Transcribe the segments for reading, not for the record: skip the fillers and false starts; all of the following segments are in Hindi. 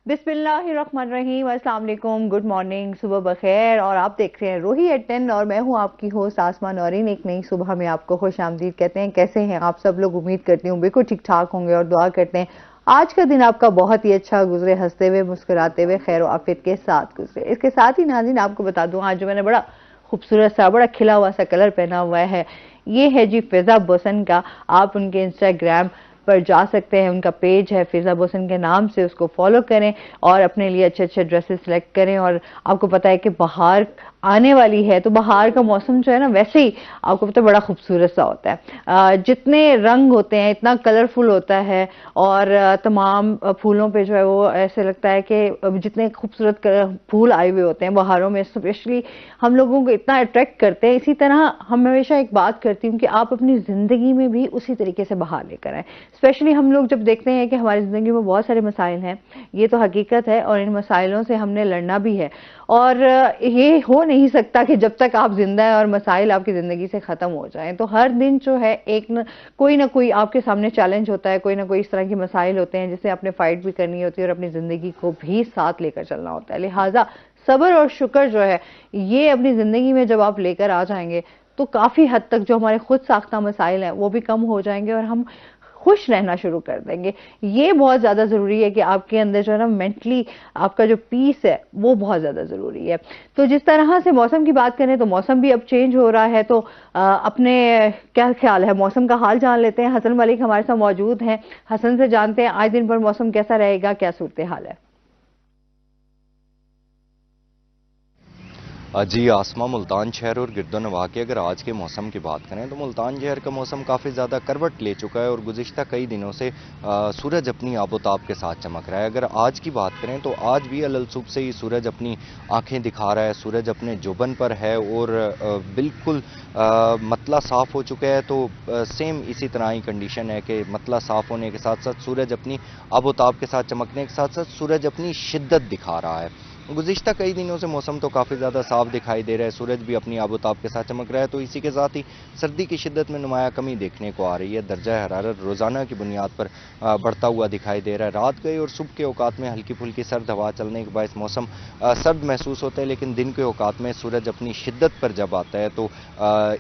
बिस्मिल्लाहिर्रहमानिर्रहीम, अस्सलाम वालेकुम, गुड मॉर्निंग, सुबह बखैर। और आप देख रहे हैं रोही एट 10 और मैं हूं आपकी होस्ट आसमा नौरीन। एक नई सुबह में आपको खुश आमदीद कहते हैं। कैसे हैं आप सब लोग? उम्मीद करती हूँ बिल्कुल ठीक ठाक होंगे और दुआ करते हैं आज का दिन आपका बहुत ही अच्छा गुजरे, हंसते हुए मुस्कुराते हुए खैर आफियत के साथ गुजरे। इसके साथ ही नाज़रीन आपको बता दूं, आज जो मैंने बड़ा खूबसूरत सा बड़ा खिला हुआ सा कलर पहना हुआ है, ये है जी फिजा बोसन का। आप उनके इंस्टाग्राम पर जा सकते हैं, उनका पेज है फिजा बोसन के नाम से, उसको फॉलो करें और अपने लिए अच्छे अच्छे ड्रेसेस सेलेक्ट करें। और आपको पता है कि बाहर आने वाली है, तो बाहर का मौसम जो है ना, वैसे ही आपको पता है बड़ा खूबसूरत सा होता है। जितने रंग होते हैं इतना कलरफुल होता है और तमाम फूलों पे जो है वो ऐसे लगता है कि जितने खूबसूरत फूल आए हुए होते हैं बहारों में, स्पेशली हम लोगों को इतना अट्रैक्ट करते हैं। इसी तरह हम हमेशा एक बात करती हूँ कि आप अपनी ज़िंदगी में भी उसी तरीके से बाहर लेकर आएँ। स्पेशली हम लोग जब देखते हैं कि हमारी ज़िंदगी में बहुत सारे मसाइल हैं, ये तो हकीकत है और इन मसाइलों से हमने लड़ना भी है। और ये हो नहीं सकता कि जब तक आप जिंदा हैं और मसाइल आपकी ज़िंदगी से ख़त्म हो जाएं। तो हर दिन जो है कोई ना कोई आपके सामने चैलेंज होता है, कोई ना कोई इस तरह के मसाइल होते हैं जिससे आपने फाइट भी करनी होती है और अपनी ज़िंदगी को भी साथ लेकर चलना होता है। लिहाजा सब्र और शुक्र जो है ये अपनी ज़िंदगी में जब आप लेकर आ जाएंगे तो काफ़ी हद तक जो हमारे खुद साख्ता मसाइल हैं वो भी कम हो जाएंगे और हम खुश रहना शुरू कर देंगे। ये बहुत ज़्यादा ज़रूरी है कि आपके अंदर जो है ना मेंटली आपका जो पीस है वो बहुत ज़्यादा ज़रूरी है। तो जिस तरह से मौसम की बात करें तो मौसम भी अब चेंज हो रहा है, तो अपने क्या ख्याल है मौसम का हाल जान लेते हैं। हसन मलिक हमारे साथ मौजूद हैं, हसन से जानते हैं आज दिन भर मौसम कैसा रहेगा, क्या सूरत हाल है। जी आसमा, मुल्तान शहर और गिरदोनवाह के अगर आज के मौसम की बात करें तो मुल्तान शहर का मौसम काफ़ी ज़्यादा करवट ले चुका है और गुज़िश्ता कई दिनों से सूरज अपनी आबोताब के साथ चमक रहा है। अगर आज की बात करें तो आज भी अलसुब से ही सूरज अपनी आंखें दिखा रहा है, सूरज अपने जुबन पर है और बिल्कुल मतला साफ़ हो चुका है। तो सेम इसी तरह ही कंडीशन है कि मतला साफ़ होने के साथ साथ सूरज अपनी आबोताब के साथ चमकने के साथ साथ सूरज अपनी शिद्दत दिखा रहा है। गुज़िश्ता कई दिनों से मौसम तो काफ़ी ज़्यादा साफ दिखाई दे रहा है, सूरज भी अपनी आबोताब के साथ चमक रहा है। तो इसी के साथ ही सर्दी की शिद्दत में नुमाया कमी देखने को आ रही है। दर्जा हरारत रोज़ाना की बुनियाद पर बढ़ता हुआ दिखाई दे रहा है। रात गए और सुबह के औकात में हल्की फुल्की सर्द हवा चलने के बायस मौसम सर्द महसूस होता है, लेकिन दिन के औकात में सूरज अपनी शिद्दत पर जब आता है तो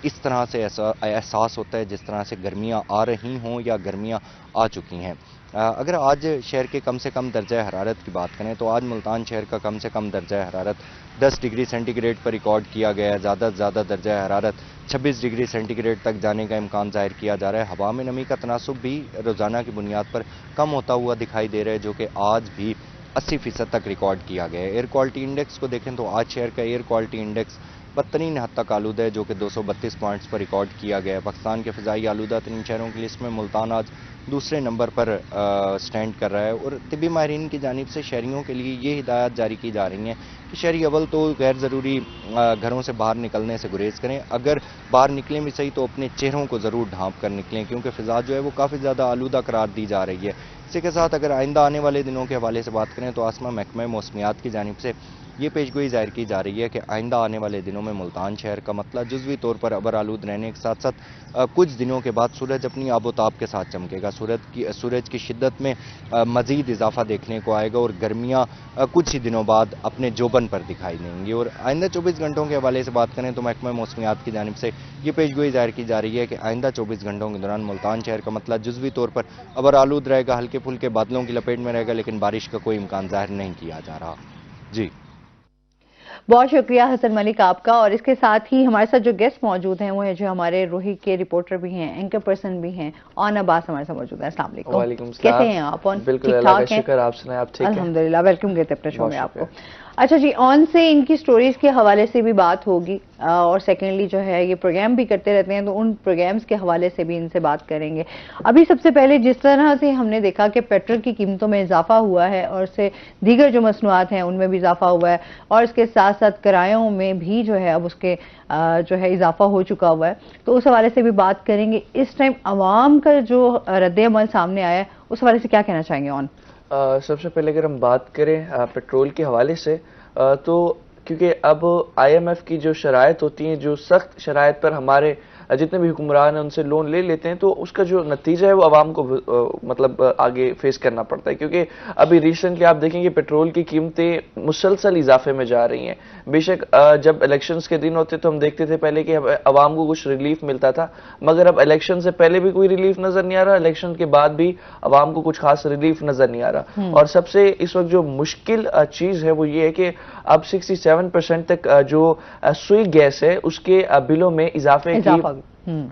इस तरह से ऐसा एहसास होता है जिस तरह से गर्मियाँ आ रही हों या गर्मियाँ आ चुकी हैं। अगर आज शहर के कम से कम दर्जा हरारत की बात करें तो आज मुल्तान शहर का कम से कम दर्जा हरारत 10 डिग्री सेंटीग्रेड पर रिकॉर्ड किया गया है। ज़्यादा से ज़्यादा दर्जा हरारत 26 डिग्री सेंटीग्रेड तक जाने का इम्कान जाहिर किया जा रहा है। हवा में नमी का तनासुब भी रोज़ाना की बुनियाद पर कम होता हुआ दिखाई दे रहा है, जो कि आज भी 80% तक रिकॉर्ड किया गया है। एयर क्वालिटी इंडेक्स को देखें तो आज शहर का एयर क्वालिटी इंडेक्स बदतरीन हद तक आलूदा है, जो कि 232 पॉइंट्स पर रिकॉर्ड किया गया है। पाकिस्तान के फ़िज़ाई आलूदा तरीन शहरों की लिस्ट में मुल्तान आज दूसरे नंबर पर स्टैंड कर रहा है। और तिब्बी माहिरीन की जानिब से शहरियों के लिए ये हिदायत जारी की जा रही हैं कि शहरी अव्वल तो गैर ज़रूरी घरों से बाहर निकलने से गुरेज करें। अगर बाहर निकलें भी सही तो अपने चेहरों को ज़रूर ढांप कर निकलें, क्योंकि फ़िज़ा जो है वो काफ़ी ज़्यादा आलूदा करार दी जा रही है। इसी के साथ अगर आइंदा आने वाले दिनों के हवाले से बात करें तो आसमा महकमा मौसमियात की जानिब से ये पेशगोई जाहिर की जा रही है कि आइंदा आने वाले दिनों में मुल्तान शहर का मतलब जुज़वी तौर पर अबर आलूद रहने के साथ साथ कुछ दिनों के बाद सूरज अपनी आबोताब के साथ चमकेगा। सूरज की शिद्दत में मज़ीद इजाफा देखने को आएगा और गर्मियाँ कुछ ही दिनों बाद अपने जोबन पर दिखाई देंगी। और आइंदा 24 घंटों के हवाले से बात करें तो महकमा मौसमियात की जानिब से ये पेशगोई जाहिर की जा रही है कि आइंदा 24 घंटों के दौरान मुल्तान शहर का मतलब जुज़वी तौर पर अबर आलूद रहेगा, हल्के फुल्के बादलों की लपेट में रहेगा, लेकिन बारिश का कोई इम्कान जाहिर नहीं किया जा रहा। जी बहुत शुक्रिया हसन मलिक आपका। और इसके साथ ही हमारे साथ जो गेस्ट मौजूद हैं वो है जो हमारे रोही के रिपोर्टर भी हैं, एंकर पर्सन भी हैं, ऑन अब्बास हमारे साथ मौजूद है। अस्सलाम वालेकुम। वालेकुम कैसे सलाम। हैं आप? ऑन बिल्कुल ठीक अल्लाह का ठाक हैं? शुक्र, आप सुनाएं, आप ठीक हैं? अल्हम्दुलिल्लाह, वेलकम कहते हैं अपने शो बहुत में आपको। शुक्रिया। अच्छा जी, ऑन से इनकी स्टोरीज के हवाले से भी बात होगी और सेकेंडली जो है ये प्रोग्राम भी करते रहते हैं तो उन प्रोग्राम्स के हवाले से भी इनसे बात करेंगे। अभी सबसे पहले जिस तरह से हमने देखा कि पेट्रोल की कीमतों में इजाफा हुआ है और से दीगर जो मसनूआत हैं उनमें भी इजाफा हुआ है और इसके साथ साथ किरायों में भी जो है अब उसके जो है इजाफा हो चुका हुआ है, तो उस हवाले से भी बात करेंगे। इस टाइम आवाम का जो रद्द-ए-अमल सामने आया है उस हवाले से क्या कहना चाहेंगे ऑन? सबसे पहले अगर हम बात करें पेट्रोल के हवाले से, तो क्योंकि अब IMF की जो शराइत होती हैं, जो सख्त शराइत पर हमारे जितने भी हुक्मरान हैं उनसे लोन ले लेते हैं, तो उसका जो नतीजा है वो आवाम को मतलब आगे फेस करना पड़ता है। क्योंकि अभी रिसेंटली आप देखेंगे पेट्रोल की कीमतें मुसलसल इजाफे में जा रही हैं। बेशक जब इलेक्शंस के दिन होते तो हम देखते थे पहले कि आवाम को कुछ रिलीफ मिलता था, मगर अब इलेक्शन से पहले भी कोई रिलीफ नजर नहीं आ रहा, इलेक्शन के बाद भी आवाम को कुछ खास रिलीफ नजर नहीं आ रहा। और सबसे इस वक्त जो मुश्किल चीज है वो ये है कि अब 67% तक जो सुई गैस है उसके बिलों में इजाफे की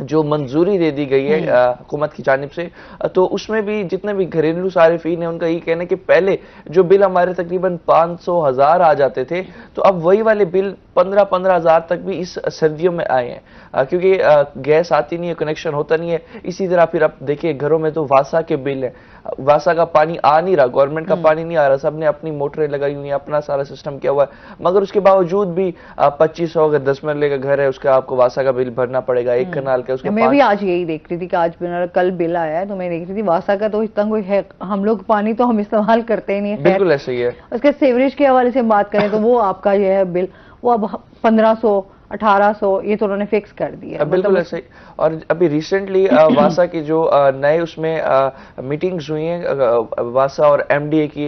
जो मंजूरी दे दी गई है हुकूमत की जानिब से, तो उसमें भी जितने भी घरेलू सारिफीन है उनका ये कहना है कि पहले जो बिल हमारे तकरीबन 500,000 आ जाते थे, तो अब वही वाले बिल 15,000 तक भी इस सर्दियों में आए हैं, क्योंकि गैस आती नहीं है, कनेक्शन होता नहीं है। इसी तरह फिर आप देखिए घरों में तो वासा के बिल है, वासा का पानी आ नहीं रहा, गवर्नमेंट का पानी नहीं आ रहा, सबने अपनी मोटरें लगाई हुई, अपना सारा सिस्टम किया हुआ है, मगर उसके बावजूद भी 2500 अगर 10 मरले का घर है उसका आपको वासा का बिल भरना पड़ेगा, एक कनाल का। उसके मैं भी आज यही देख रही थी कि आज मेरा कल बिल आया है तो मैं देख रही थी वासा का तो इतना कोई है, हम लोग पानी तो हम इस्तेमाल करते ही नहीं है। बिल्कुल ऐसा ही है। उसके सीवरेज के हवाले से बात करें तो वो आपका ये है बिल, वो अब 1500 1800 ये तो उन्होंने फिक्स कर दिया। बिल्कुल ऐसे ही। और अभी रिसेंटली वासा की जो नए उसमें मीटिंग्स हुई हैं वासा और एमडीए की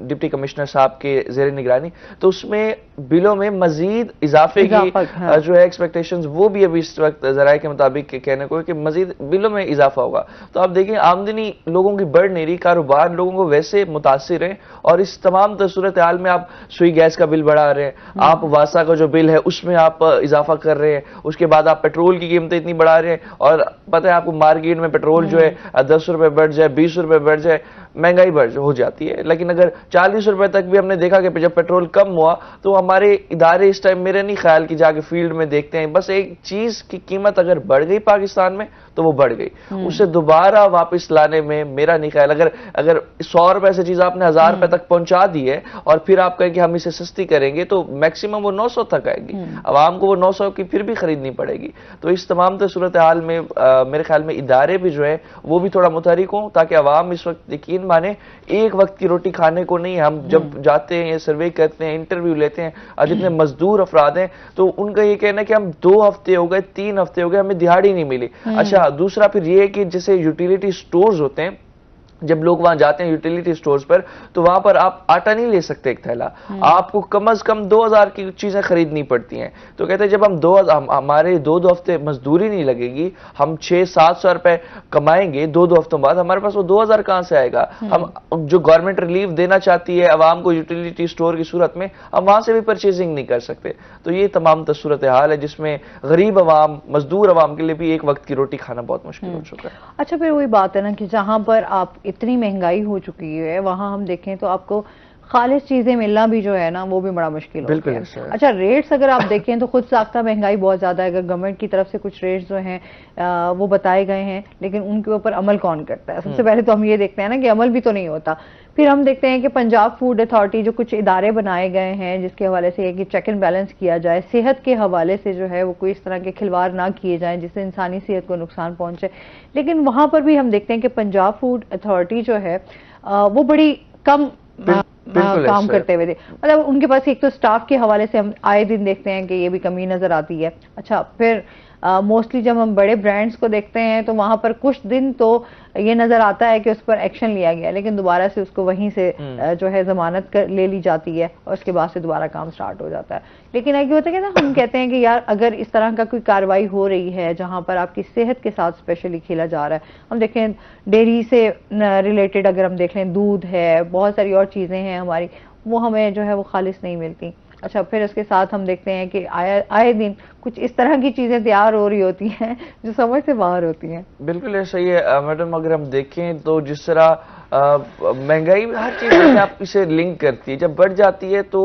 डिप्टी कमिश्नर साहब के जेर निगरानी, तो उसमें बिलों में मजीद इजाफे की जो है एक्सपेक्टेशंस वो भी अभी इस वक्त जराये के मुताबिक कहने को है कि मजीद बिलों में इजाफा होगा। तो आप देखें आमदनी लोगों की बढ़ नहीं रही, कारोबार लोगों को वैसे मुतासिर है, और इस तमाम सूरत हाल में आप सुई गैस का बिल बढ़ा रहे हैं, आप वासा का जो बिल है उसमें आप इजाफा कर रहे हैं, उसके बाद आप पेट्रोल की कीमतें इतनी बढ़ा रहे हैं, और पता है आपको मार्केट में पेट्रोल जो है 10 रुपए बढ़ जाए, 20 रुपए बढ़ जाए, महंगाई बढ़ हो जाती है। लेकिन अगर 40 रुपए तक भी हमने देखा कि जब पेट्रोल कम हुआ तो हमारे इदारे इस टाइम मेरे नहीं ख्याल कि जाके फील्ड में देखते हैं, बस एक चीज की कीमत अगर बढ़ गई पाकिस्तान में तो वो बढ़ गई, उसे दोबारा वापस लाने में मेरा नहीं ख्याल, अगर 100 रुपए से चीज आपने 1000 रुपए तक पहुंचा दी है और फिर आप कहें कि हम इसे सस्ती करेंगे तो मैक्सिमम वो 900 तक आएगी, आवाम को वो 900 की फिर भी खरीदनी पड़ेगी। तो इस तमाम सूरत हाल में मेरे ख्याल में इदारे भी जो है वो भी थोड़ा मुतहरिक हों, ताकि आवाम इस वक्त यकीन माने एक वक्त की रोटी खाने को नहीं। हम जब जाते हैं सर्वे करते हैं, इंटरव्यू लेते हैं, जितने मजदूर अफराद हैं तो उनका ये कहना है कि हम 2 हफ्ते हो गए, 3 हफ्ते हो गए, हमें दिहाड़ी नहीं मिली। अच्छा, दूसरा फिर ये है कि जैसे यूटिलिटी स्टोर्स होते हैं, जब लोग वहां जाते हैं यूटिलिटी स्टोर्स पर तो वहां पर आप आटा नहीं ले सकते एक थैला, आपको कम से कम 2000 की चीजें खरीदनी पड़ती हैं। तो कहते हैं जब हम हमारे 2 हफ्ते मजदूरी नहीं लगेगी, हम 600-700 रुपए कमाएंगे 2 हफ्तों बाद, हमारे पास वो 2000 कहां से आएगा। हम जो गवर्नमेंट रिलीफ देना चाहती है आवाम को यूटिलिटी स्टोर की सूरत में, हम वहां से भी परचेजिंग नहीं कर सकते। तो ये तमाम सूरत हाल है जिसमें गरीब अवाम, मजदूर अवाम के लिए भी एक वक्त की रोटी खाना बहुत मुश्किल हो चुका है। अच्छा, फिर वही बात है ना कि जहां पर आप इतनी महंगाई हो चुकी है वहां हम देखें तो आपको खालिश चीजें मिलना भी जो है ना वो भी बड़ा मुश्किल हो गया है। अच्छा, रेट्स अगर आप देखें तो खुद साख्ता महंगाई बहुत ज्यादा है। अगर गवर्नमेंट की तरफ से कुछ रेट्स जो हैं वो बताए गए हैं, लेकिन उनके ऊपर अमल कौन करता है? सबसे पहले तो हम ये देखते हैं ना कि अमल भी तो नहीं होता। फिर हम देखते हैं कि पंजाब फूड अथॉरिटी जो कुछ इदारे बनाए गए हैं जिसके हवाले से कि चेक एंड बैलेंस किया जाए, सेहत के हवाले से जो है वो कोई इस तरह के खिलवाड़ ना किए जाएं जिससे इंसानी सेहत को नुकसान पहुंचे, लेकिन वहां पर भी हम देखते हैं कि पंजाब फूड अथॉरिटी जो है वो बड़ी कम काम करते हुए थे। मतलब उनके पास एक तो स्टाफ के हवाले से हम आए दिन देखते हैं कि ये भी कमी नजर आती है। अच्छा, फिर मोस्टली जब हम बड़े ब्रांड्स को देखते हैं तो वहां पर कुछ दिन तो ये नजर आता है कि उस पर एक्शन लिया गया, लेकिन दोबारा से उसको वहीं से जो है जमानत ले ली जाती है और उसके बाद से दोबारा काम स्टार्ट हो जाता है। लेकिन ऐसा होता है कि ना, हम कहते हैं कि यार अगर इस तरह का कोई कार्रवाई हो रही है जहां पर आपकी सेहत के साथ स्पेशली खेला जा रहा है, हम देखें डेयरी से रिलेटेड अगर हम देख लें, दूध है, बहुत सारी और चीजें हैं हमारी, वो हमें जो है वो खालिश नहीं मिलती। अच्छा, फिर उसके साथ हम देखते हैं कि आए दिन कुछ इस तरह की चीजें तैयार हो रही होती हैं जो समझ से बाहर होती हैं। बिल्कुल ऐसा ही है मैडम। अगर हम देखें तो जिस तरह महंगाई हर चीज में आप इसे लिंक करती है, जब बढ़ जाती है तो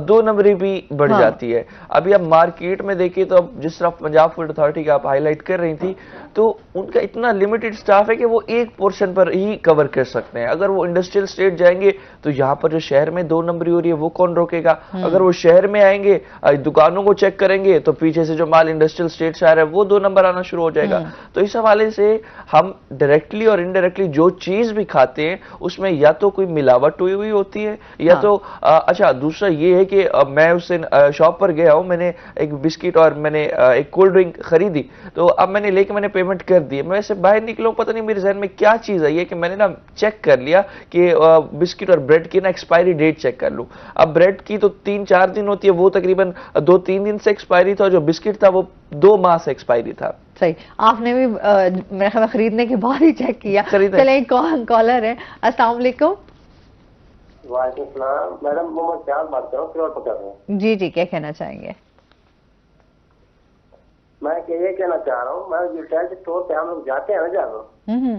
2 नंबरी भी बढ़ जाती है। अभी आप मार्केट में देखिए तो अब जिस तरह पंजाब फूड अथॉरिटी का आप हाईलाइट कर रही थी, तो उनका इतना लिमिटेड स्टाफ है कि वो एक पोर्शन पर ही कवर कर सकते हैं। अगर वो इंडस्ट्रियल स्टेट जाएंगे तो यहाँ पर जो शहर में 2 नंबरी हो रही है वो कौन रोकेगा। अगर वो शहर में आएंगे, दुकानों को चेक करेंगे, तो पीछे से जो माल इंडस्ट्रियल स्टेट से आ रहा है वो 2 नंबर आना शुरू हो जाएगा। तो इस हवाले से हम डायरेक्टली और इनडायरेक्टली जो चीज भी खाते आते हैं उसमें या तो कोई मिलावट हुई हुई होती है या हाँ। तो अच्छा दूसरा ये है कि मैं उस दिन शॉप पर गया हूं, मैंने एक बिस्किट और मैंने एक कोल्ड ड्रिंक खरीदी, तो अब मैंने लेके मैंने पेमेंट कर दी। मैं ऐसे बाहर निकला, पता नहीं मेरे जहन में क्या चीज आई है कि मैंने ना चेक कर लिया कि बिस्किट और ब्रेड की ना एक्सपायरी डेट चेक कर लूं। अब ब्रेड की तो 3-4 दिन होती है, वो तकरीबन 2-3 दिन से एक्सपायरी था, जो बिस्किट था वो 2 माह से एक्सपायरी था। सही, आपने भी मेरे ख्याल में खरीदने के बाद ही चेक किया। खरीदने। चले एक कॉलर है। अस्सलाम वालेकुम। वालेकुम सलाम मैडम, मोहम्मद फयाज बात कर रहा हूँ, फिरोज पकड़ रहा हूँ। जी जी, क्या कहना चाहेंगे? मैं ये कहना चाह रहा हूँ, मैं रिटेल स्टोर पे हम लोग जाते हैं ना जब, हम्म।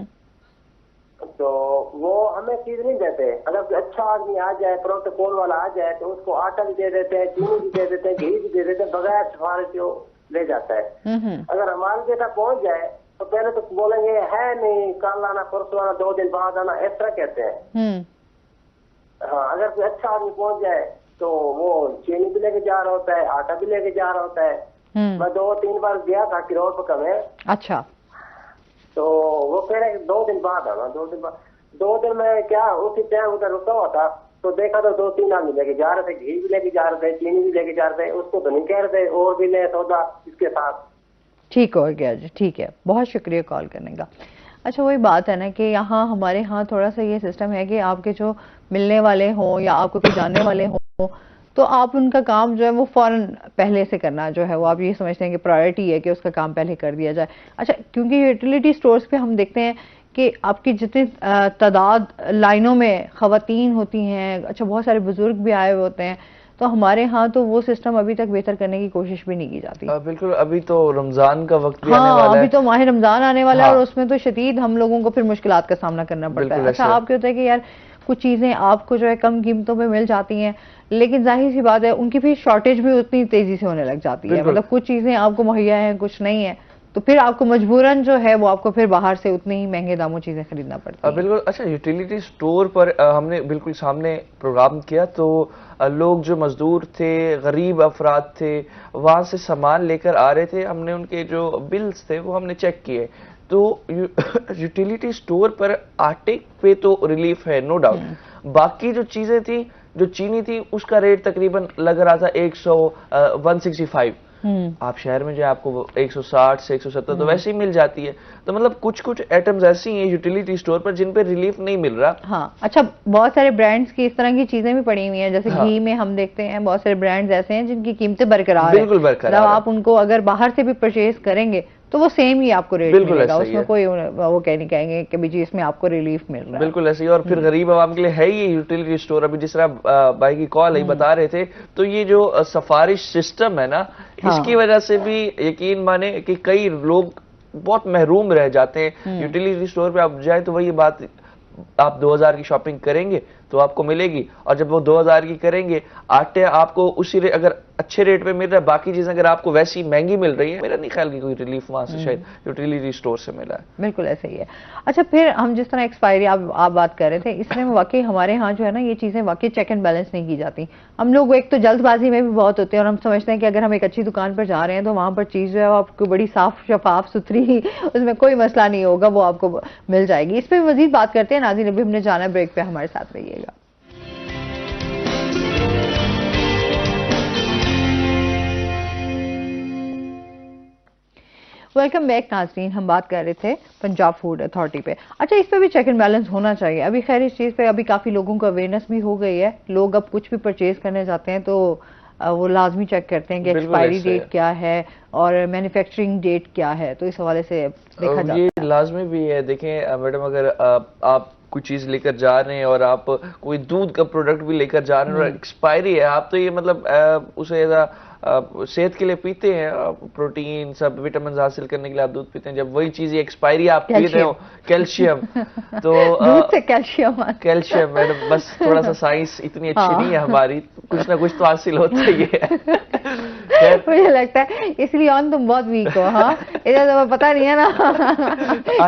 तो वो हमें चीज नहीं देते। अगर कोई अच्छा आदमी आ जाए, प्रोटोकॉल वाला आ जाए, तो उसको आटा भी दे देते हैं, चीनी भी दे देते हैं, घी भी दे देते हैं, बगैर सिफारिश के वो ले जाता है। अगर हमारे बेटा पहुंच जाए तो पहले तो बोलेंगे है नहीं, कल आना, परसों आना, 2 दिन बाद आना, इस तरह कहते हैं। हाँ, अगर कोई अच्छा आदमी पहुंच जाए तो वो चीनी भी लेके जा रहा होता है, आटा भी लेके जा रहा होता है। मैं 2-3 बार गया था किरोड़ पका में। अच्छा। तो वो कह रहे 2 दिन बाद आना, 2 दिन बाद। 2 दिन में क्या उसी टाइम उधर रुका हुआ था, तो देखा तो 2-3 आदमी लेके जा रहे थे, घी भी लेके जा रहे थे, चीनी भी लेके जा रहे थे। उसको तो नहीं कह रहे थे और भी ले सौदा इसके साथ। ठीक हो गया जी, ठीक है, बहुत शुक्रिया कॉल करने का। अच्छा, वही बात है ना कि यहाँ हमारे यहाँ थोड़ा सा ये सिस्टम है कि आपके जो मिलने वाले हों या आपको कोई जानने वाले हों, तो आप उनका काम जो है वो फौरन पहले से करना जो है वो आप ये समझते हैं कि प्रायोरिटी है कि उसका काम पहले कर दिया जाए। अच्छा, क्योंकि यूटिलिटी स्टोर्स पे हम देखते हैं कि आपकी जितनी तादाद लाइनों में खवातीन होती हैं, अच्छा बहुत सारे बुजुर्ग भी आए हुए होते हैं, तो हमारे यहाँ तो वो सिस्टम अभी तक बेहतर करने की कोशिश भी नहीं की जाती। बिल्कुल, अभी तो रमजान का वक्त भी आने हाँ, वाला है। अभी तो माह रमजान आने वाला है। हाँ। और उसमें तो शदीद हम लोगों को फिर मुश्किलात का सामना करना पड़ता है। अच्छा, आपके होता है कि यार कुछ चीजें आपको जो है कम कीमतों में मिल जाती हैं, लेकिन जाहिर सी बात है उनकी फिर शॉर्टेज भी उतनी तेजी से होने लग जाती है। मतलब कुछ चीजें आपको मुहैया हैं, कुछ नहीं है, तो फिर आपको मजबूरन जो है वो आपको फिर बाहर से उतनी ही महंगे दामों चीजें खरीदना पड़ती है। बिल्कुल। अच्छा, यूटिलिटी स्टोर पर हमने बिल्कुल सामने प्रोग्राम किया, तो लोग जो मजदूर थे, गरीब अफराद थे, वहां से सामान लेकर आ रहे थे, हमने उनके जो बिल्स थे वो हमने चेक किए। तो यूटिलिटी स्टोर पर आटे पे तो रिलीफ है, नो डाउट। बाकी जो चीजें थी, जो चीनी थी, उसका रेट तकरीबन लग रहा था 165। आप शहर में जो आपको 160 से 170 तो वैसे ही मिल जाती है। तो मतलब कुछ कुछ आइटम्स ऐसी हैं यूटिलिटी स्टोर पर जिन पे रिलीफ नहीं मिल रहा। हाँ, अच्छा, बहुत सारे ब्रांड्स की इस तरह की चीजें भी पड़ी हुई हैं, जैसे घी में हम देखते हैं बहुत सारे ब्रांड्स ऐसे हैं जिनकी कीमतें बरकरार बिल्कुल बरकरार। आप उनको अगर बाहर से भी परचेज करेंगे तो वो सेम ही आपको रेट मिलेगा, उसमें कोई वो नहीं कहेंगे कि जी इसमें आपको रिलीफ मिल रहा है। बिल्कुल ऐसे ही। और फिर गरीब आवाम के लिए है ये यूटिलिटी स्टोर। अभी जिस तरह भाई की कॉल है बता रहे थे, तो ये जो सफारिश सिस्टम है ना, इसकी वजह से भी यकीन माने कि कई लोग बहुत महरूम रह जाते हैं। यूटिलिटी स्टोर पे आप जाए तो वही बात, आप 2000 की शॉपिंग करेंगे तो आपको मिलेगी, और जब वो 2000 की करेंगे, आटे आपको उसी अगर अच्छे रेट पे मिल रहा है, बाकी चीजें अगर आपको वैसी महंगी मिल रही है, मेरा नहीं ख्याल कि कोई रिलीफ वहां से शायद यूटिलिटी स्टोर से मिला है। बिल्कुल ऐसा ही है। अच्छा, फिर हम जिस तरह एक्सपायरी आप बात कर रहे थे, इसमें वाकई हमारे यहाँ जो है ना ये चीजें वाकई चेक एंड बैलेंस नहीं की जाती। हम लोग एक तो जल्दबाजी में भी बहुत होते हैं और हम समझते हैं कि अगर हम एक अच्छी दुकान पर जा रहे हैं तो वहां पर चीज जो है आपको बड़ी साफ शफाफ सुथरी, उसमें कोई मसला नहीं होगा, वो आपको मिल जाएगी। इस पर मजीद बात करते हैं। नाज़रीन, अभी हमने जाना ब्रेक पे, हमारे साथ रहिएगा। वेलकम बैक नाज़रीन, हम बात कर रहे थे पंजाब फूड अथॉरिटी पे। अच्छा, इस पे भी चेक एंड बैलेंस होना चाहिए। अभी खैर इस चीज़ पे अभी काफ़ी लोगों को अवेयरनेस भी हो गई है। लोग अब कुछ भी परचेज करने जाते हैं तो वो लाजमी चेक करते हैं कि एक्सपायरी डेट क्या है और मैन्युफैक्चरिंग डेट क्या है, तो इस हवाले से देखा जाता है। ये लाजमी भी है। देखें मैडम, अगर आप कोई चीज लेकर जा रहे हैं और आप कोई दूध का प्रोडक्ट भी लेकर जा रहे हैं और एक्सपायरी है, आप तो ये मतलब उसे सेहत के लिए पीते हैं, प्रोटीन सब विटामिन हासिल करने के लिए आप दूध पीते हैं, जब वही चीज एक्सपायरी आप पी रहे हो, कैल्शियम, तो दूध से कैल्शियम मैडम, बस थोड़ा सा साइंस इतनी अच्छी नहीं है हमारी, कुछ ना कुछ तो हासिल होता ही है। मुझे लगता है इसलिए ऑन तुम बहुत वीक हो। हाँ, इधर तो पता नहीं है ना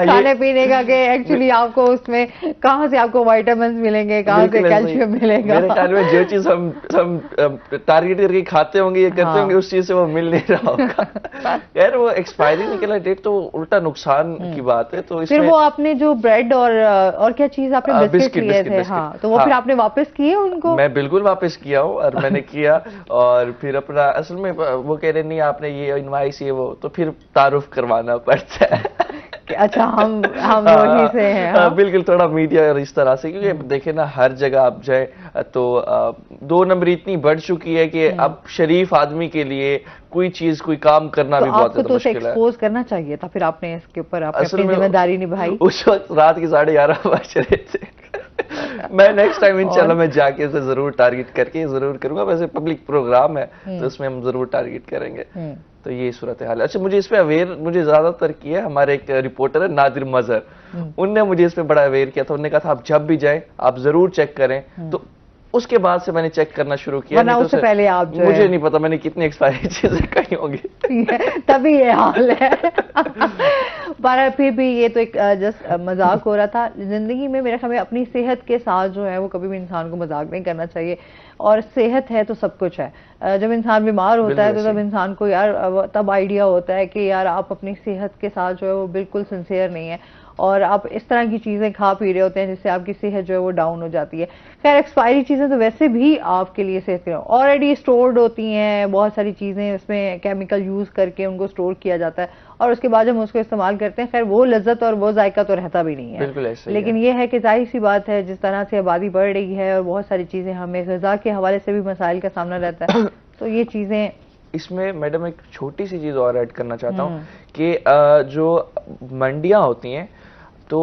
खाने पीने का कि एक्चुअली आपको उसमें कहाँ से आपको विटामिन मिलेंगे, कहाँ से कैल्शियम मिलेगा। मेरे ख्याल में जो चीज हम टारगेट करके खाते होंगे, ये करते होंगे, उस चीज से वो मिल नहीं रहा होगा। यार वो एक्सपायरी निकला डेट तो उल्टा नुकसान की बात है। तो फिर वो आपने जो ब्रेड और क्या चीज आपने बिस्किट लिए थे, हाँ, तो वो फिर आपने वापस किए उनको? मैं बिल्कुल वापस किया हूँ, और मैंने किया, और फिर अपना असल में वो कह रहे नहीं आपने ये इनवाइस ये वो, तो फिर तारुफ करवाना पड़ता है। अच्छा, हम वही से हैं। हाँ? बिल्कुल, थोड़ा मीडिया और इस तरह से, क्योंकि देखे ना हर जगह आप जाए तो 2 नंबर इतनी बढ़ चुकी है कि अब शरीफ आदमी के लिए कोई चीज कोई काम करना भी बहुत ज्यादा मुश्किल है। तो एक्सपोज करना चाहिए था, फिर आपने इसके ऊपर अपनी जिम्मेदारी निभाई। उस वक्त रात के 11:30 बज रहे थे। मैं नेक्स्ट टाइम इंशाल्लाह मैं जाके इसे जरूर टारगेट करके जरूर करूंगा। वैसे पब्लिक प्रोग्राम है तो उसमें हम जरूर टारगेट करेंगे। तो ये सूरत हाल है। अच्छा, मुझे इस पे अवेयर मुझे ज्यादातर किया हमारे एक रिपोर्टर है नादिर मजहर, उनने मुझे इस पे बड़ा अवेयर किया था। उन्होंने कहा था आप जब भी जाएं आप जरूर चेक करें। तो उसके बाद से मैंने चेक करना शुरू किया। तो उससे पहले आप जो मुझे नहीं पता मैंने कितनी एक्सपायरी चीजें कही होंगी। तभी ये हाल है। पर फिर भी ये तो एक जस्ट मजाक हो रहा था। जिंदगी में मेरे ख्याल में अपनी सेहत के साथ जो है वो कभी भी इंसान को मजाक नहीं करना चाहिए, और सेहत है तो सब कुछ है। जब इंसान बीमार होता है तो तब इंसान को यार तब आइडिया होता है कि यार आप अपनी सेहत के साथ जो है वो बिल्कुल सिंसियर नहीं है, और आप इस तरह की चीजें खा पी रहे होते हैं जिससे आपकी सेहत जो है वो डाउन हो जाती है। खैर, एक्सपायरी चीजें तो वैसे भी आपके लिए सेहत के ऑलरेडी स्टोर्ड होती हैं, बहुत सारी चीजें उसमें केमिकल यूज करके उनको स्टोर किया जाता है, और उसके बाद हम उसको इस्तेमाल करते हैं। खैर, वो लज्जत और वो जायका तो रहता भी नहीं है। बिल्कुल ऐसे लेकिन ये है कि जाहिर सी बात है, जिस तरह से आबादी बढ़ रही है और बहुत सारी चीजें, हमें ग़िज़ा के हवाले से भी मसाइल का सामना रहता है, तो ये चीजें। इसमें मैडम एक छोटी सी चीज और ऐड करना चाहता हूँ कि जो मंडियां होती हैं तो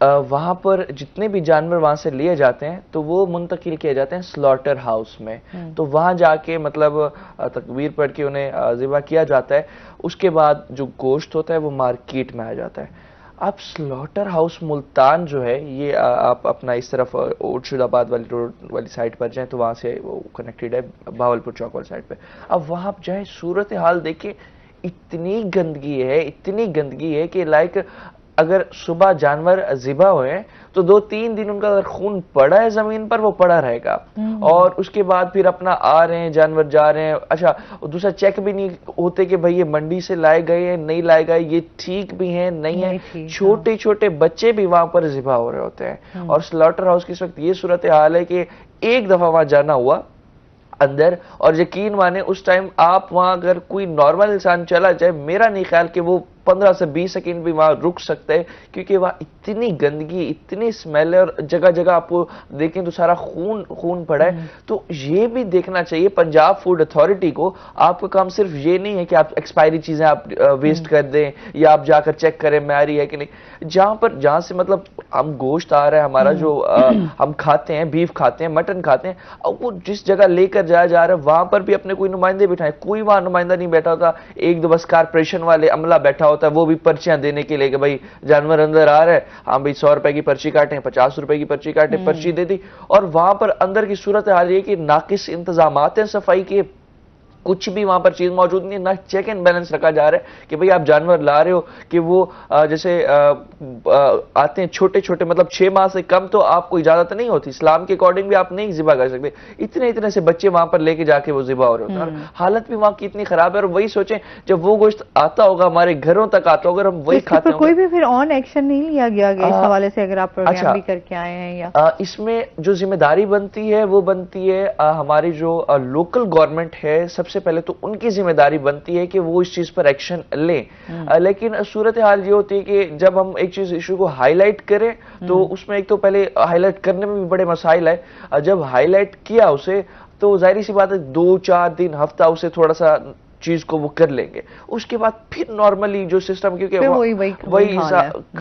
वहां पर जितने भी जानवर वहां से लिए जाते हैं तो वो मुंतकिल किए जाते हैं स्लॉटर हाउस में। तो वहां जाके मतलब तकबीर पढ़ के उन्हें ज़िबा किया जाता है। उसके बाद जो गोश्त होता है वो मार्केट में आ जाता है। आप स्लॉटर हाउस मुल्तान जो है ये आप अपना इस तरफ उर्शदाबाद वाली रोड वाली साइड पर जाएं तो वहां से वो कनेक्टेड है भावलपुर चौक वाली साइड पे। अब वहां आप जाए सूरत हाल देखिए, इतनी गंदगी है कि लाइक अगर सुबह जानवर ज़िबा हुए तो 2-3 दिन उनका अगर खून पड़ा है जमीन पर वो पड़ा रहेगा, और उसके बाद फिर अपना आ रहे हैं जानवर जा रहे हैं। अच्छा, दूसरा चेक भी नहीं होते कि भाई ये मंडी से लाए गए हैं नहीं लाए गए, ये ठीक भी हैं नहीं है। छोटे छोटे बच्चे भी वहां पर ज़िबा हो रहे होते हैं। और स्लॉटर हाउस की इस वक्त ये सूरत हाल है कि एक दफा वहां जाना हुआ अंदर, और यकीन माने उस टाइम आप वहां अगर कोई नॉर्मल इंसान चला जाए, मेरा नहीं ख्याल कि वो 15 से 20 सेकंड भी वहां रुक सकते हैं, क्योंकि वहां इतनी गंदगी इतनी स्मेल है, और जगह जगह आपको देखें तो सारा खून पड़ा है। तो ये भी देखना चाहिए पंजाब फूड अथॉरिटी को। आपका काम सिर्फ ये नहीं है कि आप एक्सपायरी चीजें आप वेस्ट कर दें या आप जाकर चेक करें मैरी है कि नहीं। जहां से मतलब हम गोश्त आ रहा है हमारा जो हम खाते हैं, बीफ खाते हैं, मटन खाते हैं, वो जिस जगह लेकर जाया जा रहा है वहां पर भी अपने कोई नुमाइंदे बिठाए। कोई वहां नुमाइंदा नहीं बैठा होता, एक दो बस कारपोरेशन वाले अमला बैठा होता है, वो भी पर्चियां देने के लिए कि भाई जानवर अंदर आ रहा है, हाँ भाई 100 रुपए की पर्ची काटें, 50 रुपए की पर्ची काटें, पर्ची दे दी। और वहां पर अंदर की सूरत हाल ये कि नाकिस इंतजामात हैं सफाई के, कुछ भी वहां पर चीज मौजूद नहीं है, ना चेक एंड बैलेंस रखा जा रहा है कि भाई आप जानवर ला रहे हो कि वो जैसे आते हैं छोटे छोटे, मतलब 6 माह से कम तो आपको इजाजत नहीं होती, इस्लाम के अकॉर्डिंग भी आप नहीं जिबा कर सकते। इतने से बच्चे वहां पर लेके जाके वो जिबा हो रहे होते हैं, हालत भी वहां की इतनी खराब है। और वही सोचें जब वो गोश्त आता होगा हमारे घरों तक आता होगा, हम वही खाते हैं। कोई भी फिर ऑन एक्शन नहीं लिया गया इस हवाले से, अगर आप प्रोग्राम भी करके आए हैं या इसमें जो जिम्मेदारी बनती है वो बनती है हमारी जो लोकल गवर्नमेंट है, सबसे पहले तो उनकी जिम्मेदारी बनती है कि वो इस चीज पर एक्शन लें। लेकिन सूरत हाल ये होती है कि जब हम एक चीज इशू को हाईलाइट करें तो उसमें एक तो पहले हाईलाइट करने में भी बड़े मसाइल है। जब हाईलाइट किया उसे तो जाहिर सी बात है 2-4 दिन हफ्ता उसे थोड़ा सा चीज को वो कर लेंगे, उसके बाद फिर नॉर्मली जो सिस्टम, क्योंकि वही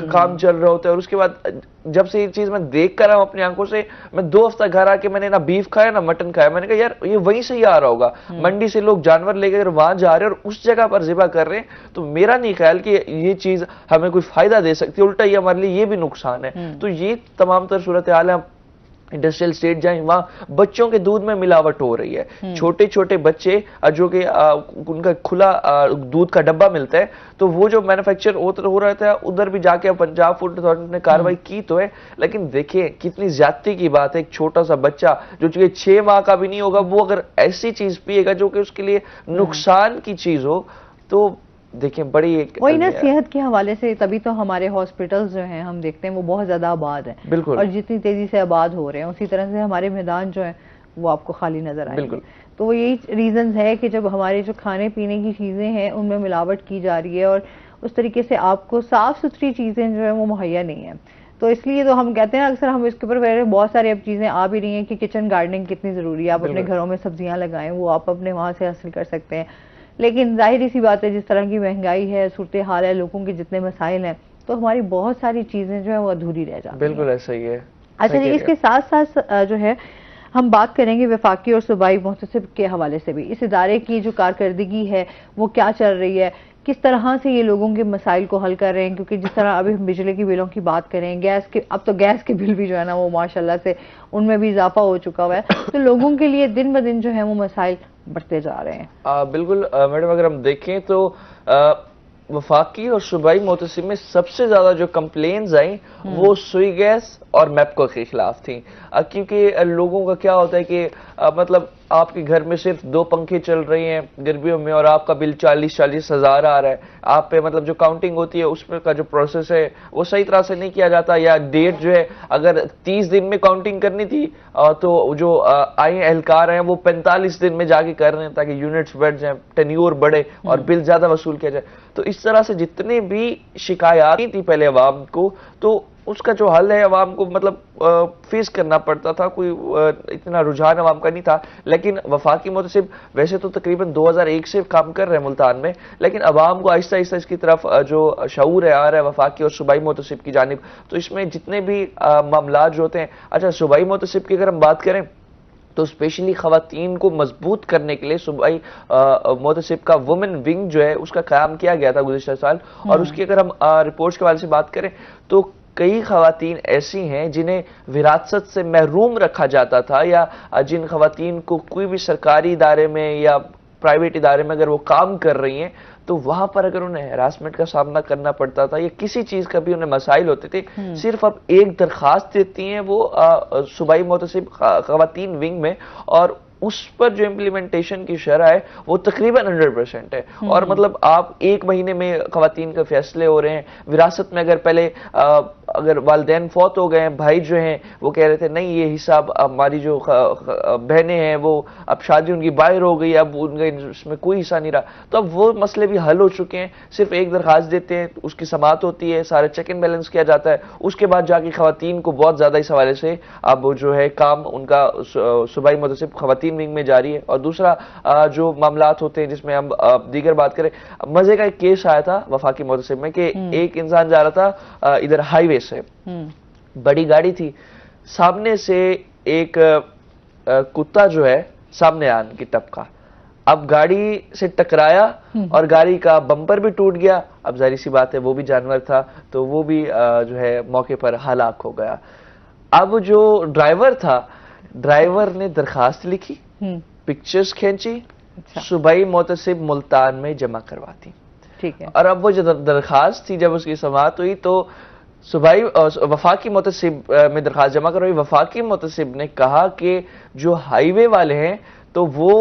काम चल रहा होता है। और उसके बाद जब से ये चीज मैं देख कर रहा हूं अपनी आंखों से, मैं 2 हफ्ता घर आके मैंने ना बीफ खाया ना मटन खाया, मैंने कहा यार ये वहीं से ही आ रहा होगा, मंडी से लोग जानवर लेकर वहां जा रहे हैं और उस जगह पर जिबा कर रहे हैं। तो मेरा नहीं ख्याल कि ये चीज हमें कोई फायदा दे सकती है, उल्टा ये हमारे लिए ये भी नुकसान है। तो ये तमाम तर सूरत हाल है। इंडस्ट्रियल स्टेट जाएं, वहां बच्चों के दूध में मिलावट हो रही है। छोटे छोटे बच्चे जो कि उनका खुला दूध का डब्बा मिलता है, तो वो जो मैन्युफैक्चर हो रहा था उधर भी जाके पंजाब फूड अथॉरिटी ने कार्रवाई की तो है, लेकिन देखिए कितनी ज्यादती की बात है। एक छोटा सा बच्चा जो 6 माह का भी नहीं होगा, वो अगर ऐसी चीज पिएगा जो कि उसके लिए नुकसान की चीज हो, तो देखिए बड़ी एक वही ना, सेहत के हवाले से तभी तो हमारे हॉस्पिटल्स जो हैं हम देखते हैं वो बहुत ज्यादा आबाद हैं। बिल्कुल। और जितनी तेजी से आबाद हो रहे हैं उसी तरह से हमारे मैदान जो है वो आपको खाली नजर आएंगे। बिल्कुल। तो वो यही रीजन है कि जब हमारे जो खाने पीने की चीजें हैं उनमें मिलावट की जा रही है और उस तरीके से आपको साफ सुथरी चीजें जो है वो मुहैया नहीं है। तो इसलिए तो हम कहते हैं अक्सर, हम इसके ऊपर बहुत सारी अब चीजें आ भी रही हैं कि किचन गार्डनिंग कितनी जरूरी है। आप अपने घरों में सब्जियां लगाएं, वो आप अपने वहां से हासिल कर सकते हैं। लेकिन जाहिर सी बात है, जिस तरह की महंगाई है, सूरत हाल है, लोगों के जितने मसाइल हैं, तो हमारी बहुत सारी चीजें जो है वो अधूरी रह जाती हैं। बिल्कुल ऐसा ही है। अच्छा जी, इसके साथ साथ जो है हम बात करेंगे वफाकी और सूबाई मुहतसिब के हवाले से भी। इस इदारे की जो कारकर्दगी है वो क्या चल रही है, किस तरह से ये लोगों के मसाइल को हल कर रहे हैं। क्योंकि जिस तरह अभी हम बिजली के बिलों की बात करें, गैस के, अब तो गैस के बिल भी जो है ना वो माशाल्लाह से उनमें भी इजाफा हो चुका हुआ है। तो लोगों के लिए दिन ब दिन जो है वो मसाइल बढ़ते जा रहे हैं। बिल्कुल मैडम, अगर हम देखें तो वफाकी और सूबाई मुहतसिब में सबसे ज्यादा जो कंप्लेन्स आई वो सुई गैस और मैपको के खिलाफ थी। क्योंकि लोगों का क्या होता है कि मतलब आपके घर में सिर्फ 2 पंखे चल रहे हैं गर्मियों में और आपका बिल 40-40 हजार आ रहा है। आप पे मतलब जो काउंटिंग होती है उसमें का जो प्रोसेस है वो सही तरह से नहीं किया जाता, या डेट जो है अगर 30 दिन में काउंटिंग करनी थी तो जो आए एहलकार हैं वो 45 दिन में जाके कर रहे हैं ताकि यूनिट्स बढ़ जाए, टेन्योर बढ़े और बिल ज्यादा वसूल किया जाए। तो इस तरह से जितने भी शिकायत थी पहले अवाम को, तो उसका जो हल है अवाम को मतलब फेस करना पड़ता था। कोई इतना रुझान अवाम का नहीं था। लेकिन वफाकी मुहतसिब वैसे तो तकरीबन 2001 से काम कर रहे हैं मुल्तान में, लेकिन अवाम को आहिस्ता आहिस्ता इसकी तरफ जो शऊर है आ रहा है वफाकी और सूबाई मुहतसिब की जानिब। तो इसमें जितने भी मामला जो होते हैं, अच्छा सूबाई मुहतसिब की अगर हम बात करें तो स्पेशली खवातीन को मजबूत करने के लिए सूबाई मुहतसिब का वुमेन विंग जो है उसका क़याम किया गया था गुज़िश्ता साल। और उसकी अगर हम रिपोर्ट्स के बारे से बात करें तो कई खवातीन ऐसी हैं जिन्हें विरासत से महरूम रखा जाता था, या जिन खवातीन को कोई भी सरकारी इदारे में या प्राइवेट इदारे में अगर वो काम कर रही हैं तो वहां पर अगर उन्हें हैरासमेंट का सामना करना पड़ता था या किसी चीज का भी उन्हें मसाइल होते थे, सिर्फ अब एक दरखास्त देती हैं वो सूबाई मुहतसिब खवातीन विंग में, और उस पर जो इम्प्लीमेंटेशन की शरह है वो तकरीबन 100% है। और मतलब आप 1 महीने में खवातीन के फैसले हो रहे हैं। विरासत में अगर पहले अगर वालिदैन फौत हो गए हैं, भाई जो हैं वो कह रहे थे नहीं ये हिसाब हमारी जो बहनें हैं वो अब शादी उनकी बाहर हो गई, अब उनका इसमें कोई हिस्सा नहीं रहा। तो अब वो मसले भी हल हो चुके हैं। सिर्फ एक दरखास्त देते हैं, उसकी समाअत होती है, सारे चेक एंड बैलेंस किया जाता है, उसके बाद जाके खवातीन को बहुत ज्यादा इस हवाले से अब जो है काम उनका सूबाई मुहतसिब खवातीन विंग में जारी है। और दूसरा जो मामलात होते हैं जिसमें हम दीगर बात करें, मजे का एक केस आया था वफाकी मुहतसिब में कि एक इंसान जा रहा था इधर हाईवे से, बड़ी गाड़ी थी, सामने से एक कुत्ता जो है सामने आन की टपका, अब गाड़ी से टकराया और गाड़ी का बम्पर भी टूट गया। अब जाहिर सी बात है वो भी जानवर था तो वो भी जो है मौके पर हलाक हो गया। अब जो ड्राइवर था, ड्राइवर ने दरखास्त लिखी, पिक्चर्स खींची, सूबाई मुहतसिब मुल्तान में जमा करवाती। ठीक है। और अब वो जो दरखास्त थी जब उसकी समाअत हुई तो सूबाई वफाकी मुहतसिब में दरखास्त जमा करवाई। वफाकी मुहतसिब ने कहा कि जो हाईवे वाले हैं तो वो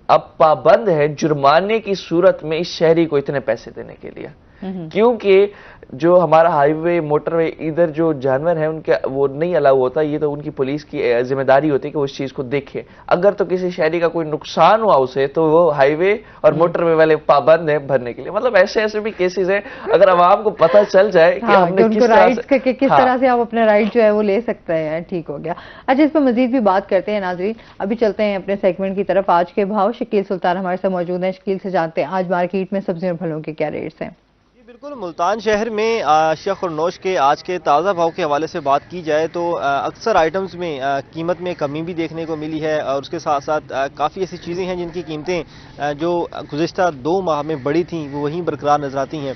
अब पाबंद है जुर्माने की सूरत में इस शहरी को इतने पैसे देने के लिए, क्योंकि जो हमारा हाईवे मोटरवे इधर जो जानवर है उनके वो नहीं अलाउ होता। ये तो उनकी पुलिस की जिम्मेदारी होती है कि वो इस चीज को देखे। अगर तो किसी शहरी का कोई नुकसान हुआ उसे तो वो हाईवे और मोटरवे वाले पाबंद है भरने के लिए। मतलब ऐसे ऐसे भी केसेस हैं, अगर आवाम को पता चल जाए कि हमने किस तरह से आप अपना राइट जो है वो ले सकते हैं। ठीक हो गया। अच्छा, इस पर मजीद भी बात करते हैं नाजरीन। अभी चलते हैं अपने सेगमेंट की तरफ। आज के भाव, शकील सुल्तान हमारे साथ मौजूद हैं। शकील से जानते हैं आज मार्केट में सब्जियों और फलों के क्या रेट्स हैं। बिल्कुल, मुल्तान शहर में अशिया और नोश के आज के ताज़ा भाव के हवाले से बात की जाए तो अक्सर आइटम्स में कीमत में कमी भी देखने को मिली है और उसके साथ साथ काफ़ी ऐसी चीज़ें हैं जिनकी कीमतें जो गुज़िश्ता 2 माह में बढ़ी थी वो वहीं बरकरार नजर आती हैं,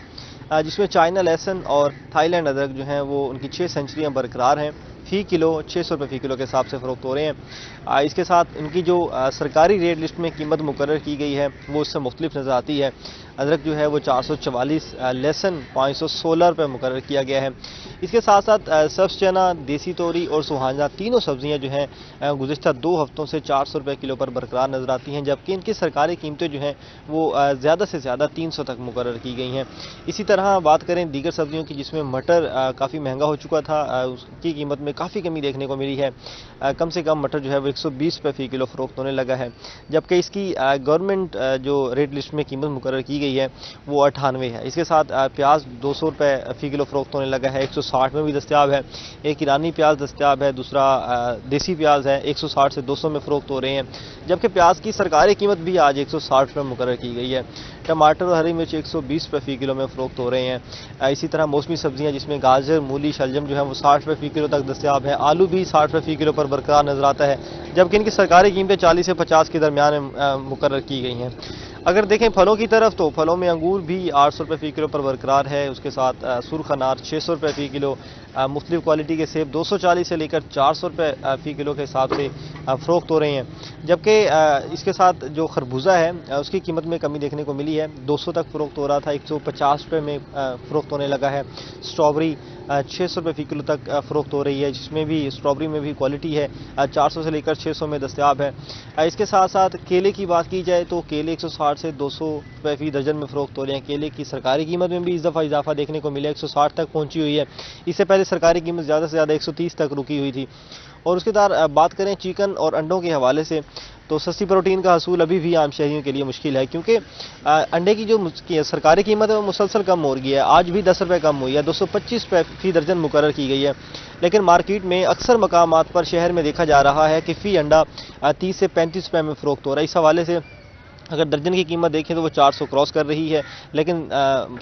जिसमें चाइना लहसुन और थाईलैंड अदरक जो हैं वो उनकी 6 सेंचुरियाँ बरकरार हैं। फी किलो 600 रुपये फ़ी किलो के हिसाब से फ़रोख्त हो रहे हैं। इसके साथ इनकी जो सरकारी रेट लिस्ट में कीमत मुकर्रर की गई है वो उससे मुख्तलिफ नज़र आती है। अदरक जो है वो 444, लहसुन 516 रुपये मुकर्रर किया गया है। इसके साथ साथ सब्ज़ चना, देसी तोरी और सुहाना तीनों सब्ज़ियाँ जो हैं गुज़िश्ता 2 हफ्तों से 400 रुपये किलो पर बरकरार नज़र आती हैं, जबकि इनकी सरकारी कीमतें जो हैं वो ज़्यादा से ज़्यादा 300 तक मुकर्रर की गई हैं। इसी तरह बात करें दीगर सब्ज़ियों की, जिसमें मटर काफ़ी महंगा हो चुका था, उसकी कीमत में काफ़ी कमी देखने को मिली है। कम से कम मटर जो है वो 120 रुपये फ़ी किलो फ़रोख्त होने लगा है, जबकि इसकी गवर्नमेंट जो रेट लिस्ट में कीमत मुकर्रर की गई है वो 98 है। इसके साथ प्याज 200 रुपये फ़ी किलो फ़रोख्त होने लगा है, 160 में भी दस्तियाब है। एक ईरानी प्याज दस्तियाब है, दूसरा देसी प्याज है, 160 से 200 में फ़रोख्त हो रहे हैं, जबकि प्याज की सरकारी कीमत भी आज 160 रुपये मुकर्रर की गई है। टमाटर और हरी मिर्च 120 रुपये फ़ी किलो में फ़रोख्त हो रहे हैं। इसी तरह मौसमी सब्जियां जिसमें गाजर, मूली, शलजम जो है वो 60 रुपये फ़ी किलो तक दस्तियाब है। आलू भी 60 रुपये फ़ी किलो पर बरकरार नज़र आता है, जबकि इनकी सरकारी कीमतें 40 से 50 के दरमियान मुकर्रर की गई हैं। अगर देखें फलों की तरफ, तो फलों में अंगूर भी 800 रुपये फ़ी किलो पर बरकरार है। उसके साथ सुर्ख अनार 600 रुपये फ़ी किलो, मुख्तलिफ क्वालिटी के सेब 240 से लेकर 400 रुपये फ़ी किलो के हिसाब से फ़रोख्त हो रहे हैं, जबकि इसके साथ जो खरबूजा है उसकी कीमत में कमी देखने को मिली है। 200 तक फ़रोख्त हो रहा था, 150 रुपये में फ़रोख्त होने लगा है। स्ट्रॉबेरी 600 रुपये फ़ी किलो तक फ़रोख्त हो रही है, जिसमें भी स्ट्रॉबेरी में भी क्वालिटी है, 400 से लेकर 600 में दस्तियाब है। इसके साथ साथ केले की बात की जाए तो केले 160 से 200 रुपये फ़ी दर्जन में फ़रोख्त हो रहे हैं। केले की सरकारी कीमत में भी इस दफ़ा इजाफा देखने को मिला, 160 तक पहुंची हुई है। इससे पहले सरकारी कीमत ज़्यादा से ज़्यादा 130 तक रुकी हुई थी। और उसके बाद बात करें चिकन और अंडों के हवाले से, तो सस्ती प्रोटीन का हसूल अभी भी आम शहरियों के लिए मुश्किल है, क्योंकि अंडे की जो सरकारी कीमत है वो मुसलसल कम हो रही है। आज भी 10 रुपये कम हुई है, 225 रुपये फ़ी दर्जन मुकर्रर की गई है। लेकिन मार्केट में अक्सर मकामात पर शहर में देखा जा रहा है कि फ़ी अंडा 30 से 35 रुपये में फ़रोख्त हो रहा है। इस हवाले से अगर दर्जन की कीमत देखें तो वो 400 क्रॉस कर रही है, लेकिन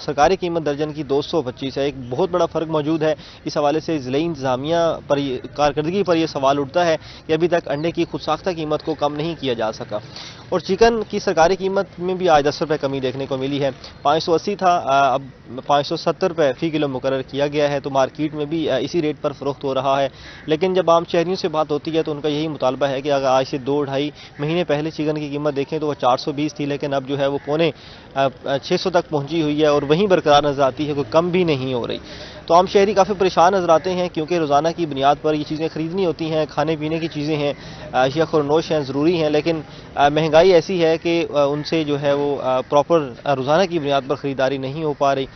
सरकारी कीमत दर्जन की 225 है। एक बहुत बड़ा फ़र्क मौजूद है। इस हवाले से ज़िले इंतज़ामिया पर कारकर्दगी पर यह सवाल उठता है कि अभी तक अंडे की खुद साख्ता कीमत को कम नहीं किया जा सका। और चिकन की सरकारी कीमत में भी आज 10 रुपये कमी देखने को मिली है, 580 था, अब 570 रुपये फ़ी किलो मुकर्रर किया गया है। तो मार्केट में भी इसी रेट पर फ़रोख्त हो रहा है। लेकिन जब आम शहरियों से बात होती है तो उनका यही मुतालबा है कि अगर आज से 2-2.5 महीने पहले चिकन की कीमत देखें तो वह 420 थी, लेकिन अब जो है वो पौने 600 तक पहुंची हुई है और वहीं बरकरार नज़र आती है, कोई कम भी नहीं हो रही। तो आम शहरी काफ़ी परेशान नज़र आते हैं, क्योंकि रोज़ाना की बुनियाद पर ये चीज़ें ख़रीदनी होती हैं, खाने पीने की चीज़ें हैं, अशिया ख़ुरनोश हैं, ज़रूरी हैं, लेकिन महंगाई ऐसी है कि उनसे जो है वो प्रॉपर रोज़ाना की बुनियाद पर ख़रीदारी नहीं हो पा रही।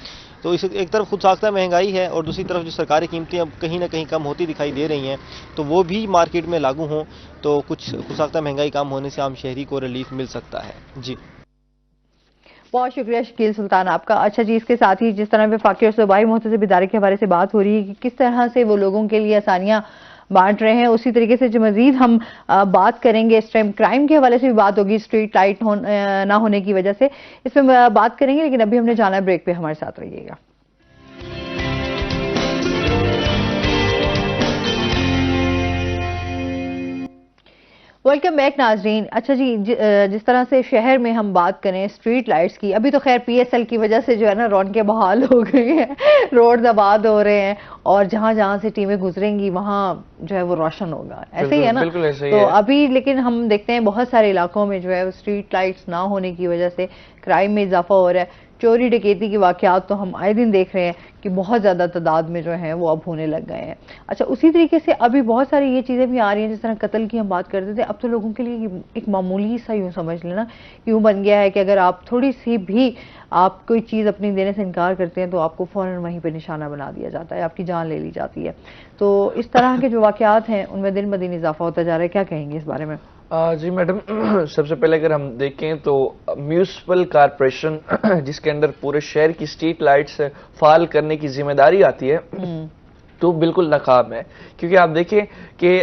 तो इस एक तरफ खुद साख्ता महंगाई है और दूसरी तरफ जो सरकारी कीमतें अब कहीं ना कहीं कम होती दिखाई दे रही हैं, तो वो भी मार्केट में लागू हों तो कुछ खुद साख्ता महंगाई कम होने से आम शहरी को रिलीफ मिल सकता है। जी, बहुत शुक्रिया शकील सुल्तान आपका। अच्छा जी, इसके साथ ही जिस तरह वफाकी और सूबाई मुहतसिब इदारे के हवाले से बात हो रही है कि किस तरह से वो लोगों के लिए आसानियां बांट रहे हैं, उसी तरीके से जो मजीद हम बात करेंगे इस टाइम क्राइम के हवाले से भी बात होगी, स्ट्रीट लाइट ना होने की वजह से इस पर बात करेंगे। लेकिन अभी हमने जाना है ब्रेक पे, हमारे साथ रहिएगा। वेलकम बैक नाजरीन। अच्छा जी, जिस तरह से शहर में हम बात करें स्ट्रीट लाइट्स की, अभी तो खैर PSL की वजह से जो है ना रौनकें बहाल हो गई हैं, रोड आबाद हो रहे हैं और जहां जहां से टीमें गुजरेंगी वहां जो है वो रोशन होगा, ऐसे ही है ना। बिल्कुल ऐसे ही तो है। अभी लेकिन हम देखते हैं बहुत सारे इलाकों में जो है स्ट्रीट लाइट्स ना होने की वजह से क्राइम में इजाफा हो रहा है। चोरी डकैती की वाकयात तो हम आए दिन देख रहे हैं कि बहुत ज़्यादा तादाद में जो है वो अब होने लग गए हैं। अच्छा, उसी तरीके से अभी बहुत सारी ये चीज़ें भी आ रही हैं, जिस तरह कत्ल की हम बात करते थे, अब तो लोगों के लिए एक मामूली सा यूँ समझ लेना यूँ बन गया है कि अगर आप थोड़ी सी भी आप कोई चीज़ अपनी देने से इनकार करते हैं तो आपको फ़ौरन वहीं पर निशाना बना दिया जाता है, आपकी जान ले ली जाती है। तो इस तरह के जो वाकयात हैं उनमें दिन ब दिन इजाफा होता जा रहा है, क्या कहेंगे इस बारे में? जी मैडम, सबसे पहले अगर हम देखें तो म्यूनिसिपल कॉरपोरेशन जिसके अंदर पूरे शहर की स्ट्रीट लाइट्स फाल करने की जिम्मेदारी आती है, तो बिल्कुल नाकाम है। क्योंकि आप देखें कि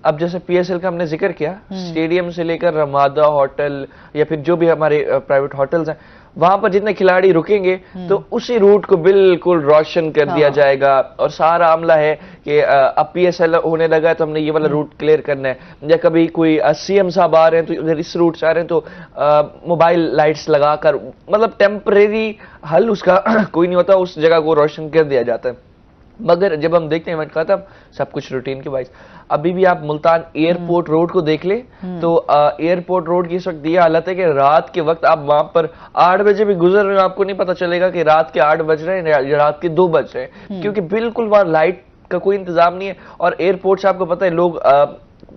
अब जैसे PSL का हमने जिक्र किया, स्टेडियम से लेकर रमादा होटल या फिर जो भी हमारे प्राइवेट होटल्स हैं, वहां पर जितने खिलाड़ी रुकेंगे तो उसी रूट को बिल्कुल रोशन कर दिया जाएगा। और सारा आमला है कि अब PSL होने लगा है तो हमने ये वाला रूट क्लियर करना है, या कभी कोई CM साहब आ रहे हैं तो अगर इस रूट से आ रहे हैं तो मोबाइल लाइट्स लगाकर, मतलब टेम्परेरी हल उसका कोई नहीं होता, उस जगह को रोशन कर दिया जाता है। मगर जब हम देखते हैं इवेंट खत्म, सब कुछ रूटीन के वाइज। अभी भी आप मुल्तान एयरपोर्ट रोड को देख ले तो एयरपोर्ट रोड की इस वक्त ये हालत है कि रात के वक्त आप वहां पर 8 बजे भी गुजर रहे हो, आपको नहीं पता चलेगा कि रात के 8 बज रहे हैं या रात के 2 बज रहे हैं, क्योंकि बिल्कुल वहां लाइट का कोई इंतजाम नहीं है। और एयरपोर्ट से आपको पता है लोग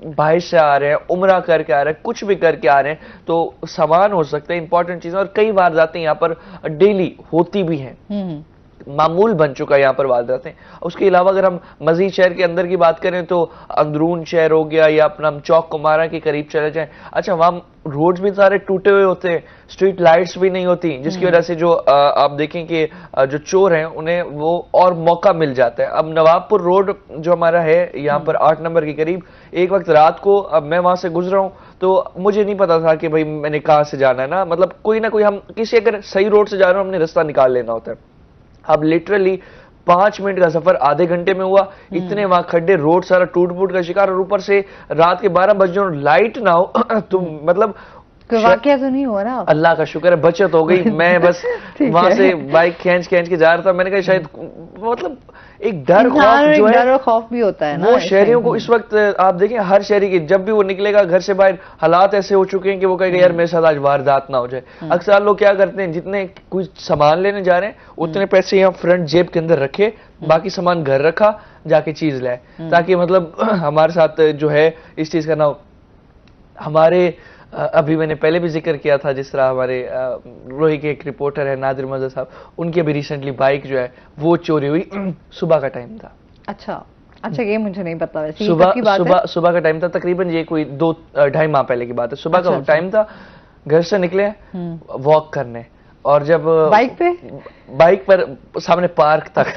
बाहर से आ रहे हैं, उम्रा करके आ रहे हैं, कुछ भी करके आ रहे हैं, तो सामान हो सकते हैं, इंपॉर्टेंट चीजें, और कई वारदातें यहाँ पर डेली होती भी हैं, मामूल बन चुका है यहाँ पर वारदातें। उसके अलावा अगर हम मजीद शहर के अंदर की बात करें तो अंदरून शहर हो गया या अपना चौक कुमारा के करीब चले जाएं, अच्छा वहां रोड्स भी सारे टूटे हुए होते हैं, स्ट्रीट लाइट्स भी नहीं होती, जिसकी वजह से जो आप देखें कि जो चोर हैं उन्हें वो और मौका मिल जाता है। अब नवाबपुर रोड जो हमारा है यहाँ पर 8 नंबर के करीब, एक वक्त रात को अब मैं वहां से गुजरा हूं तो मुझे नहीं पता था कि भाई मैंने कहां से जाना है ना, मतलब कोई ना कोई, हम किसी अगर सही रोड से जा रहे हो हमने रास्ता निकाल लेना होता है। अब लिटरली 5 मिनट का सफर आधे घंटे में हुआ, इतने वहां खड्डे, रोड सारा टूट फूट का शिकार, और ऊपर से रात के 12 बजे और लाइट ना हो तो मतलब वाकया तो नहीं हो रहा। अल्लाह का शुक्र है बचत हो गई। मैं बस वहां से बाइक खींच के जा रहा था, मैंने कहा शायद मतलब एक डर खौफ जो है, डर और खौफ भी होता है ना, वो शहरियों को इस वक्त आप देखें, हर शहरी की जब भी वो निकलेगा घर से बाहर, हालात ऐसे हो चुके हैं कि वो कहेगा यार मेरे साथ आज वारदात ना हो जाए। अक्सर लोग क्या करते हैं, जितने कुछ सामान लेने जा रहे हैं उतने पैसे यहाँ फ्रंट जेब के अंदर रखे, बाकी सामान घर रखा, जाके चीज लाए, ताकि मतलब हमारे साथ जो है इस चीज का ना हो। हमारे अभी मैंने पहले भी जिक्र किया था, जिस तरह हमारे रोही के एक रिपोर्टर है नादिर मजहर साहब, उनकी अभी रिसेंटली बाइक जो है वो चोरी हुई, सुबह का टाइम था। अच्छा ये मुझे नहीं पता, वैसे सुबह का टाइम था, तकरीबन ये कोई 2-2.5 माह पहले की बात है। सुबह का टाइम था, घर से निकले वॉक करने, और जब बाइक पर सामने पार्क तक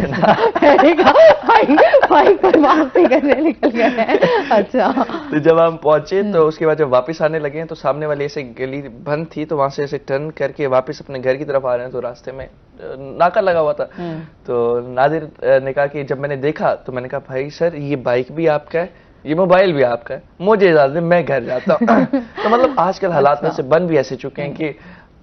बाइक पर वापसी करने निकल गए। अच्छा, तो जब हम पहुंचे तो उसके बाद जब वापस आने लगे तो सामने वाली ऐसे गली बंद थी, तो वहां से ऐसे टर्न करके वापस अपने घर की तरफ आ रहे हैं, तो रास्ते में नाका लगा हुआ था। तो नादिर ने कहा कि जब मैंने देखा तो मैंने कहा भाई सर ये बाइक भी आपका है, ये मोबाइल भी आपका है, मुझे इजाजत दें मैं घर जाता हूँ। तो मतलब आजकल हालात में से बन भी ऐसे चुके हैं कि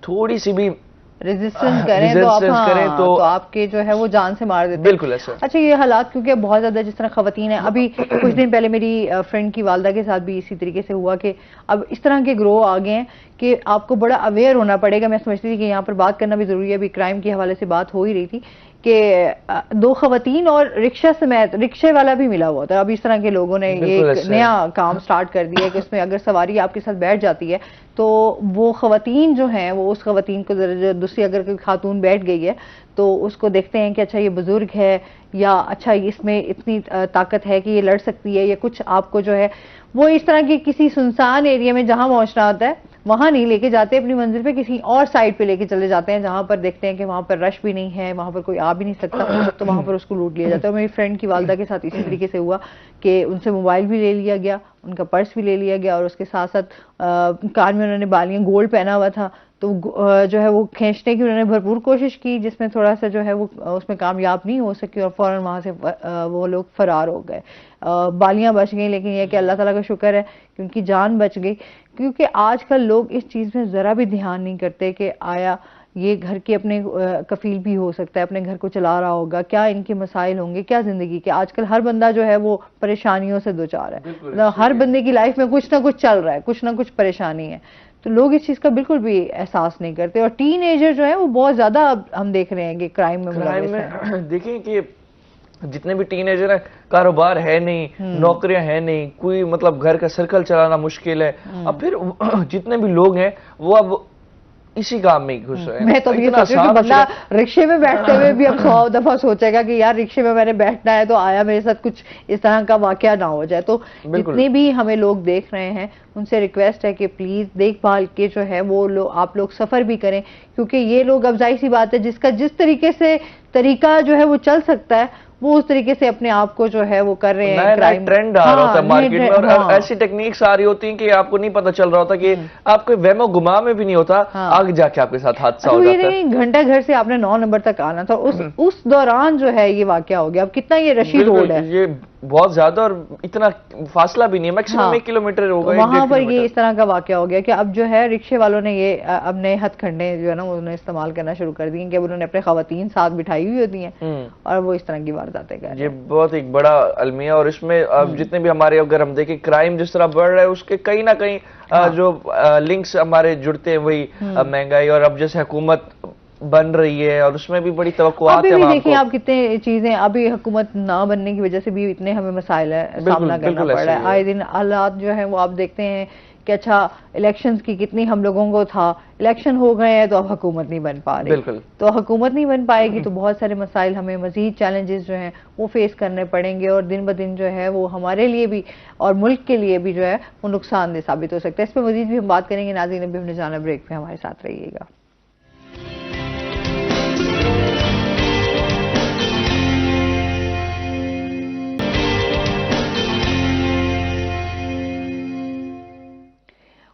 थोड़ी सी भी रेजिस्टेंस करें तो आपके जो है वो जान से मार देते हैं। बिल्कुल ऐसा। अच्छा, ये हालात क्योंकि बहुत ज्यादा, जिस तरह खवातीन है, अभी कुछ दिन पहले मेरी फ्रेंड की वालदा के साथ भी इसी तरीके से हुआ कि अब इस तरह के ग्रोह आ गए हैं कि आपको बड़ा अवेयर होना पड़ेगा। मैं समझती थी कि यहाँ पर बात करना भी जरूरी है, अभी क्राइम के हवाले से बात हो ही रही थी कि 2 खवातीन और रिक्शा समेत, रिक्शे वाला भी मिला हुआ था। अब इस तरह के लोगों ने एक नया काम स्टार्ट कर दिया है कि उसमें अगर सवारी आपके साथ बैठ जाती है तो वो खवातीन जो हैं वो उस खवातीन को दूसरी अगर कोई खातून बैठ गई है तो उसको देखते हैं कि अच्छा ये बुजुर्ग है या अच्छा इसमें इतनी ताकत है कि ये लड़ सकती है, या कुछ आपको जो है वो इस तरह की किसी सुनसान एरिया में जहां पहुंचना होता है वहां नहीं लेके जाते, अपनी मंजिल पे किसी और साइड पे लेके चले जाते हैं जहां पर देखते हैं कि वहां पर रश भी नहीं है, वहां पर कोई आ भी नहीं सकता, तो वहां पर उसको लूट लिया जाता है। मेरी फ्रेंड की वालदा के साथ इसी तरीके से हुआ कि उनसे मोबाइल भी ले लिया गया, उनका पर्स भी ले लिया गया, और उसके साथ साथ कान में उन्होंने बालियां गोल्ड पहना हुआ था, तो जो है वो खींचने की उन्होंने भरपूर कोशिश की, जिसमें थोड़ा सा जो है वो उसमें कामयाब नहीं हो सकी और फौरन वहां से वो लोग फरार हो गए। बालियां बच गई, लेकिन यह कि अल्लाह ताला का शुक्र है कि उनकी जान बच गई, क्योंकि आजकल लोग इस चीज में जरा भी ध्यान नहीं करते कि आया ये घर के अपने कफील भी हो सकता है, अपने घर को चला रहा होगा, क्या इनके मसाइल होंगे, क्या जिंदगी के। आजकल हर बंदा जो है वो परेशानियों से दो चार है, मतलब हर बंदे की लाइफ में कुछ ना कुछ चल रहा है, कुछ ना कुछ परेशानी है, तो लोग इस चीज का बिल्कुल भी एहसास नहीं करते। और टीनेजर जो है वो बहुत ज्यादा हम देख रहे हैं कि क्राइम में देखिए कि जितने भी टीनेजर हैं, कारोबार है नहीं, नौकरियां है नहीं, कोई मतलब घर का सर्कल चलाना मुश्किल है। अब फिर जितने भी लोग हैं वो अब इसी काम में घुस रहे हैं। मैं तो ये सोच रही हूँ कि बंदा रिक्शे में बैठते हुए भी अब 100 दफा सोचेगा कि यार रिक्शे में मैंने बैठना है तो आया मेरे साथ कुछ इस तरह का वाकया ना हो जाए। तो जितने भी हमें लोग देख रहे हैं उनसे रिक्वेस्ट है कि प्लीज देखभाल के जो है वो आप लोग सफर भी करें, क्योंकि ये लोग, अब जाहिर सी बात है, जिसका जिस तरीके से तरीका जो है वो चल सकता है वो उस तरीके से अपने आप को जो है वो कर रहे हैं। नया ट्रेंड आ रहा होता है मार्केट में, और ऐसी टेक्निक्स आ रही होती हैं कि आपको नहीं पता चल रहा होता कि आपको वहमो गुमा में भी नहीं होता, आगे जाके आपके साथ हादसा हो जाता है। घंटा घर से आपने 9 नंबर तक आना था, उस दौरान जो है ये वाकया हो गया। अब कितना ये रशी रोड है, ये बहुत ज्यादा और इतना फासला भी नहीं है, मैक्सिमम हाँ, 1 किलोमीटर होगा, तो वहां 1.5 पर ये किलोमीटर। इस तरह का वाकया हो गया कि अब जो है रिक्शे वालों ने ये अब नए हथकंडे जो है ना उन्होंने इस्तेमाल करना शुरू कर दिए कि अब उन्होंने अपने खवातीन साथ बिठाई हुई होती हैं और वो इस तरह की वारदातें कर रहे ये हैं। बहुत एक बड़ा अलमिया, और इसमें अब जितने भी हमारे, अगर हम देखें क्राइम जिस तरह बढ़ रहा है, उसके कहीं ना कहीं जो लिंक्स हमारे जुड़ते हैं वही महंगाई, और अब जैसे हुकूमत बन रही है और उसमें भी बड़ी तवक्कुआत अभी है भी वहाँ देखिए को। आप कितने चीजें, अभी हुकूमत ना बनने की वजह से भी इतने हमें मसाइल है सामना करना बिल्कुल पड़ रहा ऐसे है। ही आए दिन हालात जो है वो आप देखते हैं कि अच्छा इलेक्शंस की कितनी हम लोगों को था, इलेक्शन हो गए हैं तो अब हुकूमत नहीं बन पा रही, बिल्कुल। तो हुकूमत नहीं बन पाएगी तो बहुत सारे मसाइल हमें मजीद चैलेंजेस जो हैं वो फेस करने पड़ेंगे और दिन ब दिन जो है वो हमारे लिए भी और मुल्क के लिए भी जो है वो नुकसानदेह साबित हो सकता है। इस पर मजीद भी हम बात करेंगे। नाज़रीन अभी हमने जाना ब्रेक पे, हमारे साथ रहिएगा।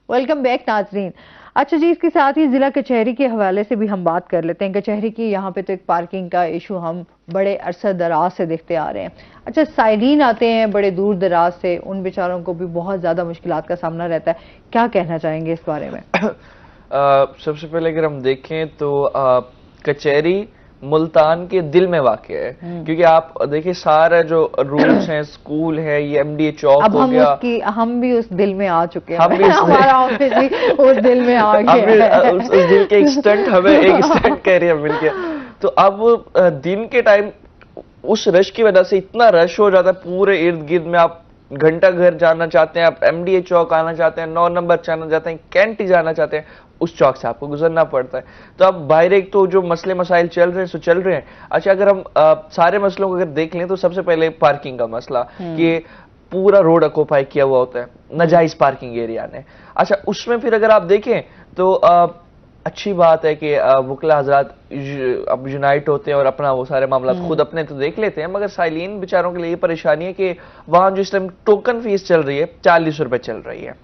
वेलकम बैक नाजरीन। अच्छा जी, इसके साथ ही जिला कचहरी के हवाले से भी हम बात कर लेते हैं। कचहरी की यहाँ पे तो एक पार्किंग का इशू हम बड़े अरसा दराज से देखते आ रहे हैं। अच्छा, साइलिन आते हैं बड़े दूर दराज से, उन बेचारों को भी बहुत ज्यादा मुश्किलात का सामना रहता है, क्या कहना चाहेंगे इस बारे में? सबसे पहले अगर हम देखें तो कचहरी मुल्तान के दिल में वाक़ है, क्योंकि आप देखिए सारा जो रूल्स हैं, स्कूल है, ये एमडीए चौक अब हो हम गया, हम भी उस दिल में आ चुके हैं। हम भी हमारा ऑफिस भी उस दिल में आ गया है। उस दिल के एक स्टंट हमें एक स्टंट कह रही है मिलके। तो अब दिन के टाइम उस रश की वजह से इतना रश हो जाता है पूरे इर्द गिर्द में। आप घंटा घर जाना चाहते हैं, आप एमडीए चौक आना चाहते हैं, 9 नंबर जाना चाहते हैं, कैंटी जाना चाहते हैं, उस चौक से आपको गुजरना पड़ता है। तो अब बाहर एक तो जो मसले मसाइल चल रहे हैं सो चल रहे हैं। अच्छा, अगर हम सारे मसलों को अगर देख लें तो सबसे पहले पार्किंग का मसला, कि पूरा रोड ऑक्यूपाई किया हुआ होता है नाजायज पार्किंग एरिया ने। अच्छा, उसमें फिर अगर आप देखें तो अच्छी बात है कि वकला हजरात अब यूनाइट होते हैं और अपना वो सारे मामला खुद अपने तो देख लेते हैं, मगर साइलिन बेचारों के लिए ये परेशानी है कि वहां जो इस टाइम टोकन फीस चल रही है 40 रुपए चल रही है।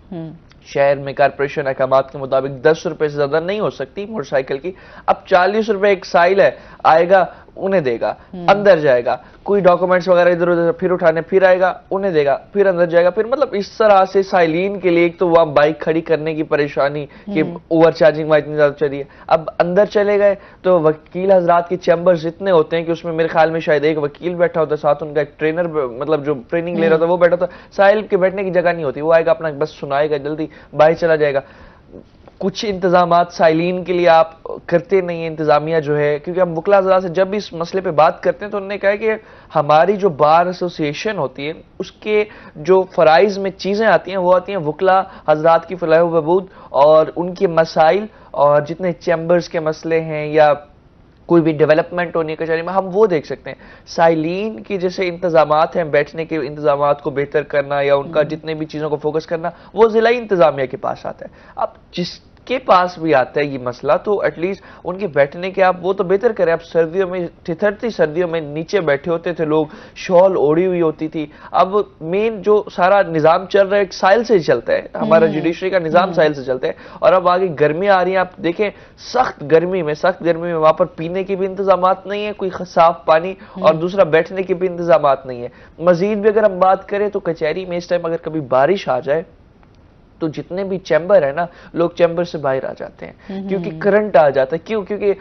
शहर में कारपोरेशन अहकामात के मुताबिक 10 रुपए से ज्यादा नहीं हो सकती मोटरसाइकिल की। अब 40 रुपए एक साइल है, आएगा उन्हें देगा, अंदर जाएगा, कोई डॉक्यूमेंट्स वगैरह इधर उधर फिर उठाने, फिर आएगा उन्हें देगा, फिर अंदर जाएगा, फिर मतलब इस तरह से साइलिन के लिए एक तो वहां बाइक खड़ी करने की परेशानी कि ओवर चार्जिंग वहां इतनी ज्यादा चली है। अब अंदर चले गए तो वकील हजरात के चैम्बर्स इतने होते हैं कि उसमें मेरे ख्याल में शायद एक वकील बैठा होता है, साथ उनका एक ट्रेनर, मतलब जो ट्रेनिंग ले रहा था वो बैठा था। साहिल के बैठने की जगह नहीं होती, वो आएगा अपना बस सुनाएगा, जल्दी बाहर चला जाएगा। कुछ इंतजामात साइलिन के लिए आप करते नहीं है इंतजामिया जो है, क्योंकि हम वकला हज़रात से जब भी इस मसले पे बात करते हैं तो उन्होंने कहा कि हमारी जो बार एसोसिएशन होती है उसके जो फराइज में चीज़ें आती हैं वो आती हैं वकला हज़रात की फलाह व बहबूद और उनके मसाइल और जितने चैम्बर्स के मसले हैं या कोई भी डेवलपमेंट होनी है कचहरी में, हम वो देख सकते हैं। साइलिन की जैसे इंतजामात हैं, बैठने के इंतजामात को बेहतर करना या उनका जितने भी चीज़ों को फोकस करना, वो जिला इंतजामिया के पास आता है। अब जिसके पास भी आता है ये मसला तो एटलीस्ट उनके बैठने के आप वो तो बेहतर करें। अब सर्दियों में, ठिठुरती सर्दियों में नीचे बैठे होते थे लोग, शॉल ओढ़ी हुई होती थी। अब मेन जो सारा निज़ाम चल रहा है एक साइल से ही चलता है, हमारा जुडिशरी का निज़ाम साइल से चलता है। और अब आगे गर्मियाँ आ रही हैं, आप देखें सख्त गर्मी में वहां पर पीने के भी इंतजामात नहीं है, कोई साफ पानी, और दूसरा बैठने के भी इंतजामात नहीं है। मजीद भी अगर हम बात करें तो कचहरी में इस टाइम अगर कभी बारिश आ जाए तो जितने भी चैम्बर है ना, लोग चैम्बर से बाहर आ जाते हैं क्योंकि करंट आ जाता है। क्यों? क्योंकि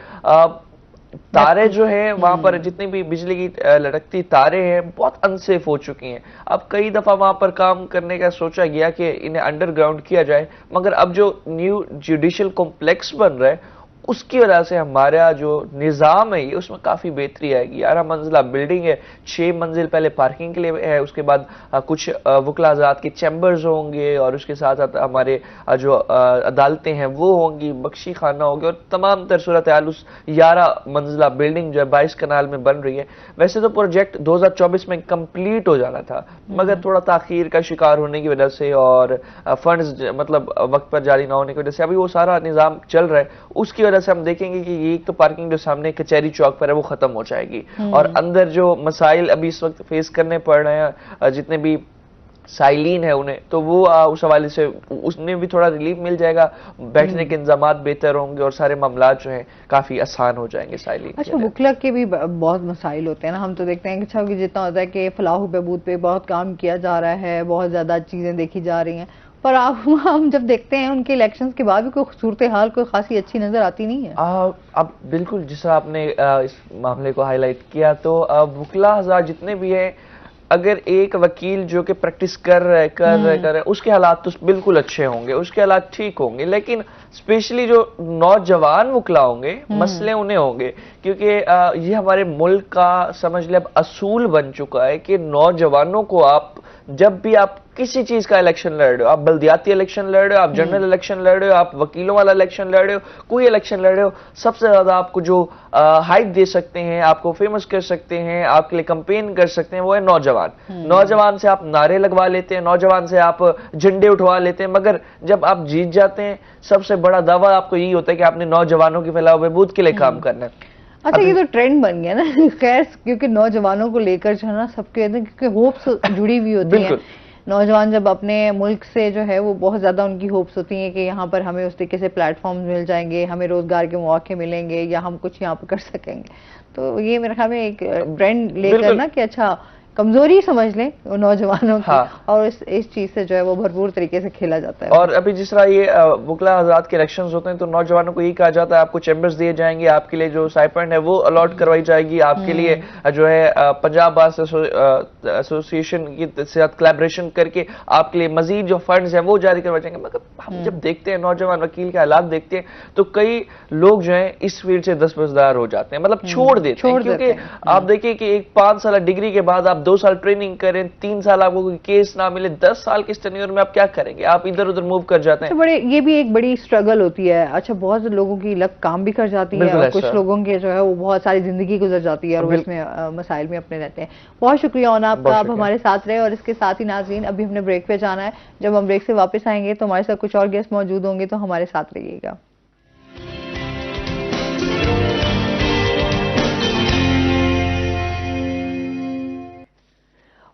तारे जो है वहां पर जितनी भी बिजली की लटकती तारे हैं बहुत अनसेफ हो चुकी हैं। अब कई दफा वहां पर काम करने का सोचा गया कि इन्हें अंडरग्राउंड किया जाए, मगर अब जो न्यू जुडिशियल कॉम्प्लेक्स बन रहा है उसकी वजह से हमारा जो निज़ाम है ये उसमें काफ़ी बेहतरी आएगी। 11 मंजिला बिल्डिंग है, 6 मंजिल पहले पार्किंग के लिए है, उसके बाद कुछ वकला हज़रात के चैम्बर्स होंगे और उसके साथ साथ हमारे जो अदालतें हैं वो होंगी, बख्शी खाना होगी और तमाम तर सूरत हाल उस 11 मंजिला बिल्डिंग जो है 22 कनाल में बन रही है। वैसे तो प्रोजेक्ट 2024 में कंप्लीट हो जाना था, मगर थोड़ा ताखीर का शिकार होने की वजह से और फंड्स मतलब वक्त पर जारी ना होने की वजह से अभी वो सारा निज़ाम चल रहा है। उसकी वजह से हम देखेंगे कि ये तो पार्किंग जो सामने कचहरी चौक पर है वो खत्म हो जाएगी और अंदर जो मसाइल अभी इस वक्त फेस करने पड़ रहे हैं, जितने भी साइलिन है उन्हें, तो वो उस हवाले से उसने भी थोड़ा रिलीफ मिल जाएगा, बैठने के इंतजाम बेहतर होंगे और सारे मामला जो हैं काफी आसान हो जाएंगे साइलिन। अच्छा, वकला के भी बहुत मसाइल होते हैं ना, हम तो देखते हैं कि अच्छा जितना होता है कि फलाह बहबूद पे बहुत काम किया जा रहा है, बहुत ज्यादा चीजें देखी जा रही हैं, पर आप हम जब देखते हैं उनके इलेक्शंस के बाद भी कोई सूरत हाल कोई खासी अच्छी नजर आती नहीं है। अब बिल्कुल जिस तरह आपने इस मामले को हाईलाइट किया, तो वकला हज़रात जितने भी हैं, अगर एक वकील जो कि प्रैक्टिस कर रहे उसके हालात तो बिल्कुल अच्छे होंगे, उसके हालात ठीक होंगे, लेकिन स्पेशली जो नौजवान वकला होंगे मसले उन्हें होंगे, क्योंकि ये हमारे मुल्क का समझ ले अब असूल बन चुका है कि नौजवानों को आप जब भी आप किसी चीज का इलेक्शन लड़ रहे हो, आप बल्दियाती इलेक्शन लड़ रहे हो, आप जनरल इलेक्शन लड़ रहे हो, आप वकीलों वाला इलेक्शन लड़ रहे हो, कोई इलेक्शन लड़ रहे हो, सबसे ज्यादा आपको जो हाइप दे सकते हैं, आपको फेमस कर सकते हैं, आपके लिए कंपेन कर सकते हैं, वो है नौजवान। नौजवान से आप नारे लगवा लेते हैं, नौजवान से आप झंडे उठवा लेते हैं, मगर जब आप जीत जाते हैं सबसे बड़ा दावा आपको यही होता है कि आपने नौजवानों की फलाह बहबूद के लिए काम करना है। अच्छा, ये तो ट्रेंड बन गया ना खैर, क्योंकि नौजवानों को लेकर जो है ना सबके, क्योंकि होप्स जुड़ी हुई होती है। नौजवान जब अपने मुल्क से जो है वो बहुत ज्यादा उनकी होप्स होती हैं कि यहाँ पर हमें उस तरीके से प्लेटफॉर्म मिल जाएंगे, हमें रोजगार के मौके मिलेंगे या हम कुछ यहाँ पर कर सकेंगे। तो ये मेरे ख्याल में एक ट्रेंड लेकर ना कि अच्छा कमजोरी समझ लें वो नौजवानों की, और इस चीज से जो है वो भरपूर तरीके से खेला जाता है। और अभी जिस तरह ये वकला हज़रात के इलेक्शंस होते हैं, तो नौजवानों को यही कहा जाता है आपको चैम्बर्स दिए जाएंगे, आपके लिए जो स्टाइपेंड है वो अलॉट करवाई जाएगी, आपके लिए जो है पंजाब बार एसोसिएशन के साथ कोलैबोरेशन करके आपके लिए मजीद जो फंड्स हैं वो जारी करवाए जाएंगे। मगर हम जब देखते हैं नौजवान वकील के हालात देखते हैं, तो कई लोग जो है इस फील्ड से दस्तबरदार हो जाते हैं, मतलब छोड़ देते हैं, क्योंकि आप देखिए कि एक 5 साल डिग्री के बाद आप 2 साल ट्रेनिंग करें, 3 साल आपको कोई केस ना मिले, 10 साल के टेन्योर में आप क्या करेंगे, आप इधर उधर मूव कर जाते हैं। तो बड़े ये भी एक बड़ी स्ट्रगल होती है। अच्छा, बहुत से लोगों की लक काम भी कर जाती है और कुछ लोगों के जो है वो बहुत सारी जिंदगी गुजर जाती है और उसमें मसाइल में अपने रहते हैं। बहुत शुक्रिया ओना आपका, आप हमारे साथ रहे। और इसके साथ ही नाज़रीन, अभी हमने ब्रेक पे जाना है, जब हम ब्रेक से वापस आएंगे तो हमारे साथ कुछ और गेस्ट मौजूद होंगे, तो हमारे साथ रहिएगा।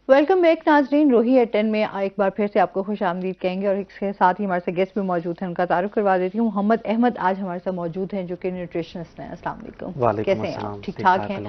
वेलकम बैक नाजरीन, रोही एट 10 में एक बार फिर से आपको खुश आमदीद कहेंगे। और इसके साथ ही हमारे साथ गेस्ट भी मौजूद हैं, उनका तारुफ करवा देती हूँ। मोहम्मद अहमद आज हमारे साथ मौजूद हैं, जो कि न्यूट्रिशनिस्ट हैं। अस्सलाम वालेकुम, कैसे हैं आप? ठीक ठाक हैं?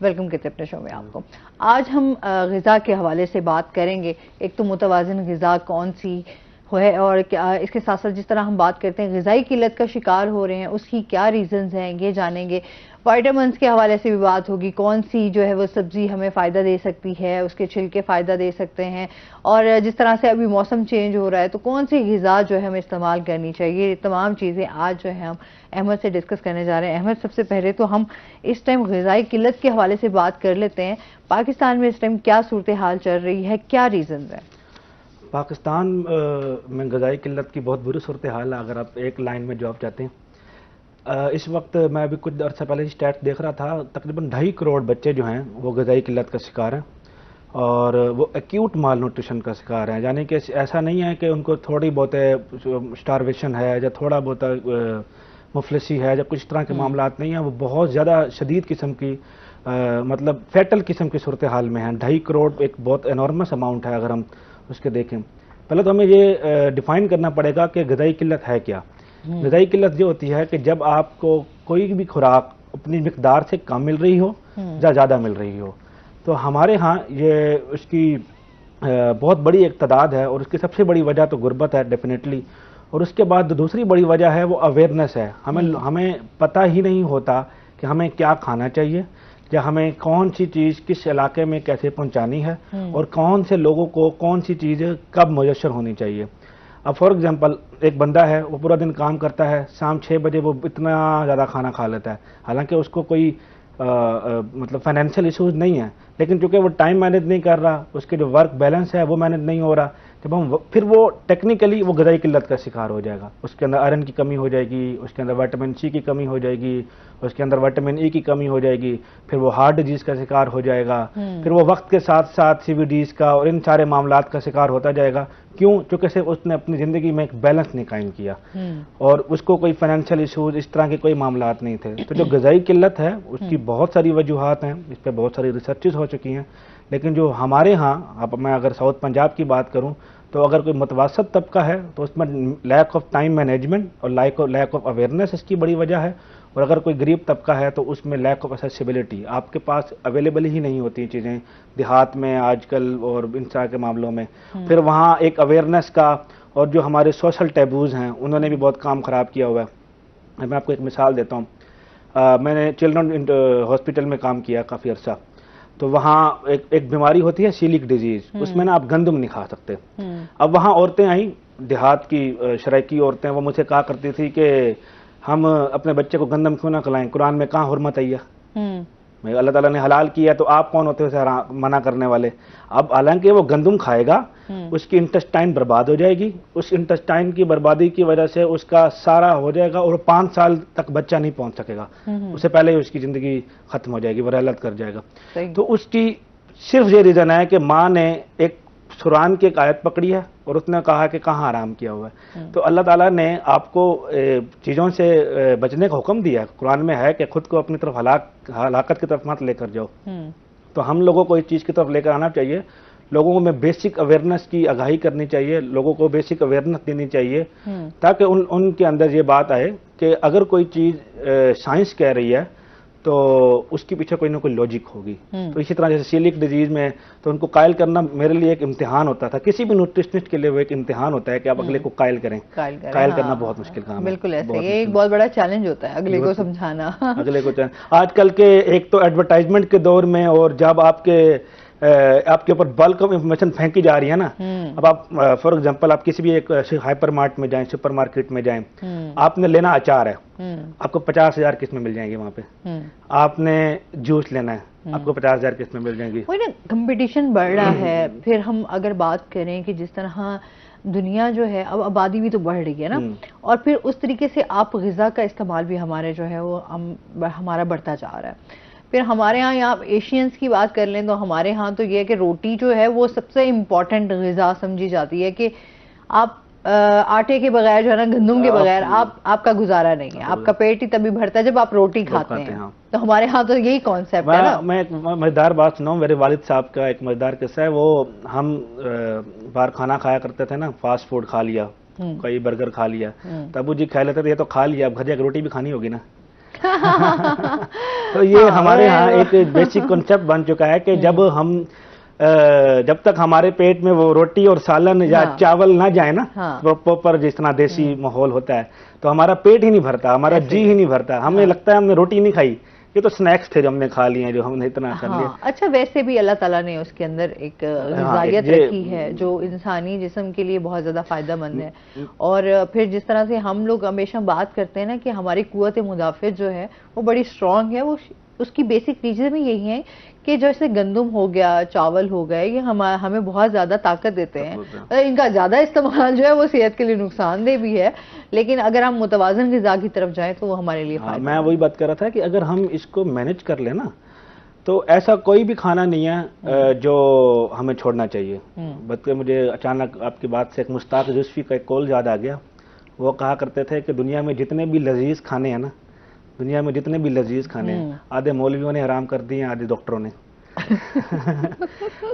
वेलकम कहते हैं अपने शो में आपको। आज हम ग़िज़ा के हवाले से बात करेंगे। एक तो मुतवाज़िन ग़िज़ा कौन सी है, और क्या इसके साथ साथ जिस तरह हम बात करते हैं ग़िज़ाई किल्लत का शिकार हो रहे हैं, उसकी क्या रीजंस हैं ये जानेंगे। विटामिन्स के हवाले से भी बात होगी, कौन सी जो है वो सब्जी हमें फ़ायदा दे सकती है, उसके छिलके फ़ायदा दे सकते हैं। और जिस तरह से अभी मौसम चेंज हो रहा है, तो कौन सी ग़िज़ा जो है हमें इस्तेमाल करनी चाहिए। ये तमाम चीज़ें आज जो है हम अहमद से डिस्कस करने जा रहे हैं। अहमद, सबसे पहले तो हम इस टाइम ग़िज़ाई किल्लत के हवाले से बात कर लेते हैं। पाकिस्तान में इस टाइम क्या सूरत हाल चल रही है, क्या रीज़न है? पाकिस्तान में ग़िज़ाई किल्लत की बहुत बुरी सूरत हाल है। अगर आप एक लाइन में जवाब चाहते हैं, इस वक्त मैं अभी कुछ अर्सा पहले स्टैट्स देख रहा था, तकरीबन 2.5 करोड़ बच्चे जो हैं वो ग़िज़ाई किल्लत का शिकार हैं, और वो एक्यूट माल न्यूट्रिशन का शिकार हैं। यानी कि ऐसा नहीं है कि उनको थोड़ी बहुत स्टारवेशन है या थोड़ा बहुत मुफलिसी है, जब कुछ तरह के मामलात नहीं हैं, वो बहुत ज़्यादा शदीद किस्म की मतलब फैटल किस्म की सूरत हाल में हैं। 2.5 करोड़ एक बहुत एनॉर्मस अमाउंट है। अगर हम उसके देखें, पहले तो हमें ये डिफाइन करना पड़ेगा कि ग़िज़ाई किल्लत है क्या। ग़िज़ाई किल्लत ये होती है कि जब आपको कोई भी खुराक अपनी मिकदार से कम मिल रही हो या ज़्यादा मिल रही हो। तो हमारे यहाँ ये उसकी बहुत बड़ी एक तादाद है, और उसकी सबसे बड़ी वजह तो गुर्बत है डेफिनेटली। और उसके बाद दूसरी बड़ी वजह है वो अवेयरनेस है। हमें पता ही नहीं होता कि हमें क्या खाना चाहिए, या हमें कौन सी चीज़ किस इलाके में कैसे पहुंचानी है, और कौन से लोगों को कौन सी चीज़ कब मुयस्सर होनी चाहिए। अब फॉर एग्जांपल, एक बंदा है, वो पूरा दिन काम करता है, शाम 6 बजे वो इतना ज़्यादा खाना खा लेता है, हालांकि उसको कोई मतलब फाइनेंशियल इशूज़ नहीं है, लेकिन चूंकि वो टाइम मैनेज नहीं कर रहा, उसके जो वर्क बैलेंस है वो मैनेज नहीं हो रहा, जब हम फिर वो टेक्निकली वो ग़िज़ाई किल्लत का शिकार हो जाएगा। उसके अंदर आयरन की कमी हो जाएगी, उसके अंदर विटामिन सी की कमी हो जाएगी, उसके अंदर विटामिन ई की कमी हो जाएगी, फिर वो हार्ट डिजीज़ का शिकार हो जाएगा, फिर वो वक्त के साथ साथ CVDs का और इन सारे मामलात का शिकार होता जाएगा, क्यों? क्योंकि सिर्फ उसने अपनी ज़िंदगी में एक बैलेंस नहीं कायम किया और उसको कोई फाइनेंशियल इशूज इस तरह के कोई मामलात नहीं थे। तो जो ग़िज़ाई किल्लत है उसकी बहुत सारी वजूहात हैं, इस पर बहुत सारी रिसर्चेस हो चुकी हैं, लेकिन जो हमारे यहाँ, अब मैं अगर साउथ पंजाब की बात करूँ तो अगर कोई मुतवसत तबका है तो उसमें लैक ऑफ टाइम मैनेजमेंट और लैक ऑफ अवेयरनेस इसकी बड़ी वजह है, और अगर कोई गरीब तबका है तो उसमें लैक ऑफ एक्सेसिबिलिटी, आपके पास अवेलेबल ही नहीं होती चीज़ें देहात में आजकल और इन तरह के मामलों में। फिर वहाँ एक अवेयरनेस का और जो हमारे सोशल टैबूज़ हैं उन्होंने भी बहुत काम ख़राब किया हुआ है। मैं आपको एक मिसाल देता हूँ, मैंने चिल्ड्रन हॉस्पिटल में काम किया काफ़ी अर्सा, तो वहाँ एक बीमारी होती है सीलिक डिजीज़, उसमें ना आप गंदम नहीं खा सकते। अब वहाँ औरतें आई, देहात की शराइकी औरतें, वो मुझसे कहा करती थी कि हम अपने बच्चे को गंदम क्यों ना खिलाएं, कुरान में कहाँ हुर्मत आई है, अल्लाह ताला ने हलाल किया तो आप कौन होते हो उसे मना करने वाले। अब हालांकि वो गंदम खाएगा, उसकी इंटेस्टाइन बर्बाद हो जाएगी, उस इंटेस्टाइन की बर्बादी की वजह से उसका सारा हो जाएगा और 5 साल तक बच्चा नहीं पहुंच सकेगा, उससे पहले ही उसकी ज़िंदगी ख़त्म हो जाएगी, वो रहलत कर जाएगा। तो उसकी सिर्फ ये रीज़न है कि माँ ने एक कुरान की एक आयत पकड़ी है और उसने कहा कि कहाँ आराम किया हुआ है। तो अल्लाह ताला ने आपको चीज़ों से बचने का हुक्म दिया, कुरान में है कि खुद को अपनी तरफ हलाकत की तरफ मत लेकर जाओ। तो हम लोगों को इस चीज़ की तरफ लेकर आना चाहिए, लोगों में बेसिक अवेयरनेस की आगाही करनी चाहिए, लोगों को बेसिक अवेयरनेस देनी चाहिए ताकि उनके अंदर ये बात आए कि अगर कोई चीज़ साइंस कह रही है तो उसके पीछे कोई ना कोई लॉजिक होगी। तो इसी तरह जैसे सीलिक डिजीज में तो उनको कायल करना मेरे लिए एक इम्तिहान होता था, किसी भी न्यूट्रिशनिस्ट के लिए वो एक इम्तिहान होता है कि आप अगले को कायल करें। कायल करना बहुत मुश्किल काम है, बिल्कुल ऐसे, ये एक बहुत बड़ा चैलेंज होता है अगले को समझाना। अगले को आजकल के एक तो एडवर्टाइजमेंट के दौर में, और जब आपके ऊपर बल्क ऑफ इंफॉर्मेशन फेंकी जा रही है ना, अब आप फॉर एग्जांपल आप किसी भी एक हाइपर मार्ट में जाएं, सुपर मार्केट में जाएं, आपने लेना अचार है, आपको 50,000 किस्में मिल जाएंगी वहां पे। आपने जूस लेना है, आपको 50,000 किस्में मिल जाएंगी। वही ना, कंपटीशन बढ़ रहा है। फिर हम अगर बात करें कि जिस तरह दुनिया जो है, अब आबादी भी तो बढ़ रही है ना, और फिर उस तरीके से आप ग़िज़ा का इस्तेमाल भी हमारे जो है वो हमारा बढ़ता जा रहा है। फिर हमारे यहाँ एशियंस की बात कर लें तो हमारे यहाँ तो ये है कि रोटी जो है वो सबसे इम्पॉर्टेंट ग़िज़ा समझी जाती है कि आप आटे के बगैर जो है ना, गंदम के बगैर आपका गुजारा नहीं है, आपका पेट ही तभी भरता है जब आप रोटी खाते हैं। हाँ। तो हमारे यहाँ तो यही कॉन्सेप्ट है ना। मैं एक मजेदार बात सुनाऊं, मेरे वालिद साहब का एक मजेदार किस्सा है। वो हम बाहर खाना खाया करते थे ना, फास्ट फूड खा लिया, कई बर्गर खा लिया, तब जी खा लेते थे, ये तो खा लिया, अब घर जाकर रोटी भी खानी होगी ना। तो ये हमारे यहाँ एक बेसिक कॉन्सेप्ट बन चुका है कि जब तक हमारे पेट में वो रोटी और सालन या चावल ना जाए ना, प्रॉपर जिस तरह देसी माहौल होता है, तो हमारा पेट ही नहीं भरता, हमारा जी ही नहीं भरता। हमें लगता है हमने रोटी नहीं खाई, ये तो स्नैक्स थे जो हमने खा लिए, जो हमने इतना कर लिया। अच्छा, वैसे भी अल्लाह ताला ने उसके अंदर एक ग़िज़ायत रखी है जो इंसानी जिस्म के लिए बहुत ज़्यादा फ़ायदेमंद है। और फिर जिस तरह से हम लोग हमेशा बात करते हैं ना कि हमारी क़ुव्वत मुदाफ़िअत जो है वो बड़ी स्ट्रॉन्ग है, वो उसकी बेसिक रीज़न भी यही है कि जैसे गंदम हो गया, चावल हो गए, ये हमें बहुत ज़्यादा ताकत देते हैं। इनका ज़्यादा इस्तेमाल जो है वो सेहत के लिए नुकसानदेह भी है, लेकिन अगर हम मुतवाज़न ग़िज़ा की तरफ जाएं तो वो हमारे लिए फ़ायदा। मैं वही बात कर रहा था कि अगर हम इसको मैनेज कर लें ना, तो ऐसा कोई भी खाना नहीं है जो हमें छोड़ना चाहिए। बल्कि मुझे अचानक आपकी बात से एक मुश्ताक यूसुफ़ी का एक कौल याद आ गया। वो कहा करते थे कि दुनिया में जितने भी लजीज खाने हैं ना, दुनिया में जितने भी लजीज खाने हैं, आधे मौलवियों ने हराम कर दिए, आधे डॉक्टरों ने।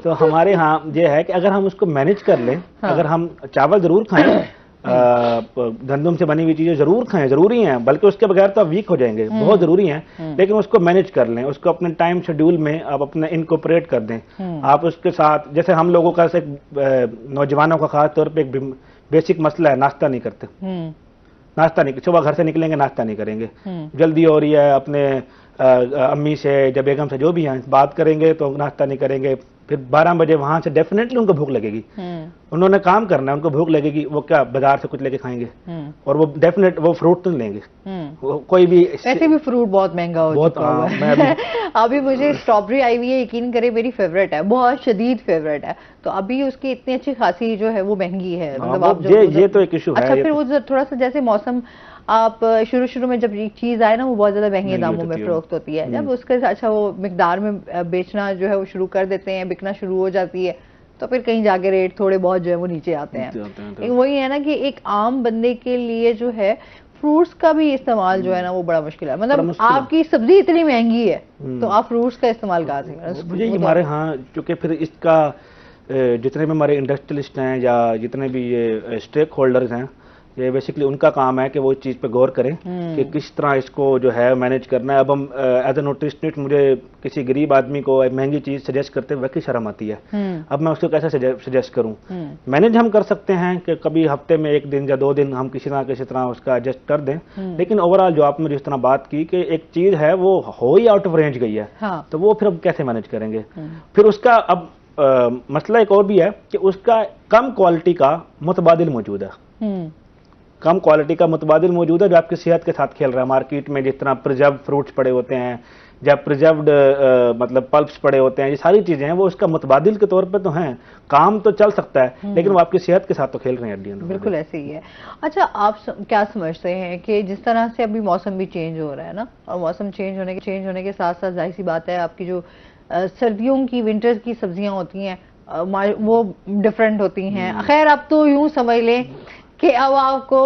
तो हमारे यहाँ ये है कि अगर हम उसको मैनेज कर लें, अगर हम चावल जरूर खाएं, गंदम से बनी हुई चीजें जरूर खाएं, जरूरी हैं, बल्कि उसके बगैर तो आप वीक हो जाएंगे, बहुत जरूरी हैं, लेकिन उसको मैनेज कर लें, उसको अपने टाइम शेड्यूल में आप अपने इनकॉर्पोरेट कर दें। आप उसके साथ, जैसे हम लोगों का नौजवानों का खास तौर पर एक बेसिक मसला है, नाश्ता नहीं करते। नाश्ता नहीं, सुबह घर से निकलेंगे नाश्ता नहीं करेंगे, जल्दी हो रही है, अपने अम्मी से या बेगम से जो भी हैं बात करेंगे तो नाश्ता नहीं करेंगे, फिर 12 बजे वहां से डेफिनेटली उनको भूख लगेगी। उन्होंने काम करना है, उनको भूख लगेगी, वो क्या बाजार से कुछ लेके खाएंगे, और वो डेफिनेट वो फ्रूट तो लेंगे, वो कोई भी। ऐसे भी फ्रूट बहुत महंगा हो चुका है। अभी मुझे स्ट्रॉबेरी आई हुई है, यकीन करें मेरी फेवरेट है, बहुत शदीद फेवरेट है, तो अभी उसकी इतनी अच्छी खासी जो है वो महंगी है। मतलब आप ये तो एक इशू है। अच्छा, फिर वो थोड़ा सा जैसे मौसम, आप शुरू में जब चीज आए ना वो बहुत ज्यादा महंगे दामों में फरोख्त होती है, जब उसके अच्छा वो मिकदार में बेचना जो है वो शुरू कर देते हैं, बिकना शुरू हो जाती है, तो फिर कहीं जाके रेट थोड़े बहुत जो है वो नीचे आते हैं। लेकिन वही है ना कि एक आम बंदे के लिए जो है फ्रूट्स का भी इस्तेमाल जो है ना वो बड़ा मुश्किल है। मतलब आपकी सब्जी इतनी महंगी है तो आप फ्रूट्स का इस्तेमाल कहाँ से करें? मुझे हमारे यहाँ चूंकि फिर इसका जितने भी हमारे इंडस्ट्रियलिस्ट हैं या जितने भी ये स्टेक होल्डर्स हैं, ये बेसिकली उनका काम है कि वो इस चीज़ पे गौर करें कि किस तरह इसको जो है मैनेज करना है। अब हम एज ए न्यूट्रिशनिस्ट मुझे किसी गरीब आदमी को एक महंगी चीज़ सजेस्ट करते हुए की शर्म आती है। अब मैं उसको कैसे सजेस्ट करूं? मैनेज हम कर सकते हैं कि कभी हफ्ते में 1 दिन या 2 दिन हम किसी तरह उसका एडजस्ट कर दें, लेकिन ओवरऑल जो आपने जिस तरह बात की कि एक चीज़ है वो हो ही आउट ऑफ रेंज गई है, तो वो फिर अब कैसे मैनेज करेंगे? फिर उसका अब मसला एक और भी है कि उसका कम क्वालिटी का मुतबादिल मौजूद है। कम क्वालिटी का मुतबादिल मौजूद है जो आपकी सेहत के साथ खेल रहा है। मार्केट में जिस तरह प्रिजर्व फ्रूट्स पड़े होते हैं या प्रिजर्व्ड मतलब पल्प्स पड़े होते हैं, ये सारी चीजें हैं वो उसका मुतबादिल के तौर पे तो हैं, काम तो चल सकता है लेकिन वो आपकी सेहत के साथ तो खेल रहे हैं। बिल्कुल ऐसे ही है। अच्छा, आप क्या समझते हैं कि जिस तरह से अभी मौसम भी चेंज हो रहा है ना, और मौसम चेंज होने के साथ साथ जाहिर सी बात है आपकी जो सर्दियों की विंटर्स की सब्जियां होती हैं वो डिफरेंट होती हैं। खैर अब तो यूं समझ लें कि अब आपको